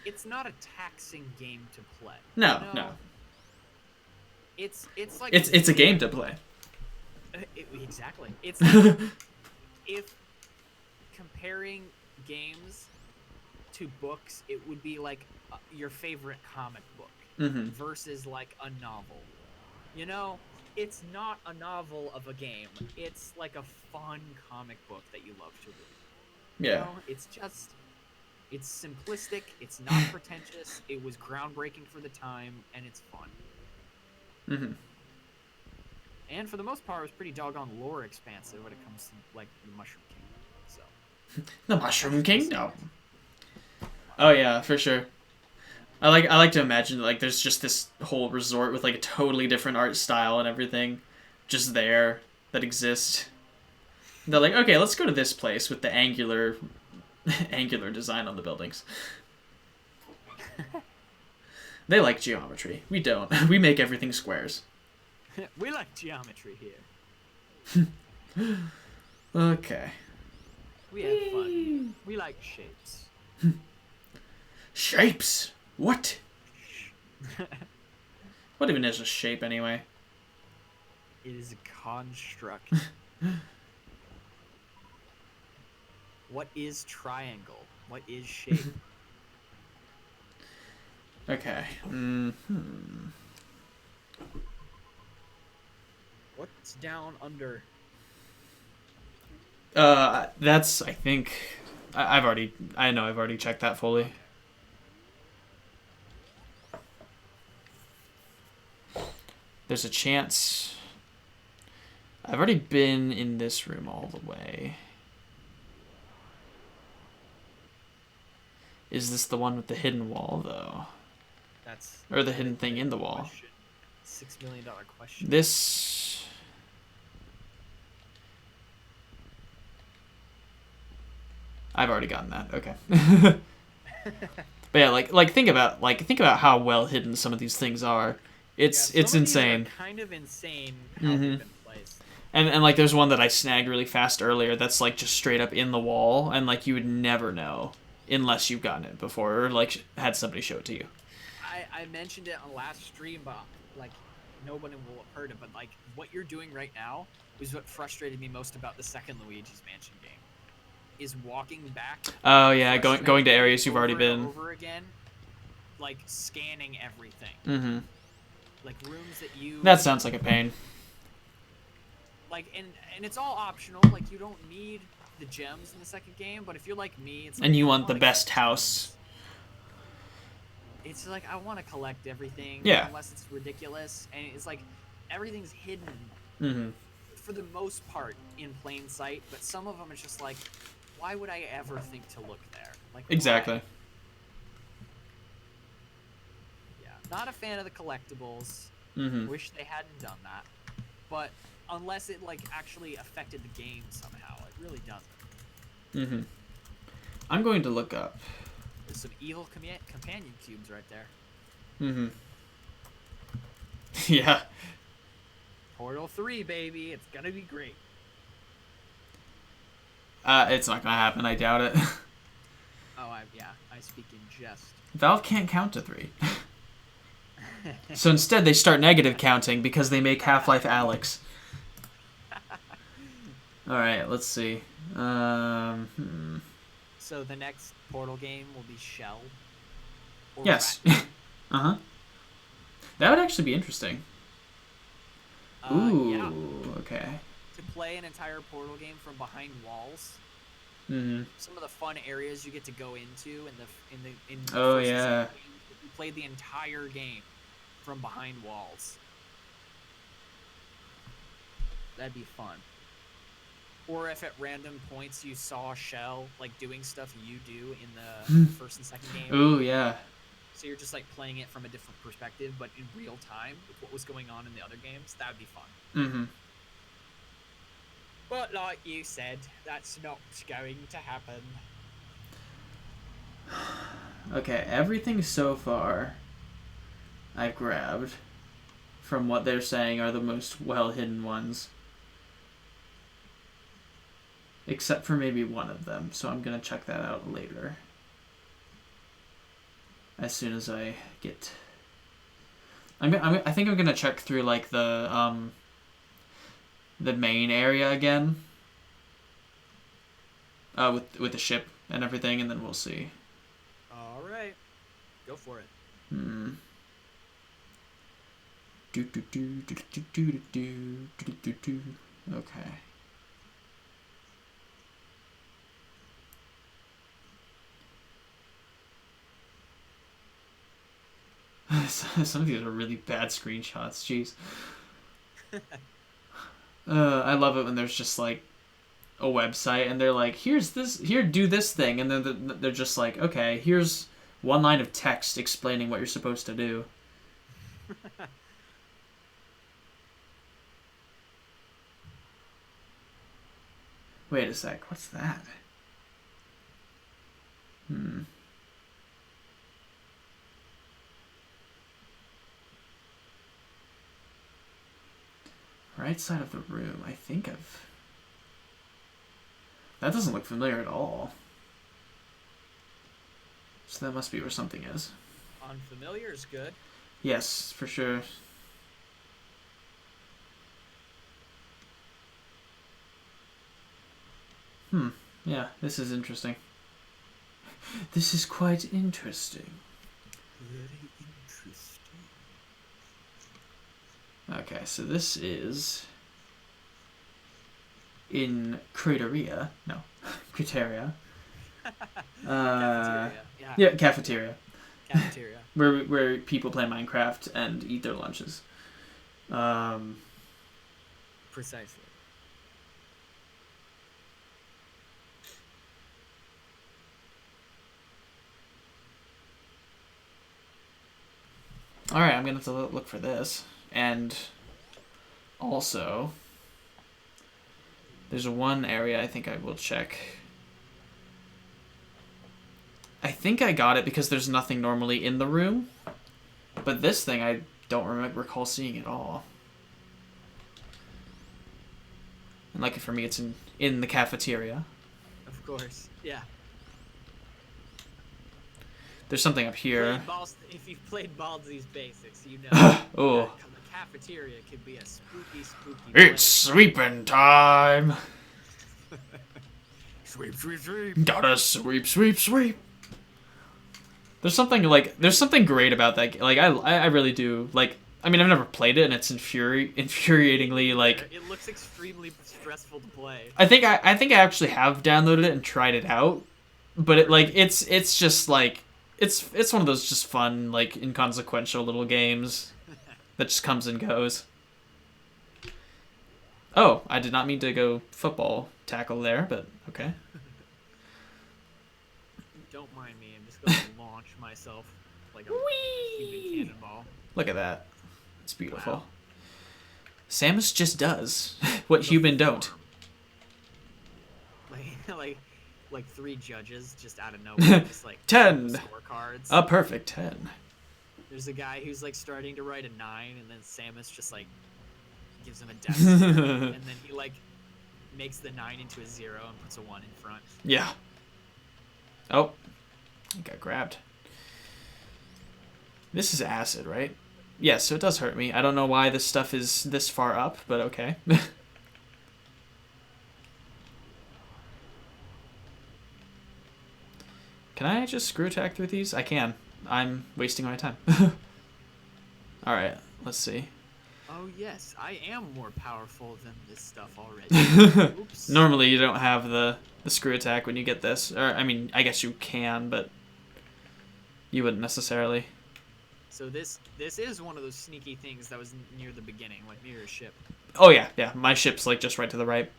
It's not a taxing game to play. No, you know? no. It's like... It's a game to play. Exactly. It's like, if comparing games to books, it would be like your favorite comic book versus like a novel. You know, it's not a novel of a game. It's like a fun comic book that you love to read. Yeah. You know, it's just... It's simplistic, it's not pretentious, it was groundbreaking for the time, and it's fun. Mm-hmm. And for the most part, it was pretty doggone lore expansive when it comes to, like, the Mushroom Kingdom, so... The Mushroom Kingdom! Oh yeah, for sure. I like to imagine, like, there's just this whole resort with, like, a totally different art style and everything just there that exists. They're like, okay, let's go to this place with the angular design on the buildings. They like geometry. We don't. We make everything squares. We like geometry here. Okay. We have fun. We like shapes. Shapes? What? What even is a shape anyway? It is a construct. What is triangle? What is shape? Okay. What's down under? That's, I think... I know I've already checked that fully. There's a chance... I've already been in this room all the way. Is this the one with the hidden wall, though? Or the hidden thing in the wall? $6 million question. This... I've already gotten that. Okay. But yeah, like think about how well hidden some of these things are. It's insane. These are kind of insane how they've been placed. And like there's one that I snagged really fast earlier that's like just straight up in the wall, and like you would never know unless you've gotten it before or like had somebody show it to you. I mentioned it on last stream, but like nobody will have heard it. But like what you're doing right now is what frustrated me most about the second Luigi's Mansion game. Is walking back. Oh yeah, going to areas you've already been. Over again, like scanning everything. Mm-hmm. Like rooms that you. That sounds like a pain. Like and it's all optional. Like you don't need the gems in the second game, but if you're like me, it's like, and you want the best house. It's like I want to collect everything. Yeah. Unless it's ridiculous, and it's like everything's hidden. Mm-hmm. For the most part, in plain sight, but some of them it's just like, why would I ever think to look there? Like exactly. Why? Not a fan of the collectibles. Mm-hmm. Wish they hadn't done that. But unless it like actually affected the game somehow, it really doesn't. Mm-hmm. I'm going to look up. There's some evil companion cubes right there. Mm-hmm. Yeah. Portal 3, baby. It's gonna be great. It's not gonna happen. I doubt it. Oh, I speak in jest. Valve can't count to 3. So instead, they start negative counting because they make Half-Life Alyx. All right, let's see. So the next Portal game will be Shell. Or Yes. Uh-huh. That would actually be interesting. Ooh, yeah. okay. To play an entire Portal game from behind walls. Mm-hmm. Some of the fun areas you get to go into in the Oh, first and yeah. second games, if you played the entire game from behind walls. That'd be fun. Or if at random points you saw Shell like doing stuff you do in the first and second game. Ooh, yeah. So you're just like playing it from a different perspective, but in real time with what was going on in the other games. That would be fun. Mm-hmm. But like you said, that's not going to happen. Okay, everything so far I've grabbed from what they're saying are the most well-hidden ones. Except for maybe one of them, so I'm going to check that out later. As soon as I get... I think I'm going to check through, like, the main area again. With the ship and everything, and then we'll see. Alright. Go for it. Okay. Some of these are really bad screenshots. Jeez. I love it when there's just like a website and they're like, here's this, here, do this thing, and then they're just like, okay, here's one line of text explaining what you're supposed to do. Wait a sec, what's that? Right side of the room. I think I've... That doesn't look familiar at all. So that must be where something is. Unfamiliar is good. Yes, for sure. Yeah, this is interesting. This is quite interesting. Very interesting. Okay, so this is in Crateria. No, Crateria. Cafeteria. Yeah, cafeteria. Cafeteria. where people play Minecraft and eat their lunches. Precisely. Alright, I'm going to have to look for this. And also, there's one area I think I will check. I think I got it because there's nothing normally in the room. But this thing I don't recall seeing at all. And lucky for me, it's in the cafeteria. Of course, yeah. There's something up here. If you've played Baldsy's Basics, you know Oh. that the cafeteria can be a spooky It's place. sweeping time. Sweep, sweep, sweep. Gotta sweep, sweep, sweep. There's something great about that. Like I really do. Like, I mean, I've never played it, and it's infuriatingly like. It looks extremely stressful to play. I think I actually have downloaded it and tried it out, but it's just like it's one of those just fun, like, inconsequential little games that just comes and goes. Oh, I did not mean to go football tackle there, but okay. Don't mind me. I'm just going to launch myself. like a human Whee! cannonball. Look at that. It's beautiful. Wow. Samus just does what The human don't. form. Like 3 judges just out of nowhere, just like 10. scorecards. A perfect 10. There's a guy who's like starting to write a 9, and then Samus just like gives him a death stare, and then he like makes the 9 into a 0 and puts a 1 in front. Yeah. Oh, I got grabbed. This is acid, right? Yes, so it does hurt me. I don't know why this stuff is this far up, but okay. Can I just screw attack through these? I can. I'm wasting my time. Alright, let's see. Oh yes, I am more powerful than this stuff already. Oops. Normally you don't have the screw attack when you get this. Or, I mean, I guess you can, but you wouldn't necessarily. So this is one of those sneaky things that was near the beginning, like near your ship. Oh yeah, yeah. My ship's like just right to the right.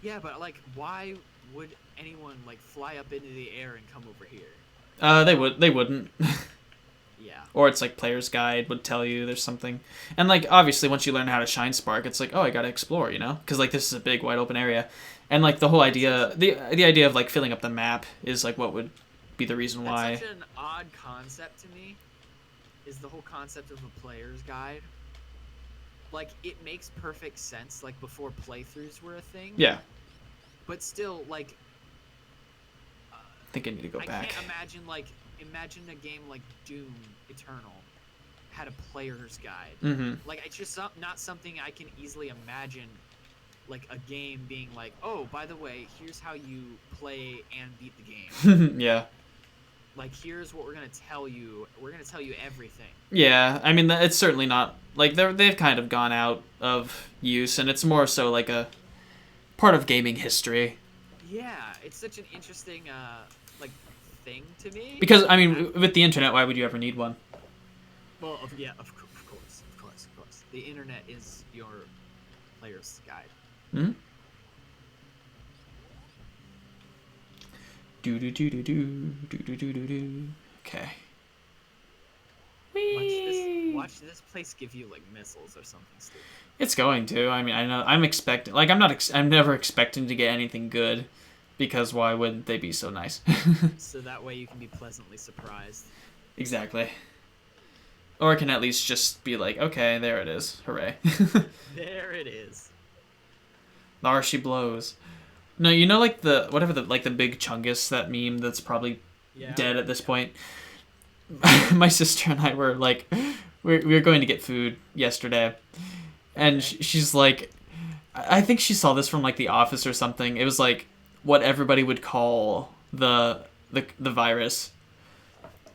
Yeah, but like, why would anyone like fly up into the air and come over here? They wouldn't. Yeah. Or it's like player's guide would tell you there's something. And like obviously once you learn how to shine spark, it's like, oh, I got to explore, you know? Cuz like this is a big wide open area. And like the whole idea the idea of like filling up the map is like what would be the reason why. That's such an odd concept to me. Is the whole concept of a player's guide. Like it makes perfect sense like before playthroughs were a thing. Yeah. But still like I think I need to go back. I can't imagine a game like Doom Eternal had a player's guide. Mm-hmm. Like it's just not something I can easily imagine like a game being like, "Oh, by the way, here's how you play and beat the game." Yeah. Like here's what we're going to tell you. We're going to tell you everything. Yeah, I mean it's certainly not like they've kind of gone out of use and it's more so like a part of gaming history. Yeah, it's such an interesting like thing to me. Because I mean with the internet, why would you ever need one? Well, yeah, of course. The internet is your player's guide. Hmm? Do. Okay. Watch this place give you like missiles or something stupid. It's going to. I mean, I know. I'm expecting. Like, I'm never expecting to get anything good, because why would they be so nice? So that way you can be pleasantly surprised. Exactly. Or it can at least just be like, okay, there it is. Hooray. There it is. There she blows. No, you know, like the big Chungus, that meme that's probably dead at this point. My sister and I were like, we were going to get food yesterday, and she's like, I think she saw this from like The Office or something. It was like what everybody would call the virus,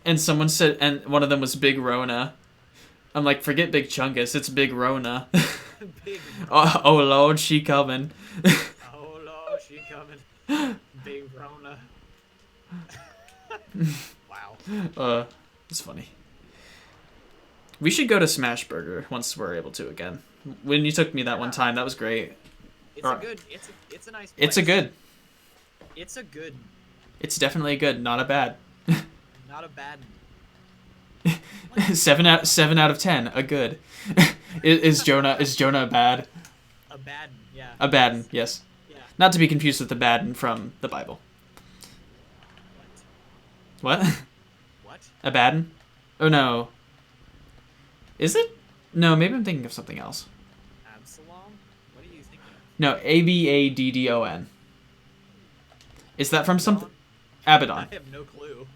and someone said, and one of them was Big Rona. I'm like, forget Big Chungus, it's Big Rona. Big oh Lord, she coming. Oh Lord, she coming. Big Rona. Wow. It's funny. We should go to Smash Burger once we're able to again. When you took me that one time, that was great. It's a nice place. It's a good. It's definitely a good, not a bad. Not a bad. 7 out of 10, a good. Is Jonah a bad? A bad, yeah. A Baden, yes. Yeah. Not to be confused with the Baden from the Bible. What? What? A Baden? Oh no. Is it? No, maybe I'm thinking of something else. Absalom? What are you thinking of? No, Abaddon. Is that from something? Abaddon. I have no clue.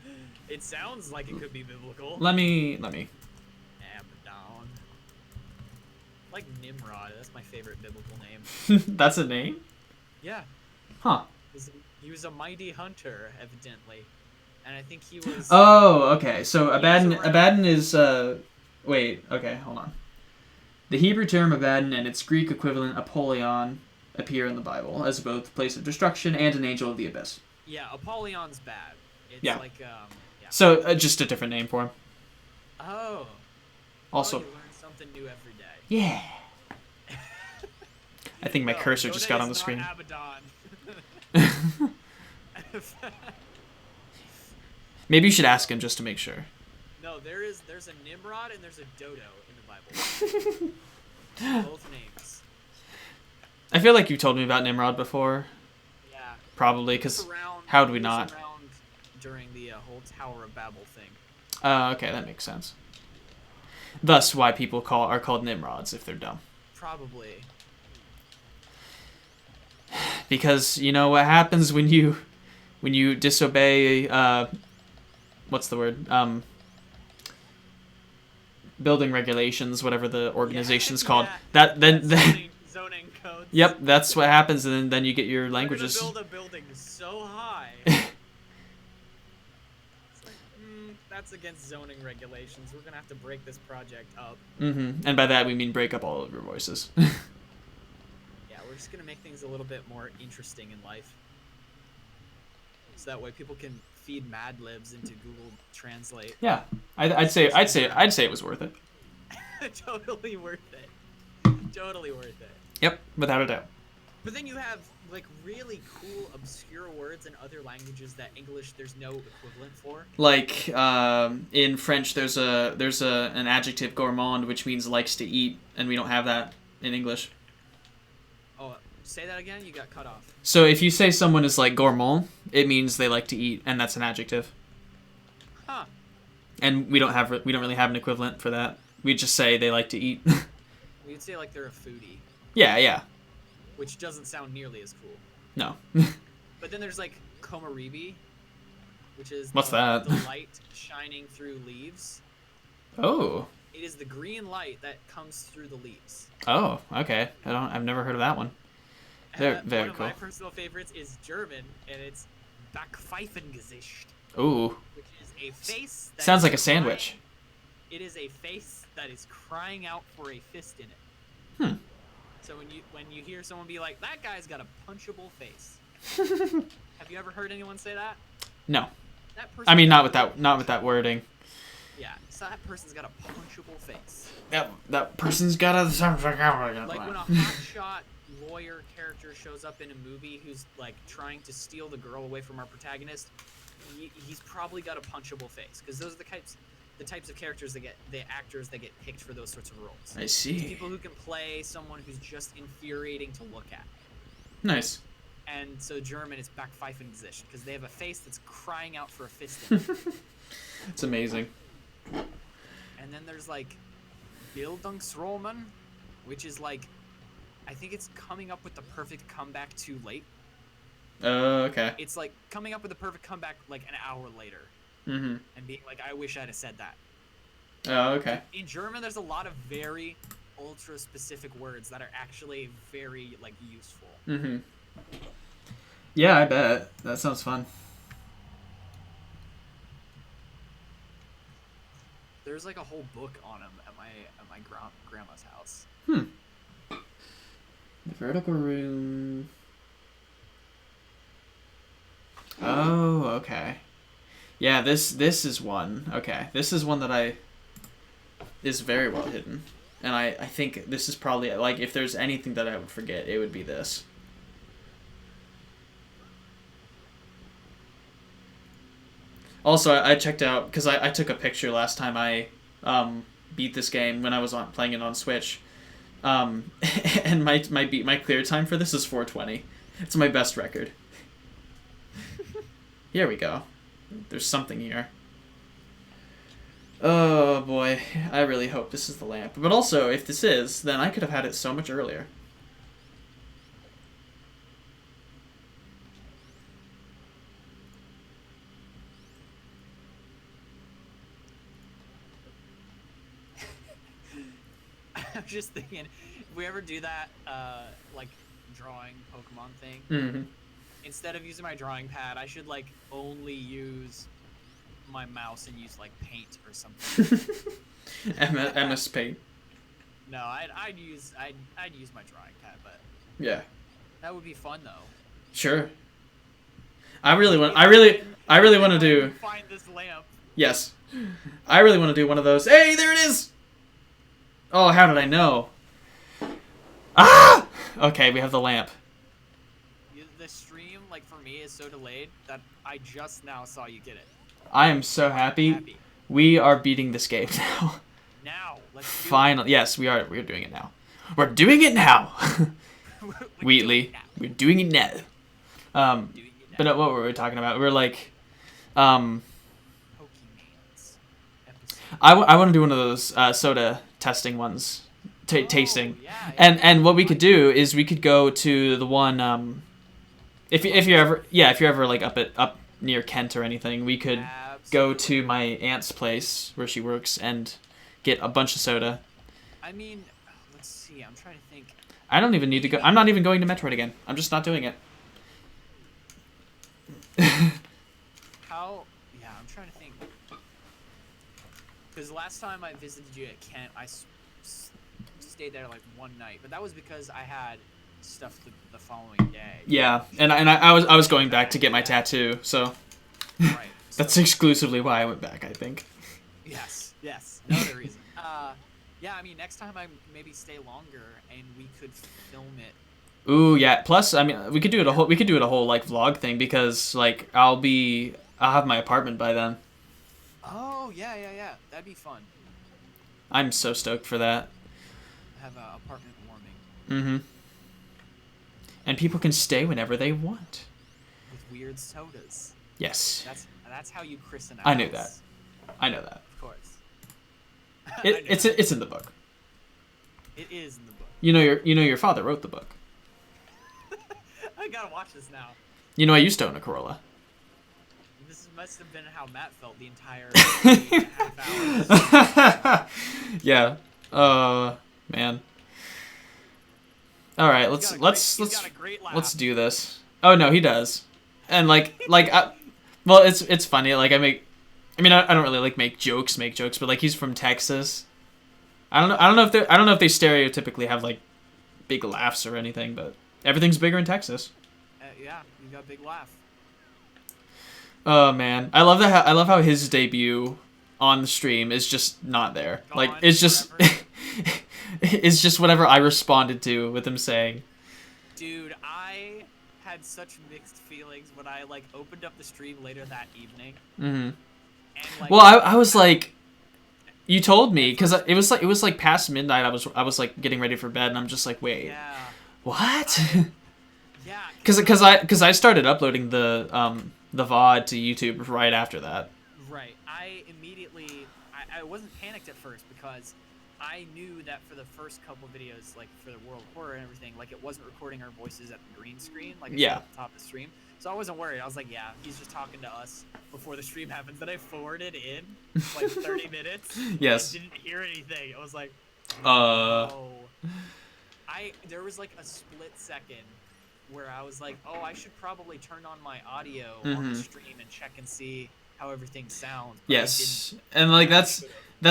It sounds like it could be biblical. Let me. Abaddon. Like Nimrod. That's my favorite biblical name. That's a name? Yeah. Huh. He was a mighty hunter, evidently. And I think he was... Oh, okay. So Abaddon is... Wait, okay, hold on. The Hebrew term Abaddon and its Greek equivalent Apollyon appear in the Bible as both place of destruction and an angel of the abyss. Yeah, Apollyon's bad. It's like, yeah. So, just a different name for him. Oh. Also... you learn something new every day. Yeah. I think my cursor just got on the screen. Abaddon. Maybe you should ask him just to make sure. No, there's a Nimrod and there's a Dodo in the Bible. Both names. I feel like you told me about Nimrod before. Yeah. Probably, because how would we not? Around during the whole Tower of Babel thing. Okay, that makes sense. Thus, why people are called Nimrods if they're dumb. Probably. Because you know what happens when you disobey. What's the word? Building regulations, whatever the organization's called. Yeah. Then zoning codes. Yep, that's what happens, and then you get your languages. We're gonna build a building so high. That's against zoning regulations. We're gonna have to break this project up. And by that we mean break up all of your voices. Yeah, we're just gonna make things a little bit more interesting in life, so that way people can feed Mad Libs into Google Translate. Yeah, I'd say it was worth it. Totally worth it. Totally worth it. Yep, without a doubt. But then you have like really cool obscure words in other languages that English there's no equivalent for. Like in French, there's an adjective gourmand, which means likes to eat, and we don't have that in English. Oh, say that again. You got cut off. So if you say someone is like gourmand, it means they like to eat, and that's an adjective. Huh. And we don't really have an equivalent for that. We just say they like to eat. We'd say like they're a foodie. Yeah. Which doesn't sound nearly as cool. No. But then there's like komaribi, which is what's that? The light shining through leaves. Oh. It is the green light that comes through the leaves. Oh, okay. I've never heard of that one. Very One cool. of my personal favorites is German, and it's Backpfeifengesicht. Ooh. Which is a face. That sounds is like a sandwich. It is a face that is crying out for a fist in it. So when you hear someone be like, "That guy's got a punchable face," have you ever heard anyone say that? No. That person. I mean, not with that wording. Yeah, so that person's got a punchable face. That person's got a. Like when a hotshot lawyer character shows up in a movie who's like trying to steal the girl away from our protagonist, he's probably got a punchable face because those are the types of characters the actors that get picked for those sorts of roles. I see. It's people who can play someone who's just infuriating to look at. Nice. And so German is Backpfeifengesicht because they have a face that's crying out for a fist in it. It's amazing. And then there's like Bildungsroman, which is like, I think it's coming up with the perfect comeback too late. Okay. It's like coming up with the perfect comeback like an hour later. And being like, I wish I'd have said that. Oh, okay. In German, there's a lot of very ultra specific words that are actually very like useful. Yeah, I bet. That sounds fun. There's like a whole book on them at my grandma's house. The vertical room. Oh, okay. Yeah, this is one. Okay, this is one that is very well hidden, and I think this is probably like if there's anything that I would forget, it would be this. Also, I checked out because I took a picture last time I beat this game when I was playing it on Switch, and my clear time for this is 4:20. It's my best record. Here we go. There's something here. Oh boy, I really hope this is the lamp. But also, if this is, then I could have had it so much earlier. I'm just thinking, if we ever do that, like drawing Pokemon thing, instead of using my drawing pad, I should like only use my mouse and use like paint or something. MS Paint. No, I'd use my drawing pad, but yeah, that would be fun though. Sure. I really want to do. Find this lamp. Yes, I really want to do one of those. Hey, there it is. Oh, how did I know? Ah! Okay, we have the lamp. The stream, like for me, is so delayed that I just now saw you get it. I am so happy. We are beating this game now. Now, let's do Finally, yes, we are. We're doing it now. We're doing it now. it. Wheatley, we're doing it now. Doing it now. But no, what were we talking about? We're like, um, Pokemans episode. I want to do one of those soda testing ones, tasting, Yeah, and what we could do is we could go to the one if you're ever like up near Kent or anything, we could go to my aunt's place where she works and get a bunch of soda. I mean, let's see. I'm trying to think. I don't even need to go. I'm not even going to Metroid again. I'm just not doing it. How? Yeah, I'm trying to think. Because last time I visited you at Kent, I stayed there like one night, but that was because I had stuff the following day. Yeah, and I was going back to get my tattoo, so Right. that's so- exclusively why I went back, I think. Yes. Another reason. Yeah. I mean, next time I maybe stay longer and we could film it. Ooh, yeah. Plus, I mean, we could do it a whole like vlog thing because like I'll have my apartment by then. Oh yeah. That'd be fun. I'm so stoked for that. Have a apartment warming Mm-hmm. And people can stay whenever they want. with weird sodas. Yes. That's how you christen a I knew house. that. I know that. Of course. It's in the book. It is in the book. You know your father wrote the book. I gotta watch this now. You know I used to own a Corolla. This must have been how Matt felt the entire 3.5 hours. Yeah. Man. All right, let's do this. Oh no, he does. And well, it's funny. Like I don't really like make jokes, but like he's from Texas. I don't know if they stereotypically have like big laughs or anything, but everything's bigger in Texas. Yeah, you got a big laugh. Oh man, I love how his debut on the stream is just not there. Like it's just it's just whatever I responded to with him saying. Dude, I had such mixed feelings when I like opened up the stream later that evening. Mm-hmm. And, like, Well, I was like, you told me because it was like past midnight. I was like getting ready for bed, and I'm just like, wait, yeah, what? yeah, Because I started uploading the VOD to YouTube right after that. right. I immediately I wasn't panicked at first because I knew that for the first couple videos, like for the World Horror and everything, like it wasn't recording our voices at the green screen, like it's at the top of the stream. So I wasn't worried. I was like, yeah, he's just talking to us before the stream happens. Then I forwarded in like 30 minutes. Yes. And didn't hear anything. I was like, Uh. oh. There was like a split second where I was like, oh, I should probably turn on my audio on the stream and check and see how everything sounds. But Yes, and like that's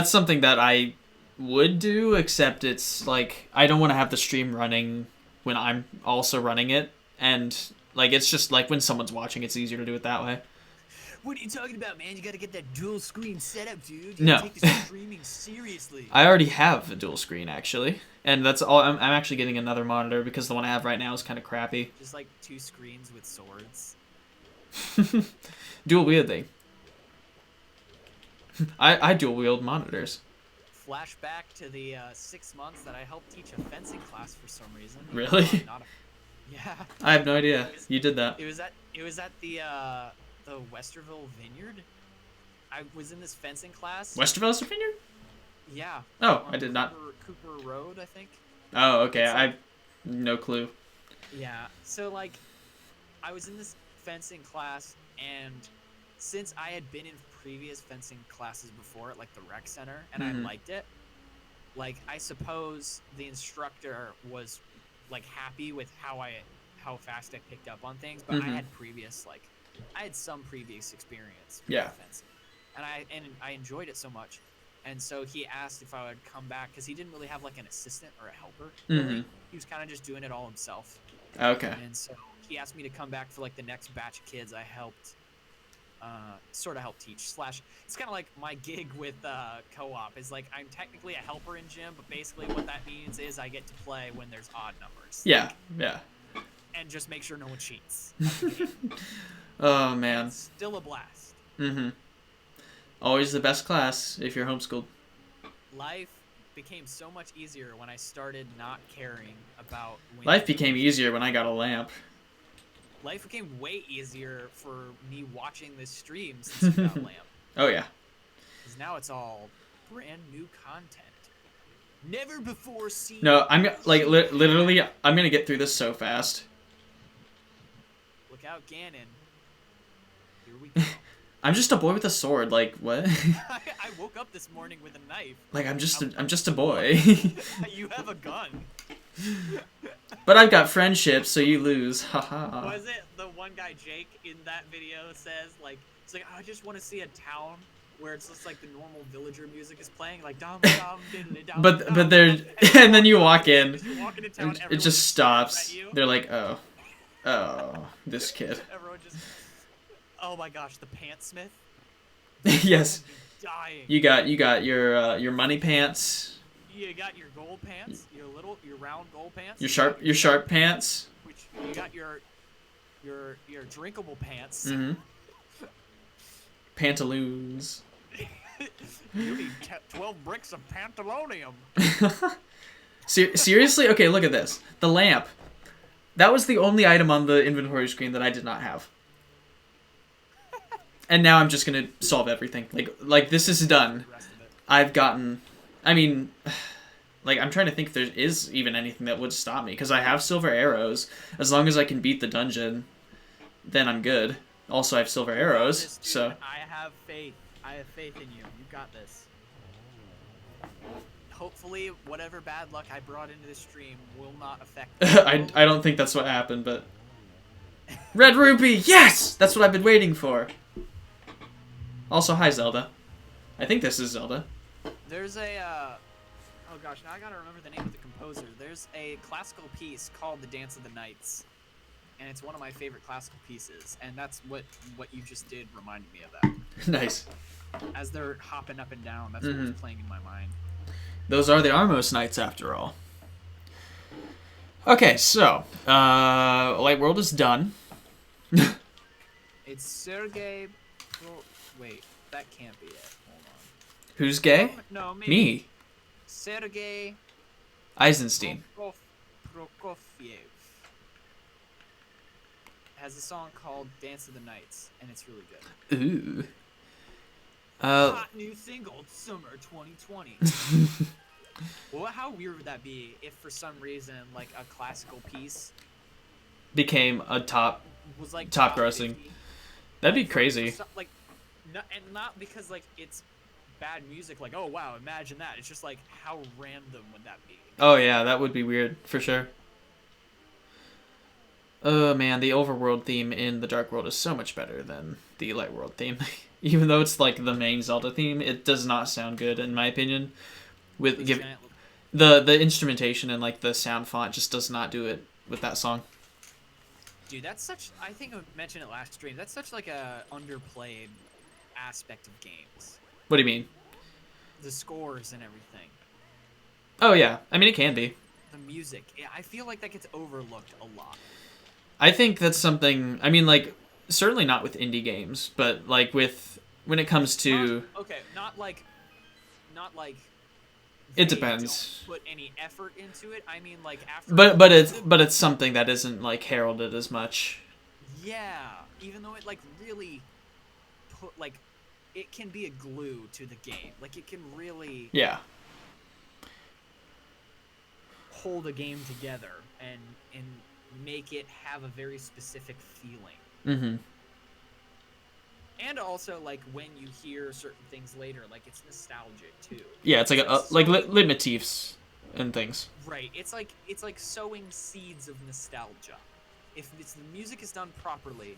something that I would do, except it's like I don't want to have the stream running when I'm also running it, and like it's just like when someone's watching, it's easier to do it that way. What are you talking about, man? You gotta get that dual screen setup, dude. No. Take this streaming seriously. I already have a dual screen actually, and that's all. I'm actually getting another monitor because the one I have right now is kind of crappy. Just like two screens with swords. Dual wielding. I dual wield monitors. Flashback to the 6 months that I helped teach a fencing class for some reason. Really? Yeah. I have no idea. You did that. It was at the Westerville Vineyard. I was in this fencing class. Westerville's Vineyard? Yeah. Oh, on I did not. Cooper Road, I think. Oh, okay. It's like- I no clue. Yeah. So like, I was in this fencing class, and since I had been in previous fencing classes before at like the rec center, and I liked it, like I suppose the instructor was like happy with how fast I picked up on things, but I had some previous experience with fencing, and I enjoyed it so much, and so he asked if I would come back because he didn't really have like an assistant or a helper. Really. He was kind of just doing it all himself. Okay. And so he asked me to come back for like the next batch of kids I helped. Sort of help teach / it's kind of like my gig with co-op is like I'm technically a helper in gym, but basically what that means is I get to play when there's odd numbers. Yeah. And just make sure no one cheats. Oh man. It's still a blast. Always the best class if you're homeschooled. Life became so much easier when I started not caring about winning. Life became easier when I got a lamp. Life became way easier for me watching this stream since you got lamp. Oh yeah. Because now it's all brand new content. Never before seen. No, I'm like literally. I'm gonna get through this so fast. Look out, Ganon. Here we go. I'm just a boy with a sword. Like what? I woke up this morning with a knife. Like I'm just a boy. You have a gun. But I've got friendships, so you lose. Haha. Was it the one guy Jake in that video says like it's like I just want to see a town where it's just like the normal villager music is playing like dum dum diddly dum. But they're and then you walk in. You walk into town, It just stops. They're like, oh, this kid. Everyone just. Oh my gosh, the pantsmith. Yes. Dying. You got your money pants. You got your gold pants, your round gold pants. Your sharp pants. Which you got your drinkable pants. Mm-hmm. Pantaloons. You need 12 bricks of pantalonium. Seriously? Okay, look at this. The lamp. That was the only item on the inventory screen that I did not have. And now I'm just gonna solve everything. Like this is done. I've gotten. I mean, like I'm trying to think if there is even anything that would stop me because I have silver arrows. As long as I can beat the dungeon, then I'm good. Also, I have silver arrows, this, dude. so. I have faith. I have faith in you. You got this. Hopefully, whatever bad luck I brought into this stream will not affect. I don't think that's what happened, but. Red rupee, yes, that's what I've been waiting for. Also, hi Zelda. I think this is Zelda. There's a, oh gosh, now I gotta remember the name of the composer. There's a classical piece called The Dance of the Knights, and it's one of my favorite classical pieces, and that's what you just did reminded me of that. Nice. As they're hopping up and down, that's what was playing in my mind. Those are the Armos Knights, after all. Okay, so, Light World is done. It's Sergei... Wait, that can't be it. Hold on. Who's gay? No, maybe. Me. Sergei Eisenstein. Prokofiev has a song called Dance of the Knights, and it's really good. Ooh. Hot new single, summer 2020. Well, how weird would that be if for some reason, like, a classical piece became a top grossing. 50? That'd be crazy. Like, not because, like, it's bad music, like, oh, wow, imagine that. It's just, like, how random would that be? Oh, yeah, that would be weird, for sure. Oh, man, the overworld theme in the Dark World is so much better than the Light World theme. Even though it's, like, the main Zelda theme, it does not sound good, in my opinion. With the instrumentation and, like, the sound font just does not do it with that song. Dude, that's such... I think I mentioned it last stream. That's such, like, a underplayed aspect of games. What do you mean? The scores and everything. Oh, yeah. I mean, it can be. The music. Yeah, I feel like that gets overlooked a lot. I think that's something... I mean, like, certainly not with indie games, but, like, with... When it comes to... Okay, not like... It depends. Don't put any effort into it. I mean, like, after... But it's something that isn't, like, heralded as much. Yeah. Even though it, like, really... Like, it can be a glue to the game. Like, it can really... Yeah. Hold a game together and make it have a very specific feeling. Mm-hmm. And also, like, when you hear certain things later, like, it's nostalgic too. Yeah, it's like leitmotifs and things. Right. It's like sowing seeds of nostalgia. If the music is done properly,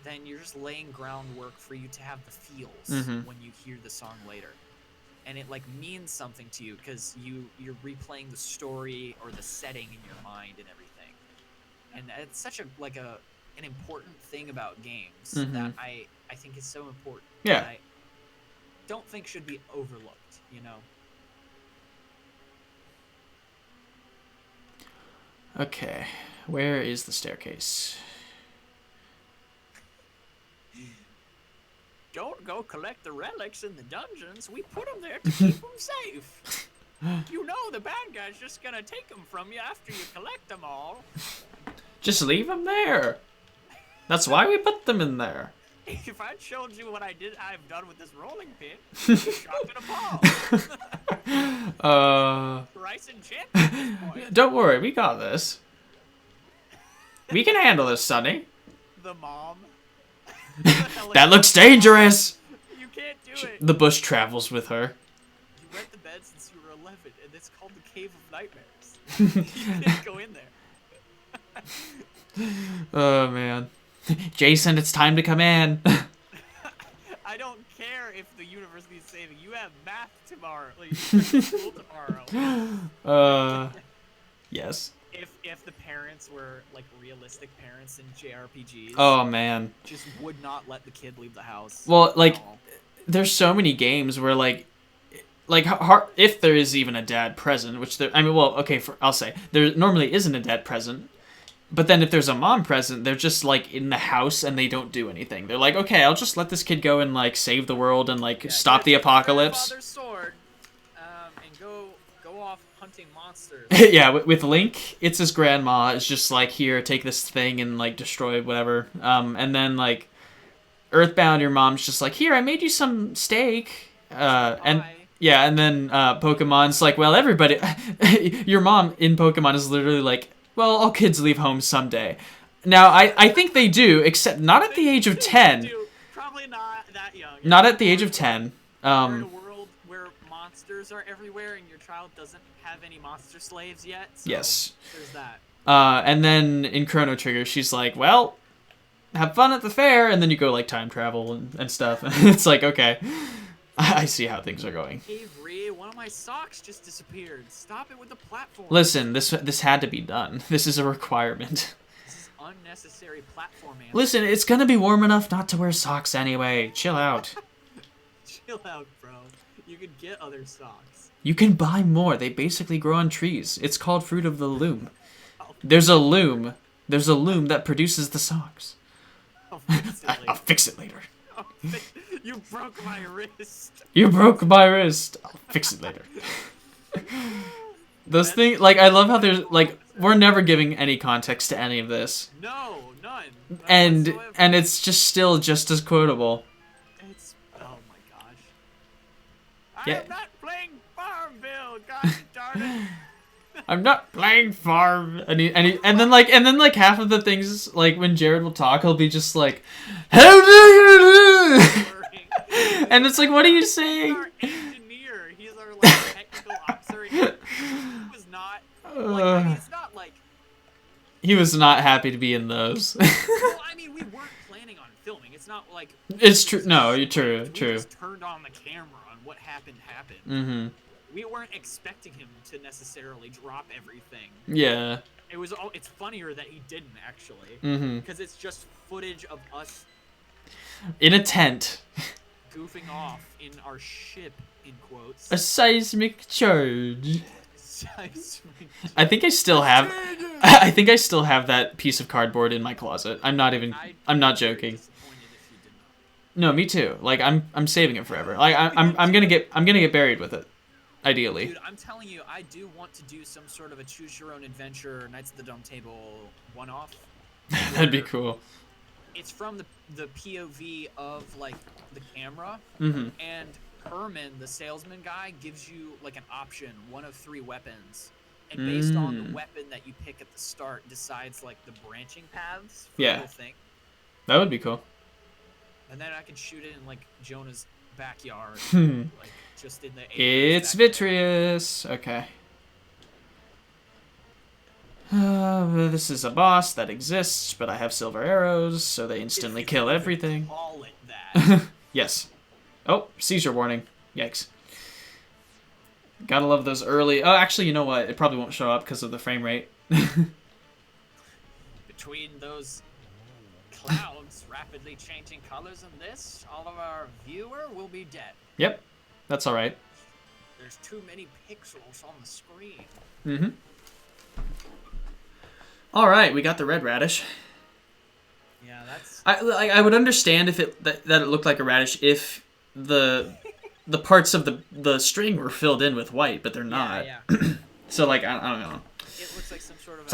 then you're just laying groundwork for you to have the feels when you hear the song later. And it, like, means something to you because you're replaying the story or the setting in your mind and everything. And it's such an important thing about games that I think is so important. Yeah. That I don't think should be overlooked, you know? Okay. Where is the staircase? Don't go collect the relics in the dungeons. We put them there to keep them safe. You know the bad guy's just gonna take them from you after you collect them all. Just leave them there. That's why we put them in there. If I'd showed you what I've done with this rolling pin, you'd be shocked and appalled. Rice and chip at this point. Don't worry, we got this. We can handle this, Sonny. The mom. That looks dangerous. You can't do it. The bush travels with her. You went to bed since you were 11, and it's called the Cave of Nightmares. You can't go in there. Oh, man. Jason, it's time to come in. I don't care if the university's saving. You have math tomorrow. Like, you have school tomorrow. Yes. If the parents were like realistic parents in JRPGs, Oh, man. just would not let the kid leave the house. Well, like, there's so many games where, like if there is even a dad present, which there, I mean, well, okay, I'll say, there normally isn't a dad present, but then if there's a mom present, they're just, like, in the house and they don't do anything. They're like, okay, I'll just let this kid go and, like, save the world and, like, stop the apocalypse. Sword, and go off hunting monsters. Yeah, with Link, it's his grandma. It's just like, here, take this thing and, like, destroy whatever. And then, like, Earthbound, your mom's just like, here, I made you some steak. And yeah, and then Pokemon's like, well, everybody, your mom in Pokemon is literally like, well, all kids leave home someday. Now, I think they do, except not at the age of 10. Probably not that young. Not at the age of 10. We're in a world where monsters are everywhere and your child doesn't have any monster slaves yet. So yes. There's that. And then in Chrono Trigger, she's like, well, have fun at the fair, and then you go, like, time travel and stuff. It's like, okay, I see how things are going. Avery, one of my socks just disappeared. Stop it with the platform. Listen, this had to be done. This is a requirement. This is unnecessary platforming. Listen, it's gonna be warm enough not to wear socks anyway. Chill out. Chill out, bro. You could get other socks. You can buy more. They basically grow on trees. It's called Fruit of the Loom. There's a loom. There's a loom that produces the socks. I'll fix it later. You broke my wrist. You broke my wrist. I'll fix it later. Those things, like, I love how there's, like, we're never giving any context to any of this. No, none. And whatsoever. it's just still just as quotable. It's, oh my gosh. Yeah. I'm not playing Farmville, god darn it. I'm not playing farm. And then like half of the things, like when Jared will talk, he'll be just like, how do you do? And it's like, what are you saying? He's our engineer. He's our like technical officer. He was not like, I mean, it's not like he was not happy to be in those. well, I mean, we weren't planning on filming. It's not like it's true. No, you're true. We just turned on the camera and what happened. Mm-hmm. We weren't expecting him to necessarily drop everything. Yeah. It's funnier that he didn't actually, because it's just footage of us in a tent, goofing off in our ship, in quotes. A seismic charge. Seismic. I think I still have. I think I still have that piece of cardboard in my closet. I'm not joking. No, me too. Like I'm saving it forever. Like I'm gonna get buried with it. Ideally. Dude, I'm telling you, I do want to do some sort of a choose your own adventure Knights of the Dome Table one-off. That'd be cool. It's from the POV of like the camera, and Herman, the salesman guy, gives you like an option, one of 3 weapons, and based on the weapon that you pick at the start, decides like the branching paths for the whole thing. That would be cool. And then I could shoot it in like Jonah's backyard, like just in the. It's Vitreous. Okay. This is a boss that exists, but I have silver arrows, so they instantly kill everything. Call it that. Yes. Oh, seizure warning. Yikes. Gotta love those early. Oh, actually, you know what? It probably won't show up because of the frame rate. Between those clouds rapidly changing colors in this, all of our viewer will be dead. Yep. That's alright. There's too many pixels on the screen. Mm-hmm. Alright, we got the red radish. Yeah, that's... I would understand if that it looked like a radish if the parts of the string were filled in with white, but they're not. Yeah. So like I don't know. It looks like some sort of.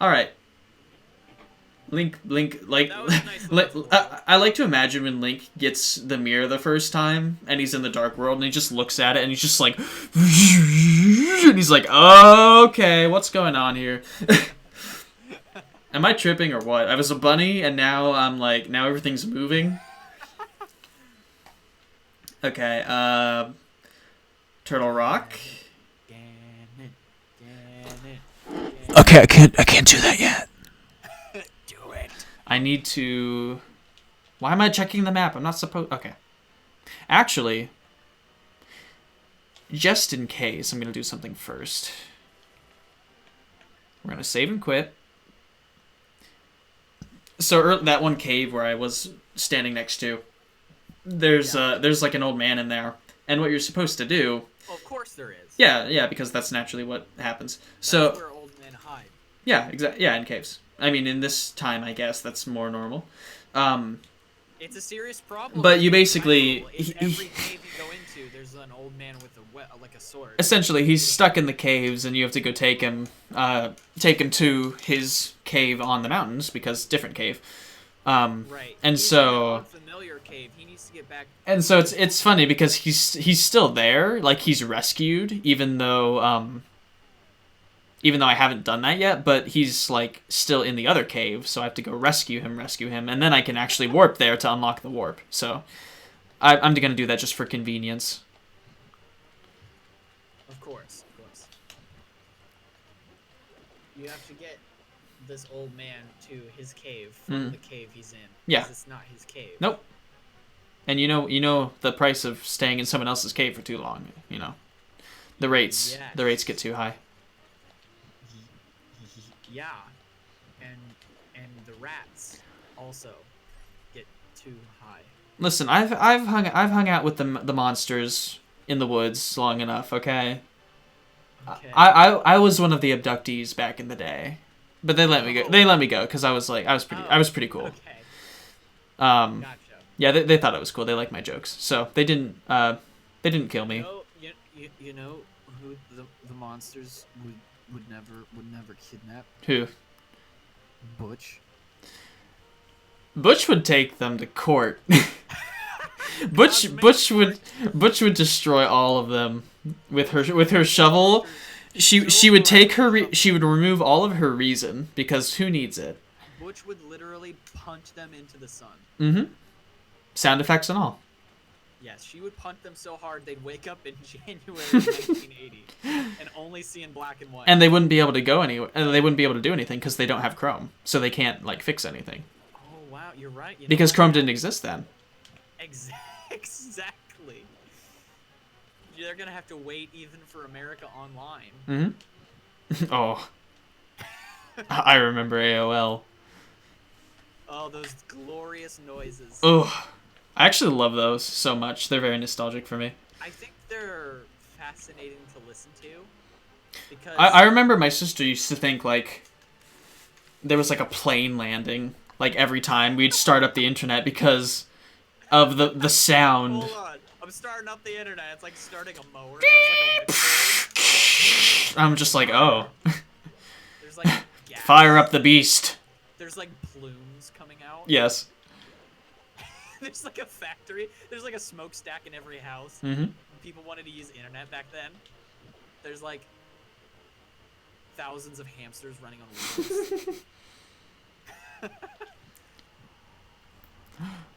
All right. Link, like, That was a nice little I like to imagine when Link gets the mirror the first time, and he's in the Dark World, and he just looks at it, and he's just like, and he's like, okay, what's going on here? Am I tripping or what? I was a bunny, and now I'm like, now everything's moving. Okay, Turtle Rock. Okay, I can't do that yet. Do it. I need to... Why am I checking the map? I'm not supposed... Okay. Actually, just in case, I'm going to do something first. We're going to save and quit. So that one cave where I was standing next to, there's like an old man in there. And what you're supposed to do... Well, of course there is. Yeah, because that's naturally what happens. That's so where old men hide. Yeah, exactly. Yeah, in caves. I mean, in this time, I guess that's more normal. It's a serious problem. But you basically... In every cave you go into, there's an old man with a sword. Essentially, he's stuck in the caves, and you have to go take him to his cave on the mountains, because different cave. Right. And he's so... in an unfamiliar cave. He needs to get back... And so it's funny, because he's still there, like, he's rescued, even though I haven't done that yet, but he's, like, still in the other cave, so I have to go rescue him, and then I can actually warp there to unlock the warp. So I'm going to do that just for convenience. Of course. You have to get this old man to his cave from the cave he's in. Yeah. Because it's not his cave. Nope. And you know the price of staying in someone else's cave for too long, The rates get too high. Yeah, and the rats also get too high. Listen, I've hung out with the monsters in the woods long enough. Okay. I was one of the abductees back in the day, but they let me go. They let me go because I was pretty cool. Okay. Gotcha. Yeah, they thought it was cool. They liked my jokes, so they didn't kill me. You know who the monsters would never kidnap? Who? Butch. Butch would take them to court. Butch would destroy all of them with her shovel. She would take her she would remove all of her reason because who needs it? Butch would literally punch them into the sun. Mm-hmm. Sound effects and all. Yes, she would punch them so hard they'd wake up in January 1980 and only see in black and white. And they wouldn't be able to go anywhere. And they wouldn't be able to do anything because they don't have Chrome, so they can't fix anything. Oh wow, you're right. Because Chrome didn't exist then. Exactly. They're gonna have to wait even for America Online. Mm-hmm. Oh. I remember AOL. Oh, those glorious noises. Oh. I actually love those so much. They're very nostalgic for me. I think they're fascinating to listen to. Because I remember my sister used to think, there was, a plane landing, every time we'd start up the internet because of the sound. Hold on. I'm starting up the internet. It's like starting a mower. I'm just like, oh. There's, gas. Fire up the beast. There's, plumes coming out. Yes. There's a factory. There's a smokestack in every house. Mm-hmm. People wanted to use internet back then. There's thousands of hamsters running on wheels.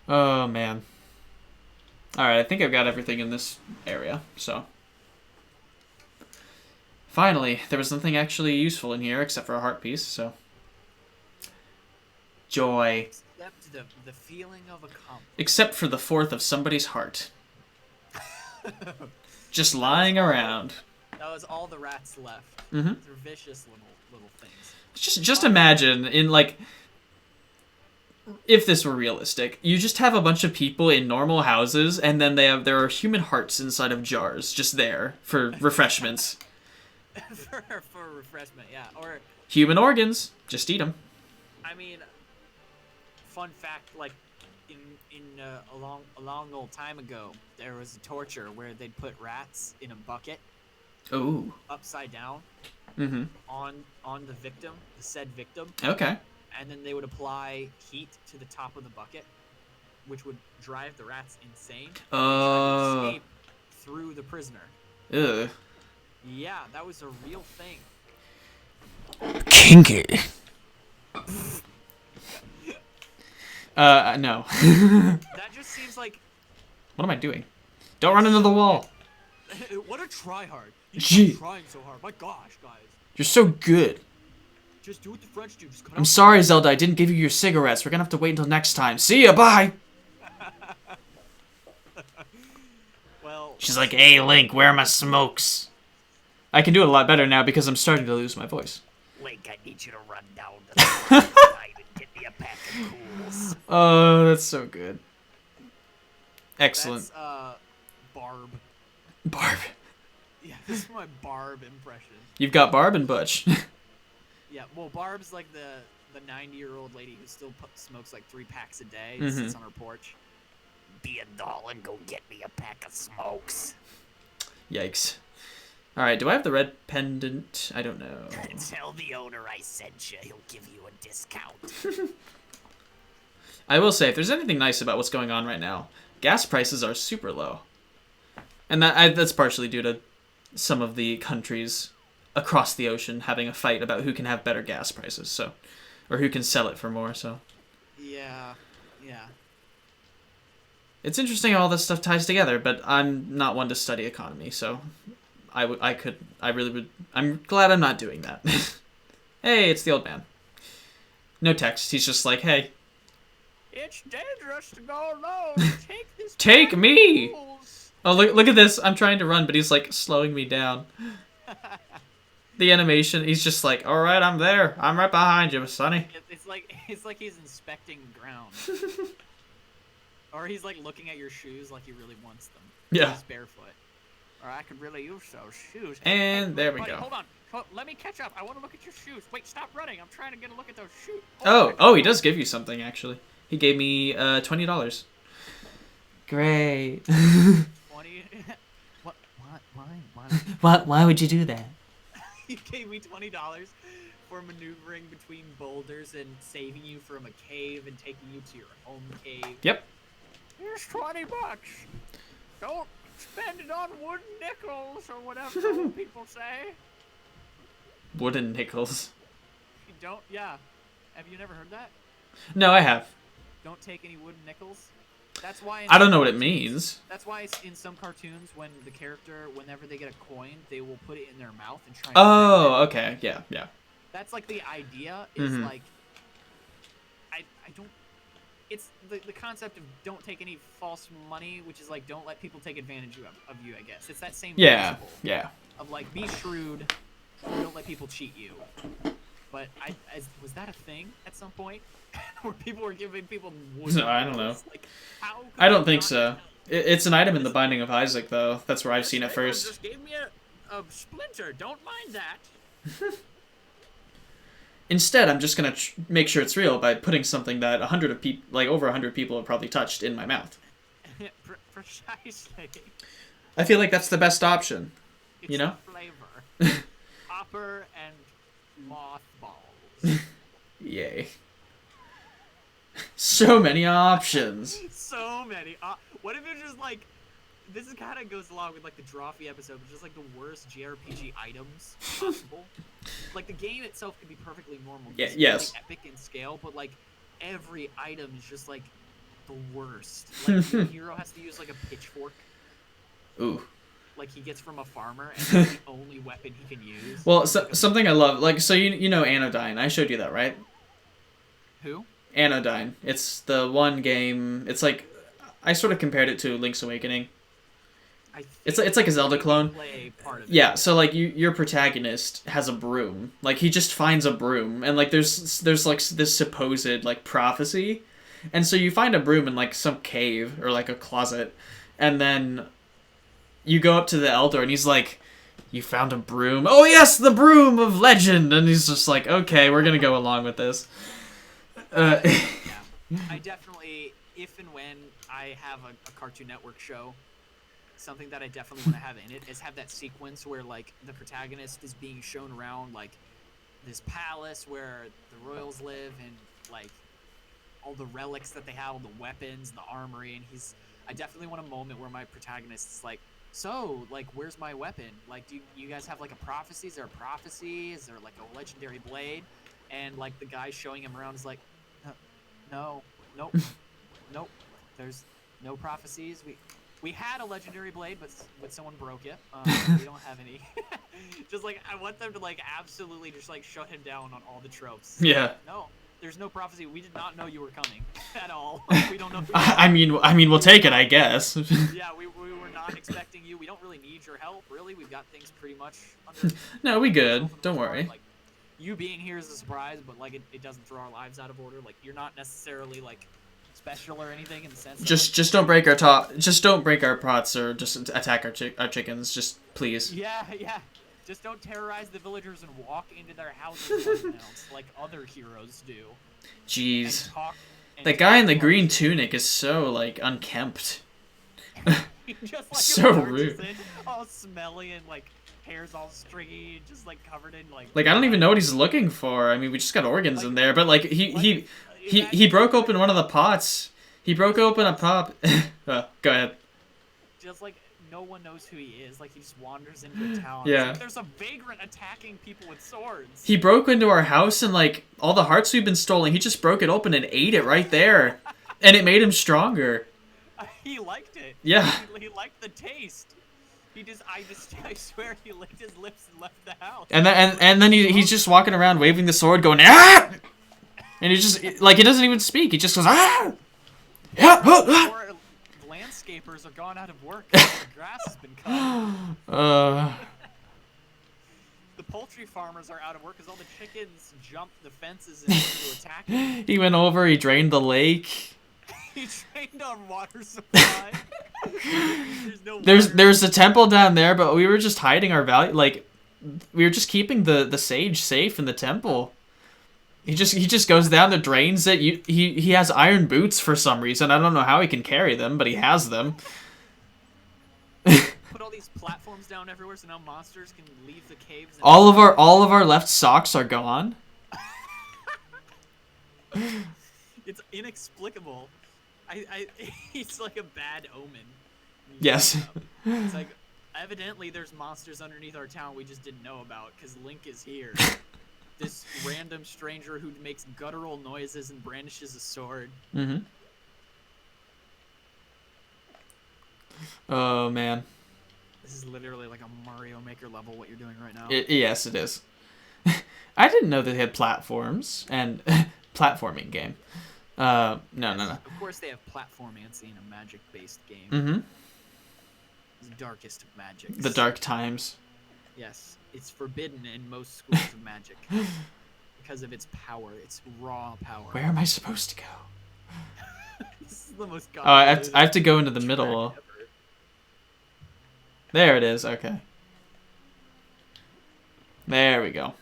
Oh man. Alright, I think I've got everything in this area, so. Finally, there was nothing actually useful in here except for a heart piece, so. Joy. Except the feeling of accomplishment. Except for the fourth of somebody's heart. Just lying around. That was all the rats left. Mm-hmm. They're vicious little things. Just imagine if this were realistic, you just have a bunch of people in normal houses, and then there are human hearts inside of jars, just there for refreshments. for refreshment, yeah. Or Human organs. Just eat them. I mean, fun fact, like in a long old time ago, there was a torture where they'd put rats in a bucket Ooh. upside down Mm-hmm. on the victim, the said victim, Okay. and then they would apply heat to the top of the bucket, which would drive the rats insane. They tried to escape through the prisoner. Ugh. Yeah, that was a real thing. Kinky. No. That just seems like... What am I doing? Don't run into the wall. What a tryhard. Gee. Trying so hard. My gosh, guys. You're so good. Just do what the French do. Just cut I'm sorry, Zelda. I didn't give you your cigarettes. We're gonna have to wait until next time. See ya. Bye. Well... She's like, hey, Link, where are my smokes? I can do it a lot better now because I'm starting to lose my voice. Link, I need you to run down to the side and get me a pack of cools. Oh, that's so good. Excellent. That's, Barb. Barb. Yeah, this is my Barb impression. You've got Barb and Butch. Yeah, well, Barb's like the 90-year-old lady who still smokes like 3 packs a day and sits on her porch. Be a doll and go get me a pack of smokes. Yikes. Alright, do I have the red pendant? I don't know. Tell the owner I sent you. He'll give you a discount. I will say, if there's anything nice about what's going on right now, gas prices are super low. And that's partially due to some of the countries across the ocean having a fight about who can have better gas prices, so, or who can sell it for more, so. Yeah, yeah. It's interesting how all this stuff ties together, but I'm not one to study economy, so I'm glad I'm not doing that. Hey, it's the old man. No text, he's just like, hey. It's dangerous to go alone. Take this. Take me! Oh, look at this. I'm trying to run, but he's, like, slowing me down. The animation, he's just like, alright, I'm there. I'm right behind you, sonny. It's like he's inspecting the ground. Or he's, like, looking at your shoes like he really wants them. Yeah. He's barefoot. Or I could really use those shoes. And hey, there we buddy, go. Hold on. Let me catch up. I want to look at your shoes. Wait, stop running. I'm trying to get a look at those shoes. Oh, he does give you something, actually. He gave me, $20. Great. 20. What? Why? Why would you do that? He gave me $20 for maneuvering between boulders and saving you from a cave and taking you to your home cave. Yep. Here's $20. Don't spend it on wooden nickels or whatever old people say. Wooden nickels. You don't? Yeah. Have you never heard that? No, I have. Don't take any wooden nickels. That's why. I don't know what it means. That's why in some cartoons, when the character, whenever they get a coin, they will put it in their mouth and try. Oh, okay, yeah. That's like the idea is like. I don't. It's the concept of don't take any false money, which is like don't let people take advantage of you. I guess it's that same principle. Yeah. Of like be shrewd, don't let people cheat you. But was that a thing at some point? Where people were giving people wooden No, I don't know. Like, how I don't think so. It's an item in the Binding of Isaac, though. That's where I've seen it first. Just gave me a splinter. Don't mind that. Instead, I'm just gonna make sure it's real by putting something that over 100 people have probably touched in my mouth. Precisely. I feel like that's the best option. It's you know? Flavor. Hopper and mothballs. Yay. So many options. So many. What if it's just like, this kind of goes along with like the Drawfee episode, but just like the worst JRPG items possible. Like the game itself could be perfectly normal. Yeah, it's yes. really epic in scale, but like every item is just like the worst. Like the hero has to use like a pitchfork. Ooh. Like he gets from a farmer, and it's the only weapon he can use. Well, something I love, like, so you know Anodyne. I showed you that, right? Who? Anodyne. It's the one game. It's like I sort of compared it to Link's Awakening. It's like a Zelda clone. Yeah, so like your protagonist has a broom. Like he just finds a broom, and like there's like this supposed like prophecy, and so you find a broom in like some cave or like a closet, and then you go up to the elder, and he's like, You found a broom. Oh yes, the broom of legend. And he's just like, okay, we're gonna go along with this. Yeah, I definitely, if and when I have a Cartoon Network show, something that I definitely want to have in it is have that sequence where like the protagonist is being shown around like this palace where the royals live and like all the relics that they have, all the weapons, the armory, and I definitely want a moment where my protagonist is like, so, like, where's my weapon? Like, do you guys have, like, a prophecy? Is there a prophecy? Is there, like, a legendary blade? And, like, the guy showing him around is like, no, nope, nope, there's no prophecies. We had a legendary blade, but someone broke it. We don't have any. Just, like, I want them to, like, absolutely just, like, shut him down on all the tropes. Yeah. No. There's no prophecy. We did not know you were coming at all. We don't know. I mean, we'll take it, I guess. Yeah, we were not expecting you. We don't really need your help, really. We've got things pretty much under. No, we good. Don't worry. Like, you being here is a surprise, but like it doesn't throw our lives out of order. Like you're not necessarily like special or anything in the sense. Just don't break our top. Just don't break our pots or just attack our chickens. Just please. Yeah. Just don't terrorize the villagers and walk into their houses unannounced like other heroes do. Jeez. The guy in the green tunic is so, like, unkempt. Just, like, So rude. In, all smelly and, like, hair's all stringy, just, like, covered in, like... Like, I don't even know what he's looking for. I mean, we just got organs in there, but, like, he broke open one of the pots. He broke open a pot. Go ahead. Just, like, no one knows who he is. Like, he just wanders into a town. Yeah. Like, there's a vagrant attacking people with swords. He broke into our house and, like, all the hearts we've been stolen, he just broke it open and ate it right there. And it made him stronger. He liked it. Yeah. He liked the taste. I swear he licked his lips and left the house. And then he's just walking around waving the sword going, ah! And he just, like, he doesn't even speak. He just goes, ah! Yeah! Landscapers are gone out of work. The grass has been cut. The poultry farmers are out of work because all the chickens jumped the fences and to attack him. He went over, he drained the lake. He drained our water supply. There's a temple down there, but we were just hiding our value. Like, we were just keeping the sage safe in the temple. He just goes down there, drains it. He has iron boots for some reason. I don't know how he can carry them, but he has them. Put all these platforms down everywhere so now monsters can leave the caves. And all of our left socks are gone. It's inexplicable. It's like a bad omen. Yes. It's like evidently there's monsters underneath our town we just didn't know about because Link is here. This random stranger who makes guttural noises and brandishes a sword. Mm-hmm. Oh, man. This is literally like a Mario Maker level what you're doing right now. Yes, it is. I didn't know that they had platforms and platforming game. No. Of course they have platformancy in a magic-based game. Mm-hmm. The darkest of magics. The dark times. Yes, it's forbidden in most schools of magic because of its power, its raw power. Where am I supposed to go? This is the most. Oh, I have to go into the middle. Ever. There it is. Okay. There we go.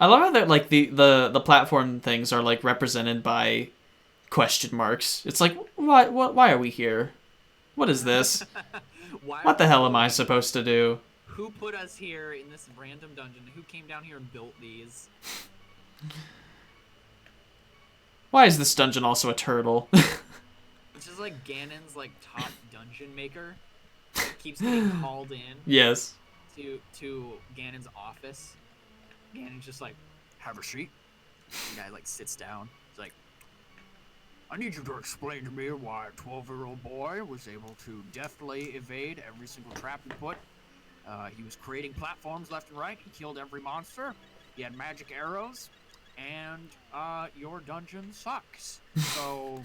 I love how that like the platform things are like represented by question marks. It's like why are we here? What is this? What the hell am I supposed to do? Who put us here in this random dungeon? Who came down here and built these? Why is this dungeon also a turtle? Which is like Ganon's like top dungeon maker. Keeps getting called in. Yes. To Ganon's office. Ganon's just like, have a seat. The guy like sits down. He's like, I need you to explain to me why a 12-year-old boy was able to deftly evade every single trap he put. He was creating platforms left and right. He killed every monster. He had magic arrows. And your dungeon sucks. So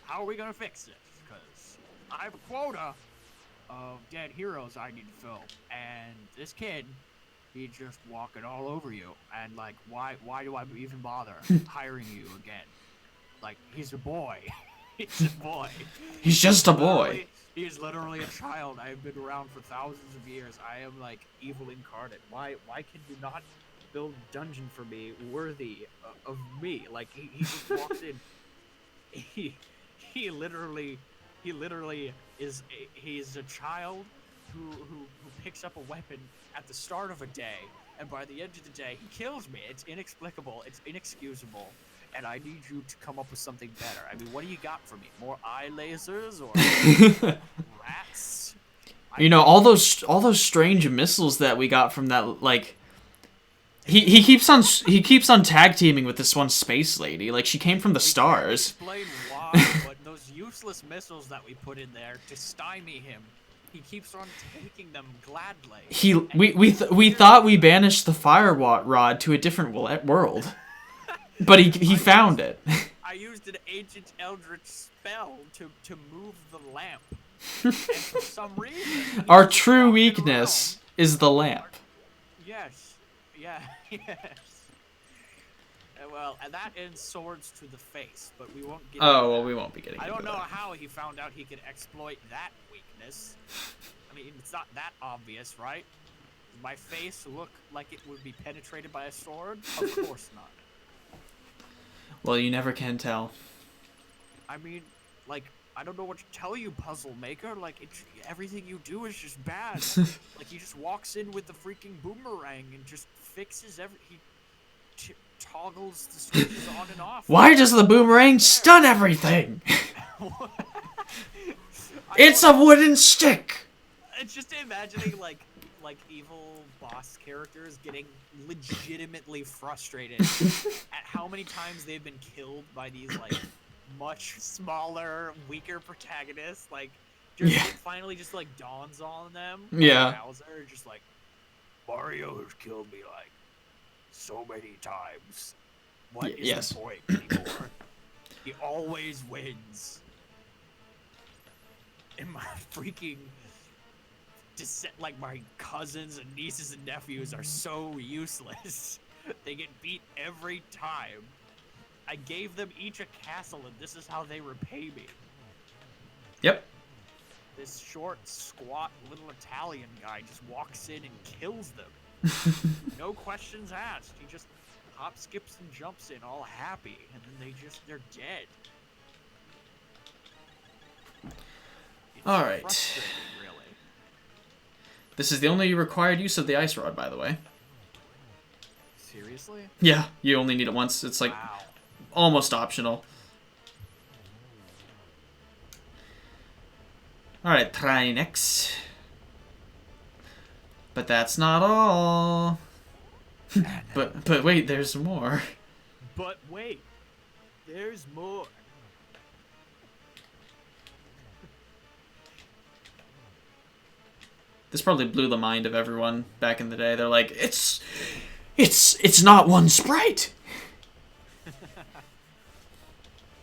how are we going to fix this? Because I have a quota of dead heroes I need to fill. And this kid, he's just walking all over you. And, like, why do I even bother hiring you again? Like, he's a boy. He's a boy. He's just a boy. He's literally a child. I have been around for thousands of years. I am like evil incarnate. Why can you not build a dungeon for me worthy of me? Like he just walks in. He literally he's a child who picks up a weapon at the start of a day, and by the end of the day he kills me. It's inexplicable. It's inexcusable. And I need you to come up with something better. I mean, what do you got for me? More eye lasers or rats? You know, all those strange missiles that we got from that, like, he keeps on tag teaming with this one space lady. Like, she came from the stars. Explain why, but those useless missiles that we put in there to stymie him, he keeps on taking them gladly. We thought we banished the fire rod to a different world. But he found it. I used an ancient eldritch spell to move the lamp. And for some reason... Our true weakness is the lamp. Yes. Yeah, yes. Well, and that ends swords to the face, but we won't get Oh, well, we won't be getting I into don't know that. how he found out he could exploit that weakness. I mean, it's not that obvious, right? Does my face look like it would be penetrated by a sword? Of course not. Well, you never can tell. I mean, like, I don't know what to tell you, puzzle maker. Like, everything you do is just bad. Like, he just walks in with the freaking boomerang and just fixes he toggles the switches on and off. Why does the boomerang stun everything? It's a wooden stick! It's just imagining, like evil boss characters getting legitimately frustrated at how many times they've been killed by these, like, much smaller, weaker protagonists. Like, just Yeah. it finally just, like, dawns on them. Yeah. Bowser just like, Mario has killed me, like, so many times. What is yes. the point anymore? He always wins. And my freaking... like, my cousins and nieces and nephews are so useless. They get beat every time. I gave them each a castle, and this is how they repay me. Yep. This short, squat, little Italian guy just walks in and kills them. No questions asked. He just hop, skips, and jumps in, all happy, and then they're dead. It's All right. frustrating, really. This is the only required use of the ice rod, by the way. Seriously? Yeah, you only need it once. It's like Wow. almost optional. Alright, try next. But that's not all. but wait, there's more. But wait, there's more. This probably blew the mind of everyone back in the day. They're like, it's not one sprite.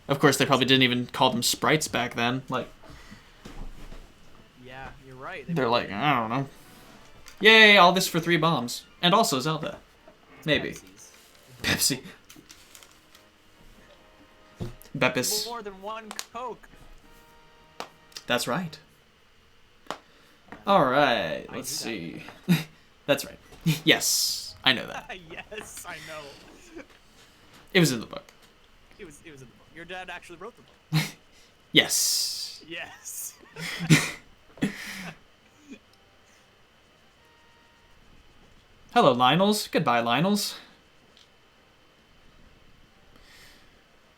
Of course, they probably didn't even call them sprites back then. Like, Yeah, you're right. they're like, I don't know. Yay, all this for 3 bombs. And also Zelda. Maybe. Pepsis. Pepsi. Beppis. More than one Coke. That's right. Alright, let's see. That's right. Yes, I know that. Yes, I know. It was in the book. It was in the book. Your dad actually wrote the book. Yes. Yes. Hello, Lionels. Goodbye, Lionels.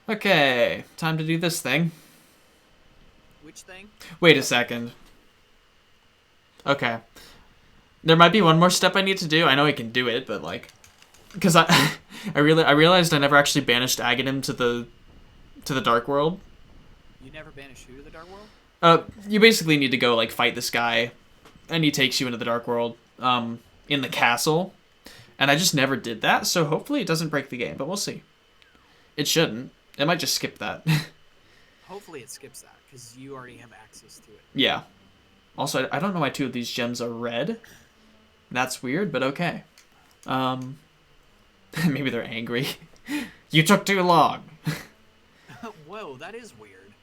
Okay, time to do this thing. Which thing? Wait a second. Okay. There might be one more step I need to do. I know I can do it, but like, because I realized I never actually banished Aghanim to the Dark World. You never banished who to the Dark World? You basically need to go like fight this guy, and he takes you into the Dark World, in the castle, and I just never did that. So hopefully it doesn't break the game, but we'll see. It shouldn't. It might just skip that. Hopefully it skips that, because you already have access to it. Yeah. Also, I don't know why 2 of these gems are red. That's weird, but okay. Maybe they're angry. You took too long. Whoa, that is weird.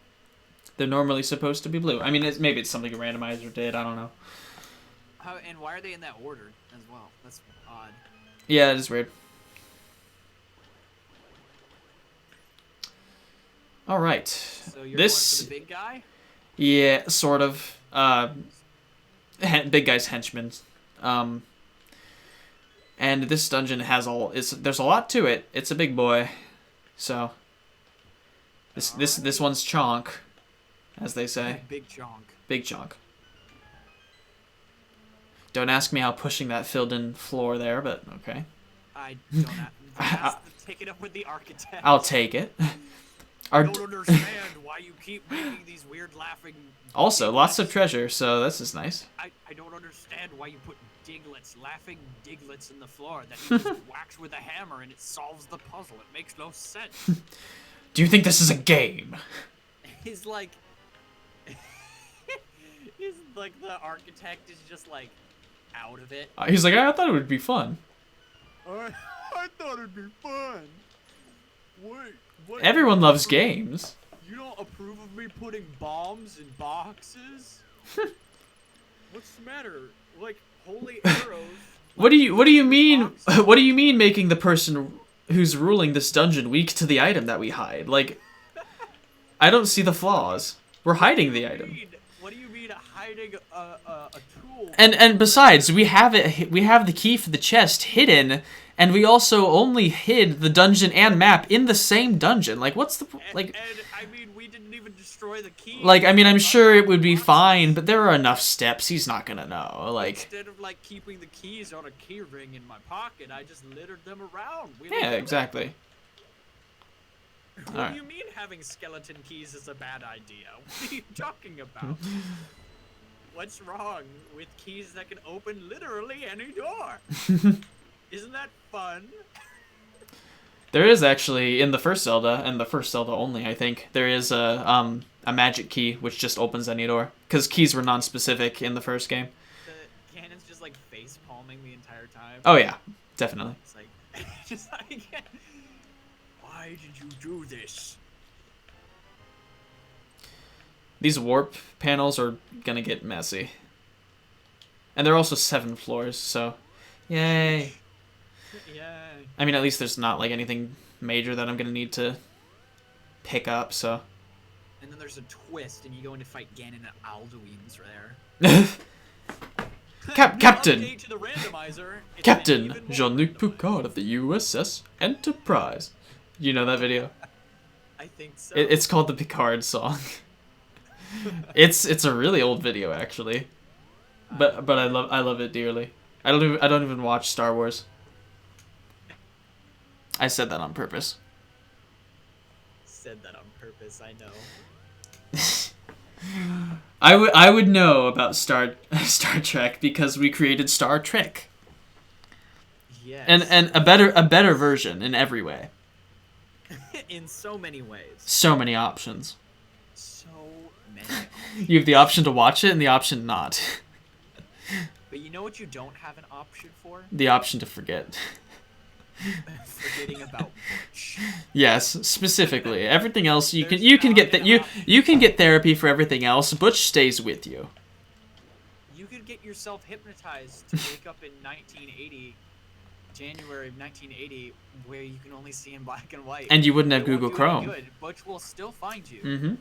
They're normally supposed to be blue. I mean, maybe it's something a randomizer did. I don't know. And why are they in that order as well? That's odd. Yeah, it is weird. All right. So you're This. going for the big guy? Yeah, sort of. Big guy's henchman. And this dungeon has there's a lot to it. It's a big boy, so this one's chonk, as they say. Big chonk. Big chonk. Don't ask me how pushing that filled in floor there, but okay. I don't have to take it up with the architect. I'll take it. I don't understand why you keep making these weird laughing. Also, lots of treasure, so this is nice. I don't understand why you put laughing diglets in the floor that you just whacks with a hammer and it solves the puzzle. It makes no sense. Do you think this is a game? He's like the architect is just like out of it. He's like, I thought it would be fun. I thought it'd be fun. Wait, what? Everyone loves games. You don't approve of me putting bombs in boxes? What's the matter? Like holy arrows. What do you mean? What do you mean making the person who's ruling this dungeon weak to the item that we hide? Like, I don't see the flaws. We're hiding the item. What do you mean hiding a tool? And besides, we have the key for the chest hidden, and we also only hid the dungeon and map in the same dungeon. Like, what's the like? And I mean, we didn't even destroy the key. Like, I mean, I'm sure it would be fine, but there are enough steps. He's not gonna know. Like, instead of like keeping the keys on a key ring in my pocket, I just littered them around. Yeah, exactly. What do you mean having skeleton keys is a bad idea? What are you talking about? What's wrong with keys that can open literally any door? Isn't that fun? There is actually in the first Zelda, and the first Zelda only, I think, there is a magic key which just opens any door, because keys were non-specific in the first game. The Ganon's just like face palming the entire time. Oh yeah, definitely. It's like, just like, why did you do this? These warp panels are gonna get messy. And there are also 7 floors, so yay. Yeah. I mean, at least there's not like anything major that I'm gonna need to pick up, so. And then there's a twist, and you go in to fight Ganon and Alduin's there. Captain! Update to the randomizer. It's Captain been even more Jean-Luc randomized. Picard of the USS Enterprise. You know that video? I think so. It's called the Picard song. It's a really old video actually, but I love it dearly. I don't even watch Star Wars. I said that on purpose. Said that on purpose, I know. I would know about Star Trek because we created Star Trek. Yes. And a better version in every way. In so many ways. So many options. So many. You have the option to watch it and the option not. But you know what you don't have an option for? The option to forget. Forgetting about Butch. Yes, specifically. Everything else you can get that you can get therapy for everything else. Butch stays with you. You could get yourself hypnotized to wake up in 1980, January of 1980, where you can only see in black and white. And you wouldn't have It won't Google do any Chrome. good. Butch will still find you. Mm-hmm.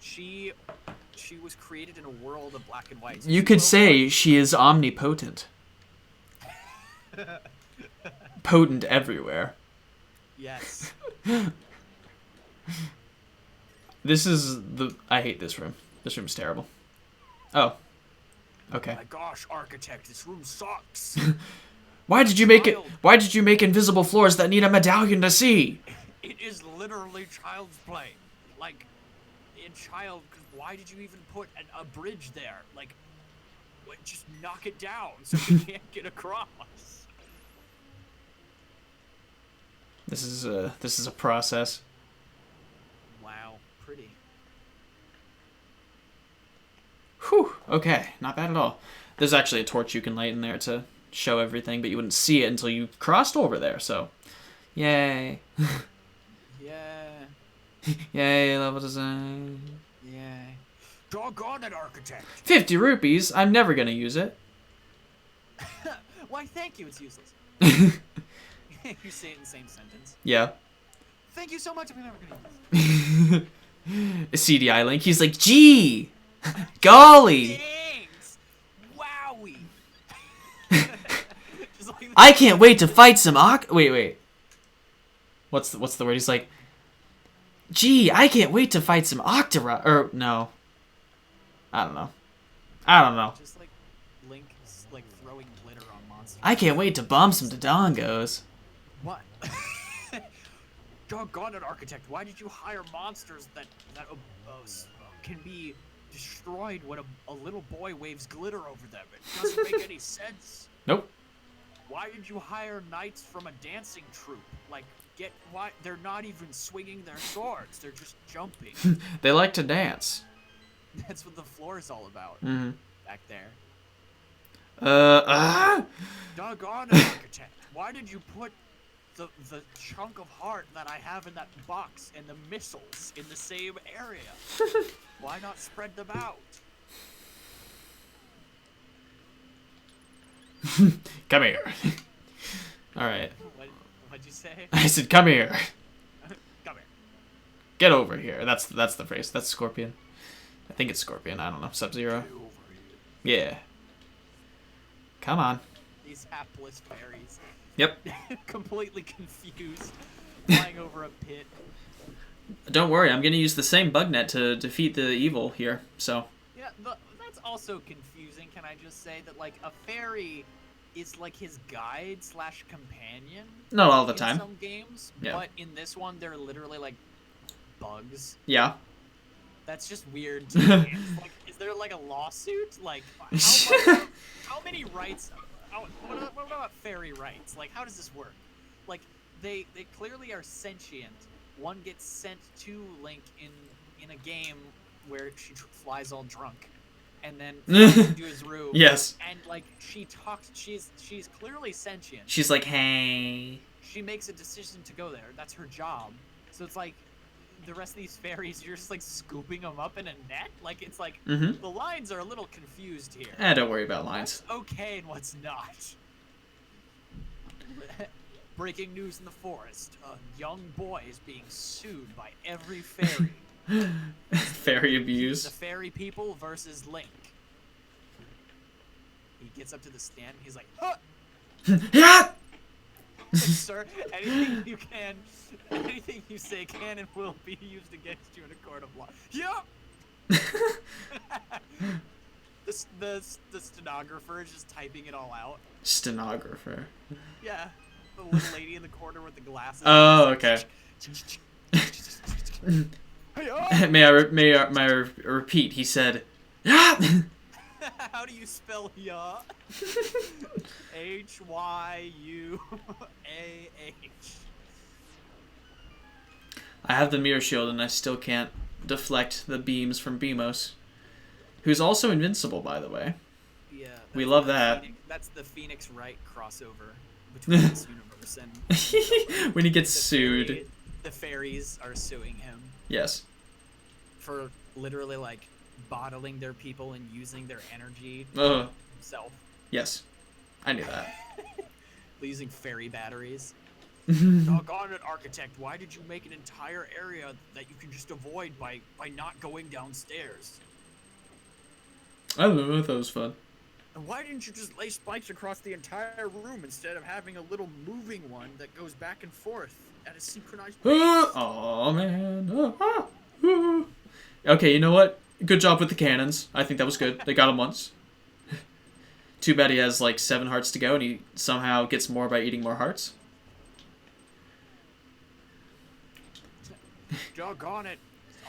She was created in a world of black and white. So You she could will say she is omnipotent. Potent everywhere. Yes. This is I hate this room. This room's terrible. Oh. Okay. My gosh, architect, this room sucks. Why did you make invisible floors that need a medallion to see? It is literally child's play. Like, in child, why did you even put a bridge there? Like, just knock it down so we can't get across. This is a process. Wow, pretty. Whew. Okay, not bad at all. There's actually a torch you can light in there to show everything, but you wouldn't see it until you crossed over there. So, yay. Yeah. Yay, level design. Yeah. Doggone it, architect. 50 rupees? I'm never gonna use it. Why, thank you. It's useless. You say it in the same sentence. Yeah. Thank you so much. I'm never gonna use it. CDI Link. He's like, gee, golly. Thanks. Wowie. Just like I can't wait to fight some Wait. What's the word? He's like, gee, I can't wait to fight some Octorok. Or no. I don't know. Just like Link, like throwing glitter on monsters. I can't wait to bomb some Dodongos. What? Doggone it, architect! Why did you hire monsters that can be destroyed when a little boy waves glitter over them? It doesn't make any sense. Nope. Why did you hire knights from a dancing troupe? Like, why they're not even swinging their swords? They're just jumping. They like to dance. That's what the floor is all about. Mm-hmm. Back there. Doggone it, architect! Why did you put the chunk of heart that I have in that box and the missiles in the same area? Why not spread them out? Come here. Alright. What'd you say? I said, come here. Come here. Get over here. That's the phrase. That's Scorpion. I think it's Scorpion. I don't know. Sub-Zero. Get over here. Yeah. Come on. These hapless fairies. Yep. Completely confused. Flying over a pit. Don't worry. I'm going to use the same bug net to defeat the evil here. So. Yeah, that's also confusing. Can I just say that, like, a fairy is like his guide / companion? Not all the time. In some games. Yeah. But in this one, they're literally like bugs. Yeah. That's just weird to me. It's like, is there like a lawsuit? Like, how many rights? What about fairy rights? Like, how does this work? Like, they clearly are sentient. One gets sent to Link in a game where she flies all drunk, and then into his room. Yes. And like she talks. She's clearly sentient. She's like, hey. She makes a decision to go there. That's her job. So it's like, the rest of these fairies, you're just like scooping them up in a net. Like, it's like the lines are a little confused here. Don't worry about lines. What's okay and what's not. Breaking news in the forest: a young boy is being sued by every fairy. Fairy The abuse. fairy people versus Link. He gets up to the stand. And he's like, huh! Yeah. Sir, anything you say can and will be used against you in a court of law. Yep. the stenographer is just typing it all out. Stenographer. Yeah, the little lady in the corner with the glasses. Oh, okay. May I repeat? He said, "Yeah." How do you spell ya? Hyuah. I have the mirror shield and I still can't deflect the beams from Beamos, who's also invincible, by the way. Yeah. We love that. That's the Phoenix Wright crossover between this universe and when he gets sued. The fairies are suing him Yes. for literally like bottling their people and using their energy himself. Yes. I knew that. Using fairy batteries. Doggone it, architect! Why did you make an entire area that you can just avoid by not going downstairs? I don't know. I thought it was fun. And why didn't you just lay spikes across the entire room instead of having a little moving one that goes back and forth at a synchronized pace? Oh man. Okay, you know what? Good job with the cannons. I think that was good. They got him once. Too bad he has like 7 hearts to go and he somehow gets more by eating more hearts. Doggone it,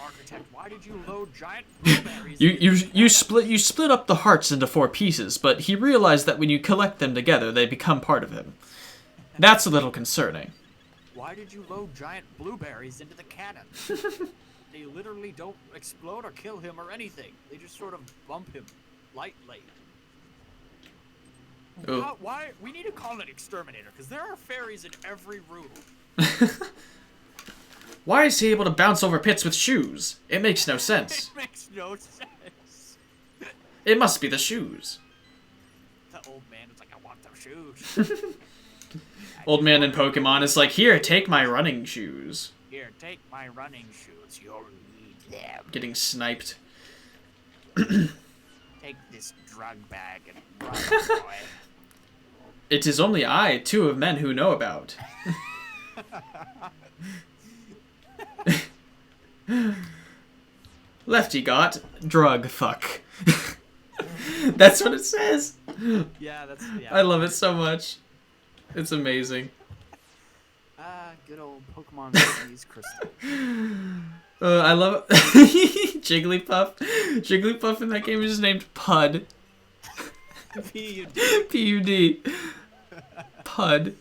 architect! Why did you load giant blueberries? You split up the hearts into 4 pieces, but he realized that when you collect them together, they become part of him. That's a little concerning. Why did you load giant blueberries into the cannon? They literally don't explode or kill him or anything. They just sort of bump him lightly. Oh. Why? We need to call an exterminator, because there are fairies in every room. Why is he able to bounce over pits with shoes? It makes no sense. It makes no sense. It must be the shoes. The old man was like, I want those shoes. Old man in Pokemon is like, here, take my running shoes. Here, take my running shoes. You'll need them. Getting sniped. Take this drug bag and run, boy. It is only I, two of men who know about. Lefty got drug fuck. That's what it says. Yeah, that's yeah. I love it so much. It's amazing. Good old Pokemon Cities Crystal. I love it. Jigglypuff. Jigglypuff in that game is named Pud. P-U-D. P-U-D. Pud.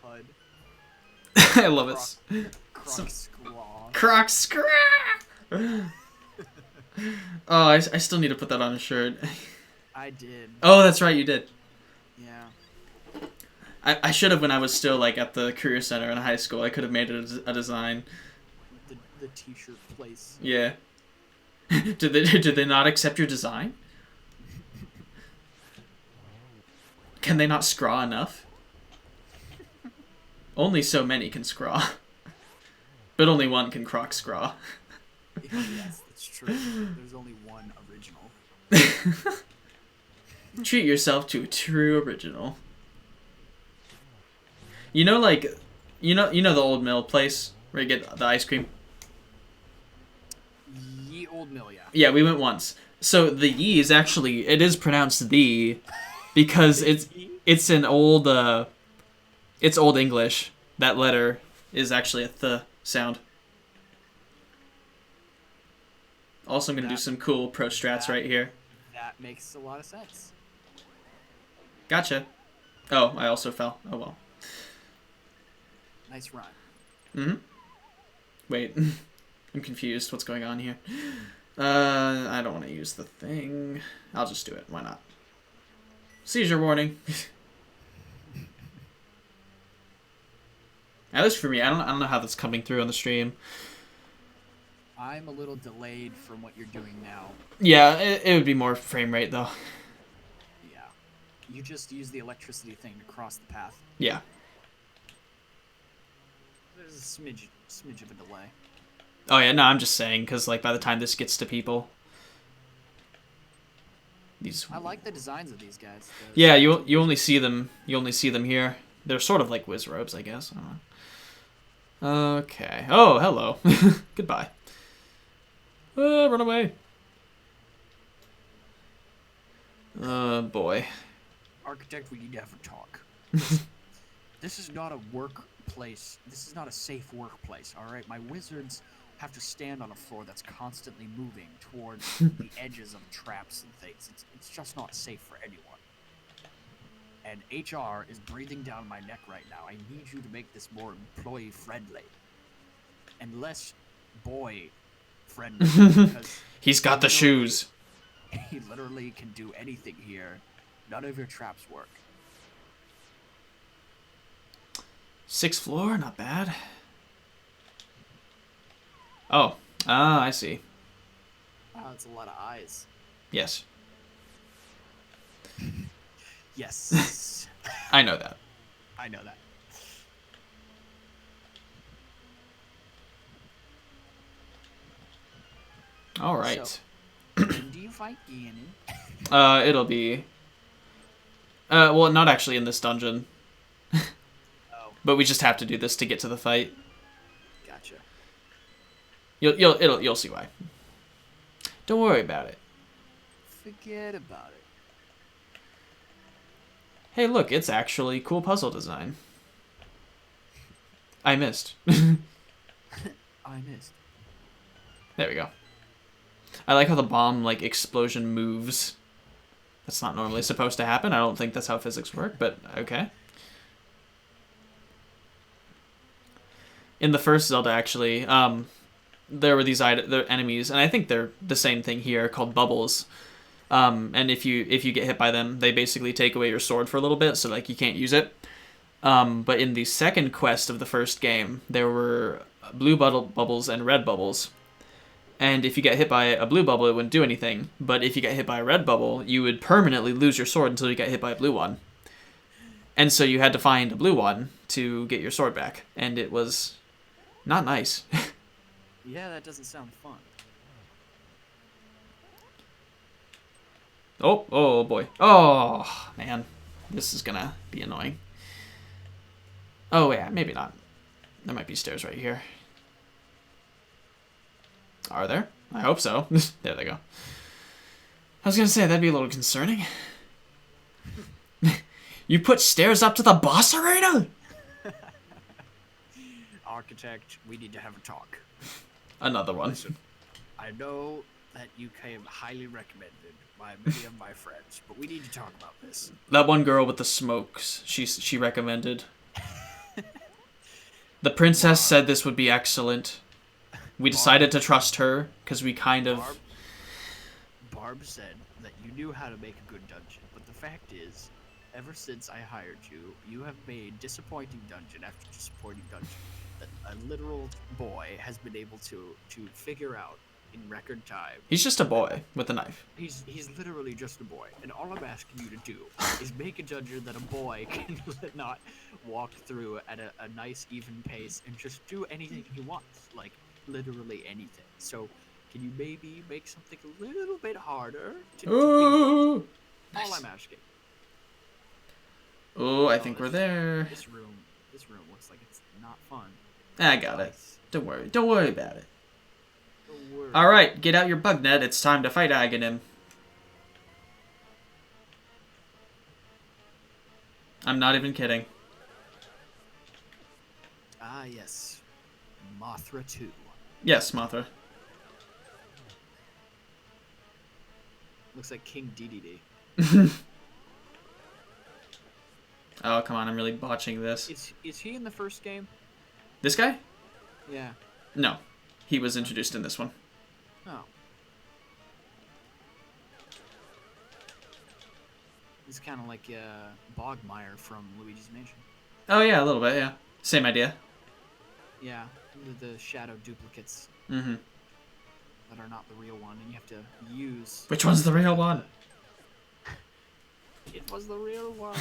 Pud. I love it. Croc Squaw. Croc Scraw! Oh, I still need to put that on a shirt. I did. Oh, that's right, you did. Yeah. I should have when I was still like at the career center in high school. I could have made it a design. The t-shirt place. Yeah. Did they not accept your design? Can they not scraw enough? Only so many can scraw. But only one can croc scraw. Yes, that's true. There's only one original. Treat yourself to a true original. You know, like, you know the Old Mill place where you get the ice cream. Ye Old Mill, yeah. Yeah, we went once. So the ye is actually, it is pronounced the, because it's an old it's Old English. That letter is actually a th sound. Also, I'm gonna do some cool pro strats right here. That makes a lot of sense. Gotcha. Oh, I also fell. Oh well. Nice run. Mm-hmm. Wait. I'm confused. What's going on here? I don't want to use the thing. I'll just do it. Why not? Seizure warning. At least for me, I don't know how that's coming through on the stream. I'm a little delayed from what you're doing now. Yeah, it would be more frame rate though. Yeah. You just use the electricity thing to cross the path. Yeah. There's a smidge of a delay. Oh yeah, no, I'm just saying because like by the time this gets to people, these. I like the designs of these guys. Yeah, you only see them here. They're sort of like whiz robes, I guess. I don't know. Okay. Oh, hello. Goodbye. Run away. Boy. Architect, we need to have a talk. This is not a workplace. This is not a safe workplace, alright? My wizards have to stand on a floor that's constantly moving towards the edges of traps and things. It's just not safe for anyone. And HR is breathing down my neck right now. I need you to make this more employee-friendly. And less boy-friendly. Because He's got the shoes. he literally can do anything here. None of your traps work. 6th floor, not bad. Oh, I see. Wow, that's a lot of eyes. Yes, Yes. I know that. I know that. All right. So, when do you fight Ganon? It'll be. Well, not actually in this dungeon. Oh, But we just have to do this to get to the fight. gotcha. You'll see why. Don't worry about it. Forget about it. Hey, look, it's actually cool puzzle design. I missed. I missed. There we go. I like how the bomb, like, explosion moves. That's not normally supposed to happen. I don't think that's how physics work, but okay. In the first Zelda, actually, there were these enemies, and I think they're the same thing here, called bubbles. And if you get hit by them, they basically take away your sword for a little bit, so like you can't use it. But in the second quest of the first game, there were blue bubbles and red bubbles. And if you get hit by a blue bubble, it wouldn't do anything. But if you get hit by a red bubble, you would permanently lose your sword until you get hit by a blue one. And so you had to find a blue one to get your sword back. And it was not nice. Yeah, that doesn't sound fun. Oh boy. Oh, man. This is gonna be annoying. Oh, yeah, maybe not. There might be stairs right here. Are there? I hope so. There they go. I was gonna say, that'd be a little concerning. You put stairs up to the boss arena? Architect, we need to have a talk. Another one. Listen, I know that you came highly recommended by many of my friends, but we need to talk about this. That one girl with the smokes, she recommended. The princess said this would be excellent. We decided to trust her, because we kind of... Barb said that you knew how to make a good dungeon, but the fact is, ever since I hired you, you have made disappointing dungeon after disappointing dungeon that a literal boy has been able to figure out in record time. He's just a boy with a knife. He's literally just a boy, and all I'm asking you to do is make a dungeon that a boy can not walk through at a nice even pace and just do anything he wants, like literally anything. So can you maybe make something a little bit harder to Ooh, beat? nice. All I'm asking. Oh, I think we're there. This room looks like it's not fun. I got it. Don't worry about it. Don't worry. Alright, get out your bug net. It's time to fight Aghanim. I'm not even kidding. Ah, yes. Mothra 2. Yes, Mothra. Looks like King DDD. Oh, come on, I'm really botching this. Is he in the first game? This guy? Yeah. No. He was introduced in this one. Oh. He's kind of like Bogmire from Luigi's Mansion. Oh, yeah, a little bit, yeah. Same idea. Yeah, the shadow duplicates Mm-hmm. that are not the real one, and you have to use... Which one's the real one? It was the real one.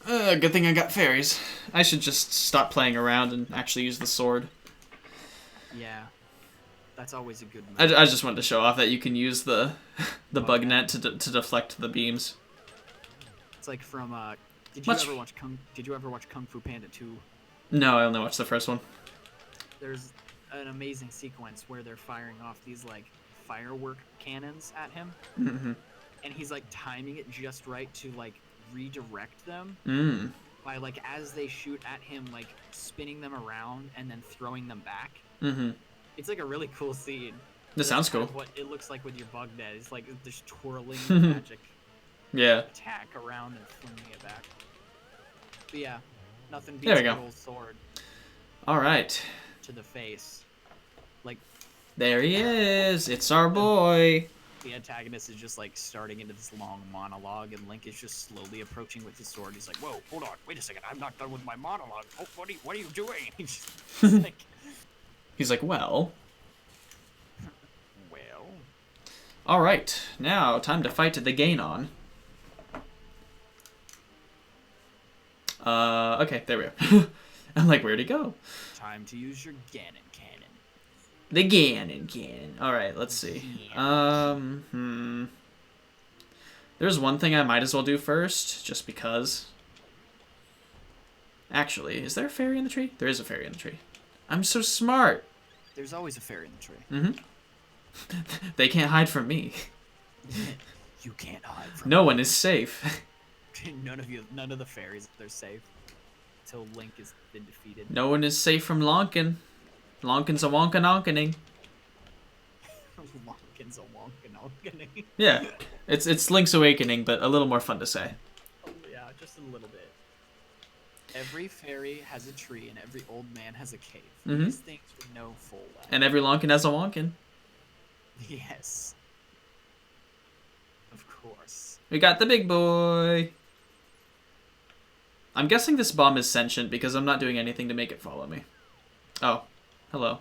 Good thing I got fairies. I should just stop playing around and actually use the sword. Yeah. That's always a good move. I just wanted to show off that you can use the bug net to deflect the beams. It's like from did you ever watch Kung Fu Panda 2? No, I only watched the first one. There's an amazing sequence where they're firing off these like firework cannons at him. Mm-hmm. And he's like timing it just right to like redirect them by like as they shoot at him, like spinning them around and then throwing them back. Mm-hmm. It's like a really cool scene. This sounds cool. What it looks like with your bug net. It's like this twirling magic Yeah. attack around and flinging it back. But yeah, nothing There beats we a go. little sword All right. to the face. Like There he is. It's our boy. the antagonist is just like starting into this long monologue, and Link is just slowly approaching with his sword. He's like, "Whoa, hold on, wait a second, I'm not done with my monologue. Oh, what are you doing?" He's like, He's like, well. well. All right. Now, time to fight the Ganon. Okay, there we go. I'm like, where'd he go? Time to use your Ganon cannon. The Ganon cannon. All right, let's see. There's one thing I might as well do first, just because. Actually, is there a fairy in the tree? There is a fairy in the tree. I'm so smart. There's always a fairy in the tree. Mm-hmm. They can't hide from me. You can't hide from No one is safe. none of the fairies are safe until Link has been defeated. No one is safe from Lonkin. Lonkin's a wonka-nonkening. Lonkin's a wonka-nonkening. Yeah, it's Link's Awakening, but a little more fun to say. Oh, yeah, just a little bit. Every fairy has a tree, and every old man has a cave. Mhm. These things we know full well. And every Lonkin has a Wonkin. Yes. Of course. We got the big boy. I'm guessing this bomb is sentient because I'm not doing anything to make it follow me. Oh, hello.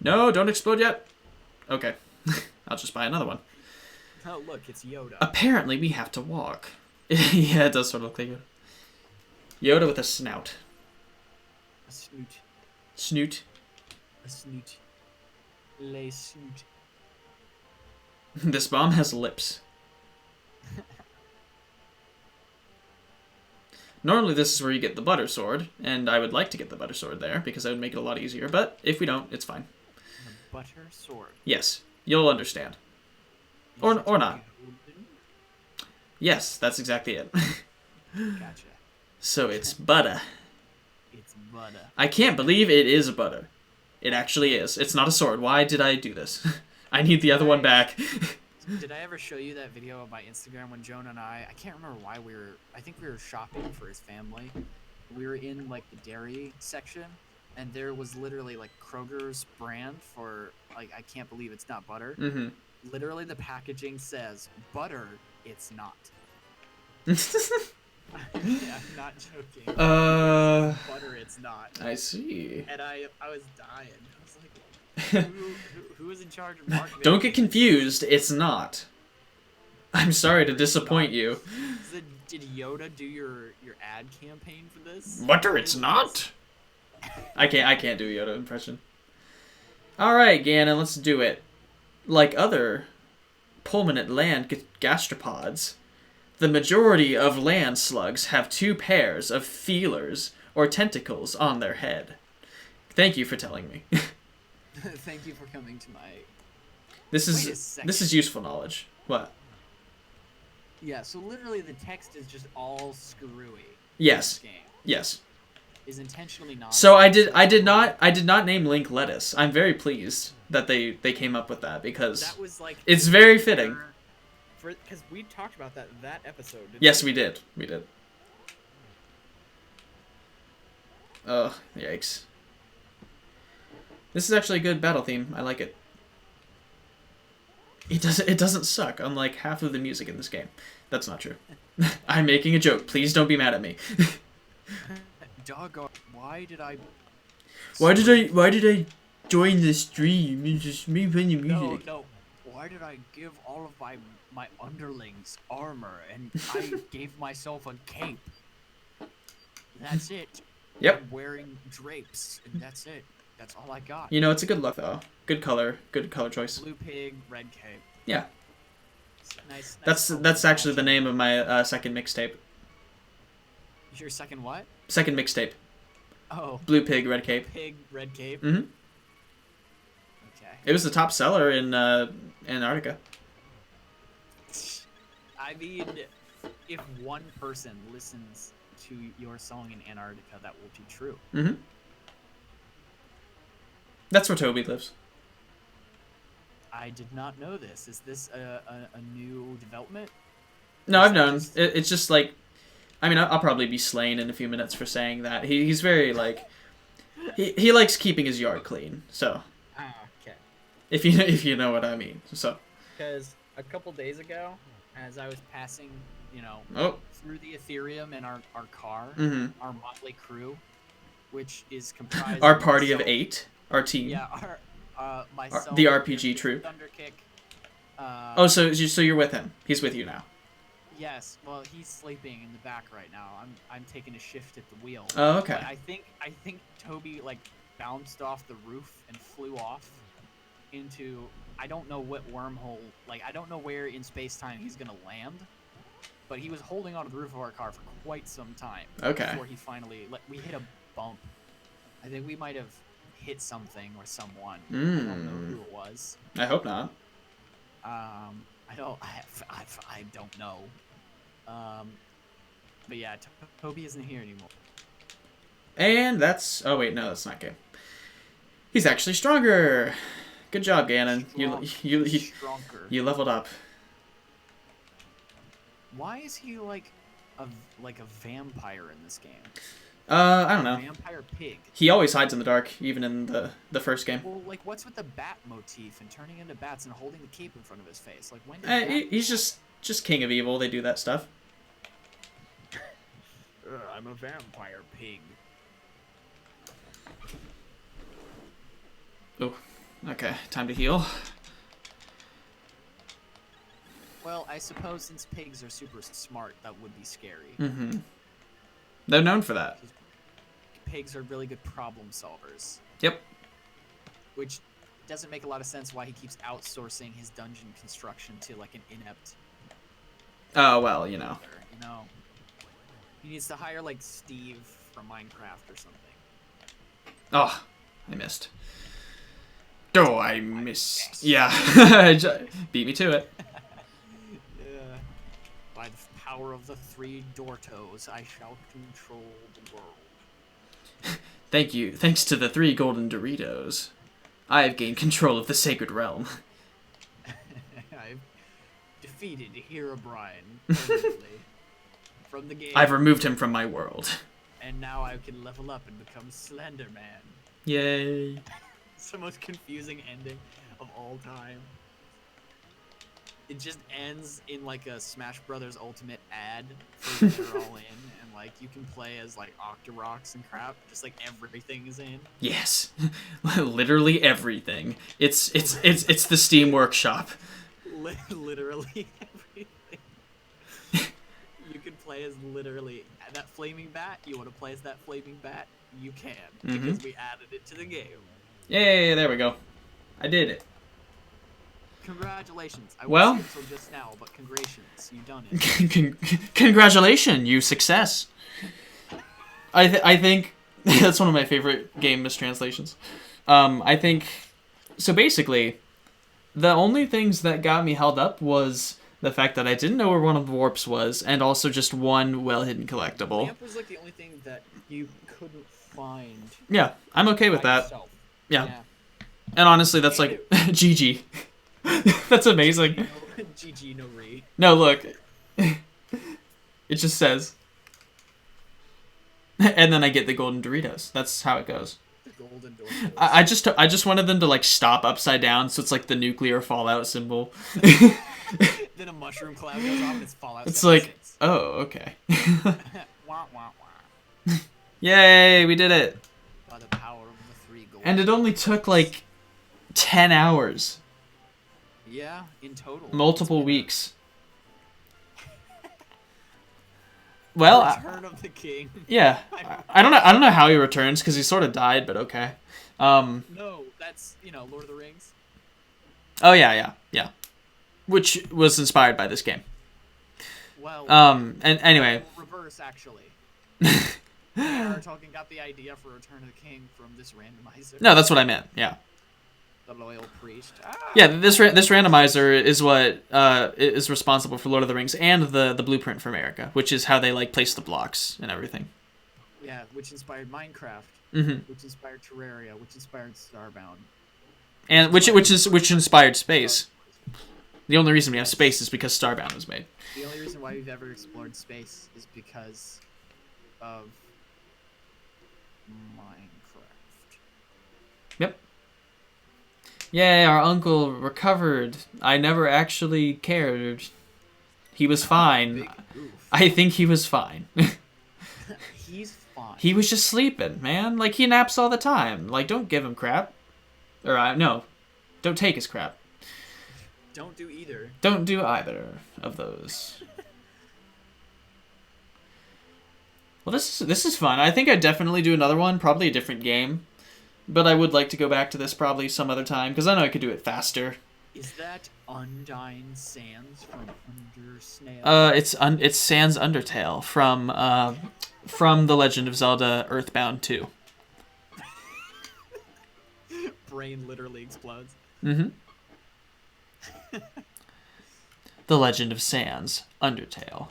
No, don't explode yet. Okay. I'll just buy another one. Oh, look, it's Yoda. Apparently, we have to walk. Yeah, it does sort of look like Yoda. Yoda with a snout. A snoot. Snoot. A snoot. Lay snoot. This bomb has lips. Normally, this is where you get the butter sword, and I would like to get the butter sword there because that would make it a lot easier. But if we don't, it's fine. The butter sword. Yes, you'll understand. Or not. Golden? Yes, that's exactly it. Gotcha. So it's butter. It's butter. I can't believe it is butter. It actually is. It's not a sword. Why did I do this? I need the other one back. Did I ever show you that video on my Instagram when Jonah and I can't remember why I think we were shopping for his family. We were in like the dairy section and there was literally like Kroger's brand for like, I can't believe it's not butter. Mm-hmm. Literally the packaging says butter, it's not. Yeah, I'm not joking. Butter, it's not. I see. And I was dying. I was like, who is in charge of marketing? Don't get confused. It's not. I'm sorry to disappoint you. Did Yoda do your ad campaign for this? Butter, it's not. I can't do a Yoda impression. All right, Ganon, let's do it. Like other pulmonate land gastropods, the majority of land slugs have 2 pairs of feelers or tentacles on their head. Thank you for telling me. Thank you for coming to my. This Wait a second. is useful knowledge. What? Yeah, so literally the text is just all screwy. Yes. This game Yes. is intentionally not. So I did not name Link Lettuce. I'm very pleased that they came up with that because That was like. it's very fitting. Because we talked about that episode. Didn't Yes, we did. We did. Oh, yikes. This is actually a good battle theme. I like it. It doesn't suck, unlike half of the music in this game. That's not true. I'm making a joke. Please don't be mad at me. Doggone! Why did I join the stream? It's just me playing the music. No. Why did I give all of my underlings armor and I gave myself a cape? That's it. Yep. I'm wearing drapes and that's it. That's all I got. You know, it's a good look though. Good color choice. Blue pig, red cape. Yeah. Nice. That's actually the name of my second mixtape. Your second what? Second mixtape. Oh. Blue pig, red cape. Pig, red cape. Mm-hmm. Okay. It was the top seller in Antarctica. I mean, if one person listens to your song in Antarctica, that will be true. Mm-hmm. That's where Toby lives. I did not know this. Is this a new development? No, I've known. It's just like, I mean, I'll probably be slain in a few minutes for saying that. He's very like, he likes keeping his yard clean. So, Okay. if you know what I mean. So, Because a couple days ago, as I was passing, through the Ethereum in our car, mm-hmm. our motley crew, which is comprised Our of party of myself- 8, our team. Yeah, myself. The RPG troop. Thunderkick. So you're with him. He's with you now. Yes. Well, he's sleeping in the back right now. I'm taking a shift at the wheel. Oh, okay. But I think Toby like bounced off the roof and flew off into I don't know what wormhole. Like I don't know where in space time he's gonna land. But he was holding onto the roof of our car for quite some time. Okay. Before he finally we hit a bump. I think we might have hit something or someone. I don't know who it was. I hope not. I don't know. But yeah, Toby isn't here anymore. And that's... Oh, wait, no, that's not good. He's actually stronger. Good job, Ganon. Stronger. You leveled up. Why is he like a vampire in this game? I don't know. Vampire pig. He always hides in the dark, even in the first game. Well, like, what's with the bat motif and turning into bats and holding the cape in front of his face? Like, when did He's just king of evil. They do that stuff. I'm a vampire pig. Oh, Okay, time to heal. Well, I suppose since pigs are super smart, that would be scary. Mm-hmm. They're known for that. Pigs are really good problem solvers. Yep. Which doesn't make a lot of sense why he keeps outsourcing his dungeon construction to like an inept. Oh, well, you know. You know, he needs to hire like Steve from Minecraft or something. Oh, I missed. Oh, I missed. Yeah. Beat me to it. Yeah. By the power of the 3 Dortos, I shall control the world. Thank you. Thanks to the 3 golden Doritos, I have gained control of the sacred realm. I've defeated Herobrine permanently from the game. I've removed him from my world. And now I can level up and become Slender Man. Yay. It's the most confusing ending of all time. It just ends in like a Smash Brothers Ultimate ad for when they're all in, and like you can play as like Octoroks and crap. Just like everything is in. Yes. Literally everything. It's the Steam Workshop. Literally everything. You can play as literally that flaming bat. You want to play as that flaming bat? You can, because we added it to the game. Yay, there we go. I did it. Congratulations. I Well, wasn't until just now, but congratulations. You done it. Congratulations, you success. I think that's one of my favorite game mistranslations. I think so. Basically, the only things that got me held up was the fact that I didn't know where one of the warps was, and also just one well-hidden collectible. Lamp was like the only thing that you couldn't find. Yeah, I'm okay with that. Yourself. Yeah. And honestly, that's like GG. That's amazing. GG no re. No, look. It just says. And then I get the golden Doritos. That's how it goes. The golden Doritos. I just wanted them to like stop upside down, so it's like the nuclear fallout symbol. Then a mushroom cloud goes off and it's Fallout 76. It's like, oh, okay. Wah, wah, wah. Yay, we did it. By the power of the 3 golden. And it only took like 10 hours. Yeah, in total. Multiple weeks. Well, Return of the King. yeah. I don't know how he returns because he sort of died, but okay. No, that's, Lord of the Rings. Oh yeah. Which was inspired by this game. Well, and anyway. Reverse, actually. Tolkien got the idea for Return of the King from this randomizer. No, that's what I meant. Yeah. The loyal priest. Yeah, this randomizer is what is responsible for Lord of the Rings and the blueprint for America, which is how they like place the blocks and everything. Yeah, which inspired Minecraft. Which inspired Terraria. Which inspired Starbound. And which inspired space. The only reason we have space is because Starbound was made. The only reason why we've ever explored space is because of Minecraft. Yep. Yay, our uncle recovered. I never actually cared. He was fine. I think he was fine. He's fine. He was just sleeping, man. Like, he naps all the time. Like, don't give him crap. Or, no. Don't take his crap. Don't do either. Don't do either of those. Well, this is fun. I think I'd definitely do another one. Probably a different game. But I would like to go back to this probably some other time, because I know I could do it faster. Is that Undyne Sands from Undersnail? It's Sans Undertale from The Legend of Zelda Earthbound 2. Brain literally explodes. Mm-hmm. The Legend of Sans Undertale.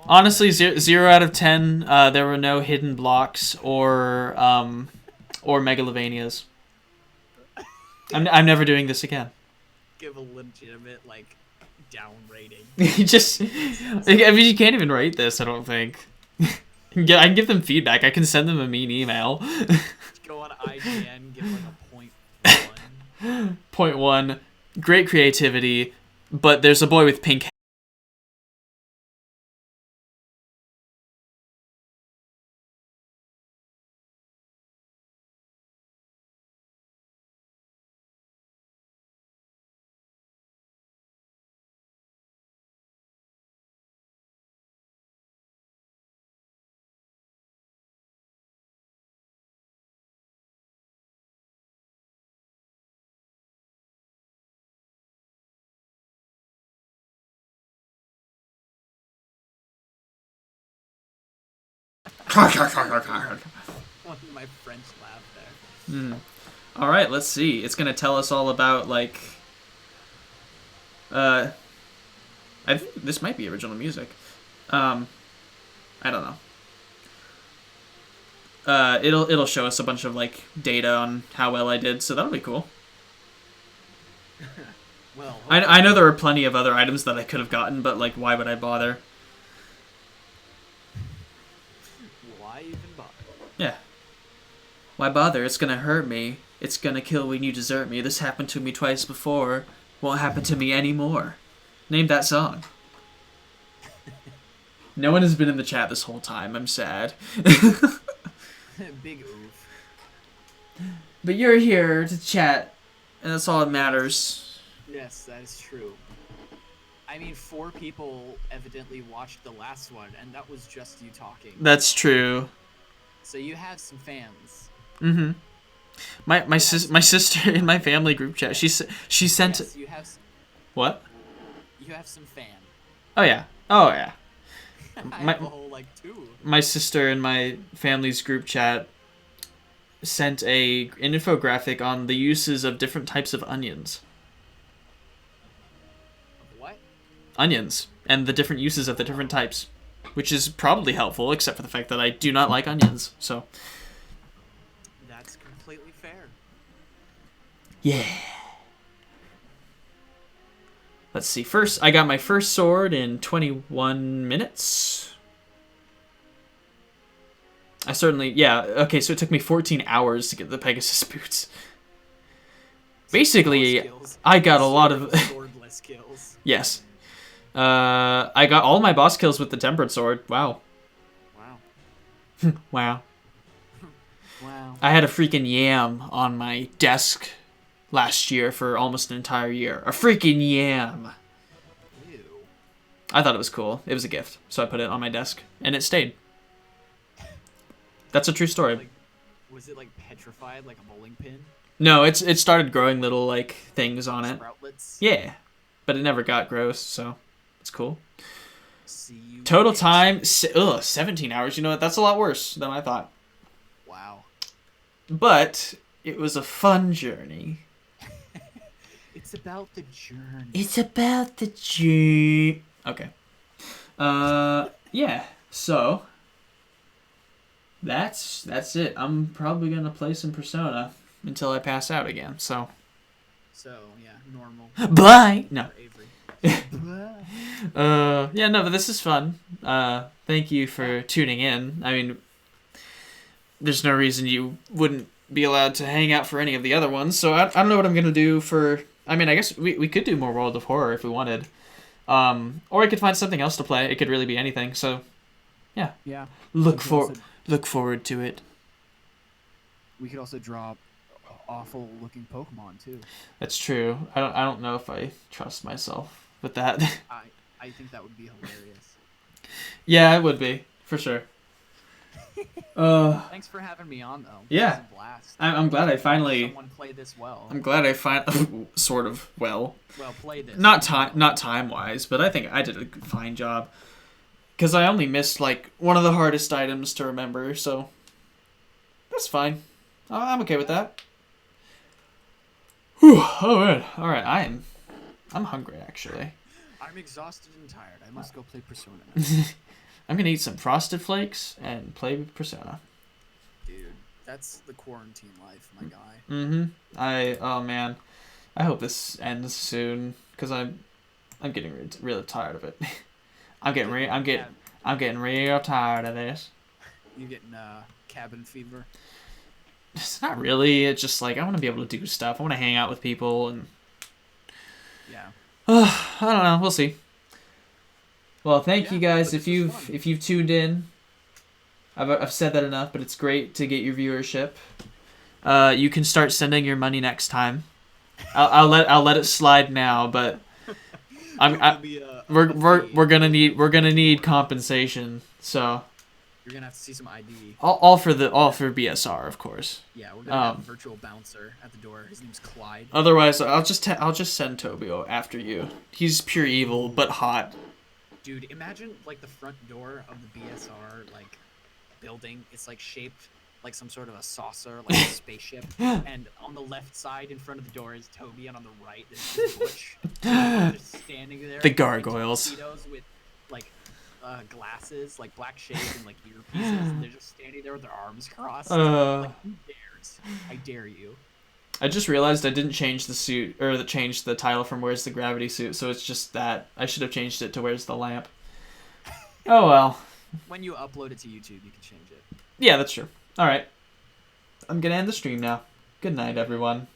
Honestly, 0 out of 10. There were no hidden blocks or Megalovanias. I'm never doing this again. Give a legitimate down rating. I mean, you can't even rate this. I don't think. I can give them feedback. I can send them a mean email. Go on IGN, give a 0.1. 0.1. Great creativity, but there's a boy with pink hair. My French laugh there. All right, let's see. It's gonna tell us all about like. I think this might be original music. I don't know. It'll show us a bunch of like data on how well I did, so that'll be cool. Well, I know there were plenty of other items that I could have gotten, but like, why would I bother? why even bother? Yeah. Why bother? It's gonna hurt me. It's gonna kill when you desert me. This happened to me twice before. Won't happen to me anymore. Name that song. No one has been in the chat this whole time. I'm sad. Big oof. But you're here to chat, and that's all that matters. Yes, that is true. I mean, 4 people evidently watched the last one, and that was just you talking. That's true. So you have some fans. Mm-hmm. My sister in my family group chat. She sent. Yes, you have. What? You have some fan. Oh yeah. Oh yeah. I My- have a whole like 2. My sister in my family's group chat sent an infographic on the uses of different types of onions. What? Onions and the different uses of the different types, which is probably helpful, except for the fact that I do not like onions. So. That's completely fair. Yeah. Let's see. First, I got my first sword in 21 minutes. I certainly, yeah. Okay, so it took me 14 hours to get the Pegasus boots. Basically, I got a lot of swordless kills. yes. I got all my boss kills with the tempered sword. Wow. Wow. Wow. Wow. I had a freaking yam on my desk last year for almost an entire year. A freaking yam. Ew. I thought it was cool. It was a gift, so I put it on my desk, and it stayed. That's a true story. Like, was it like petrified, like a bowling pin? No, it started growing little like things on it. Sproutlets. Yeah, but it never got gross, so it's cool. See you. Total bitch. time, 17 hours. You know what? That's a lot worse than I thought. Wow. But it was a fun journey. It's about the journey. It's about the journey. Okay. Yeah. So that's it. I'm probably gonna play some Persona until I pass out again. So So yeah, normal. bye. No. For Avery. Yeah, no, but this is fun. Thank you for tuning in. I mean, there's no reason you wouldn't be allowed to hang out for any of the other ones. So I don't know what I'm gonna do for. I mean, I guess we could do more World of Horror if we wanted. Or I could find something else to play. It could really be anything. So yeah, Yeah. look forward to it. We could also draw awful looking Pokemon too. That's true. I don't know if I trust myself with that. I think that would be hilarious. Yeah, it would be for sure. Thanks for having me on though. Yeah. This was a blast. I'm glad I finally. Someone play this well. I'm glad I sort of well. Well, play this. Not time wise, but I think I did a fine job. Because I only missed like one of the hardest items to remember, so that's fine. I'm okay with that. Whew, oh man. All right, I'm hungry actually. I'm exhausted and tired. I must go play Persona. I'm gonna eat some Frosted Flakes and play Persona. Dude, that's the quarantine life, my guy. Oh man, I hope this ends soon because I'm getting really tired of it. I'm getting real tired of this. You getting cabin fever? It's not really. It's just like I want to be able to do stuff. I want to hang out with people and. Yeah. I don't know. We'll see. Well, thank you guys but if this was you've tuned in. I've said that enough, but it's great to get your viewership. You can start sending your money next time. I'll let it slide now, but we're gonna need compensation. So you're gonna have to see some ID. all for BSR, of course. Yeah, we're gonna have a virtual bouncer at the door. His name's Clyde. Otherwise, I'll just send Tobio after you. He's pure evil, but hot. Dude, imagine like the front door of the BSR like building. It's like shaped like some sort of a saucer, like a spaceship. And on the left side in front of the door is Toby, and on the right is Butch. They're just standing there. The in gargoyles. tuxedos with like glasses, like black shades and like earpieces. And they're just standing there with their arms crossed. Like, who dares? I dare you. I just realized I didn't change the suit, or change the title from Where's the Gravity Suit, so it's just that. I should have changed it to Where's the Lamp. Oh well. When you upload it to YouTube, you can change it. Yeah, that's true. Alright. I'm gonna end the stream now. Good night, everyone.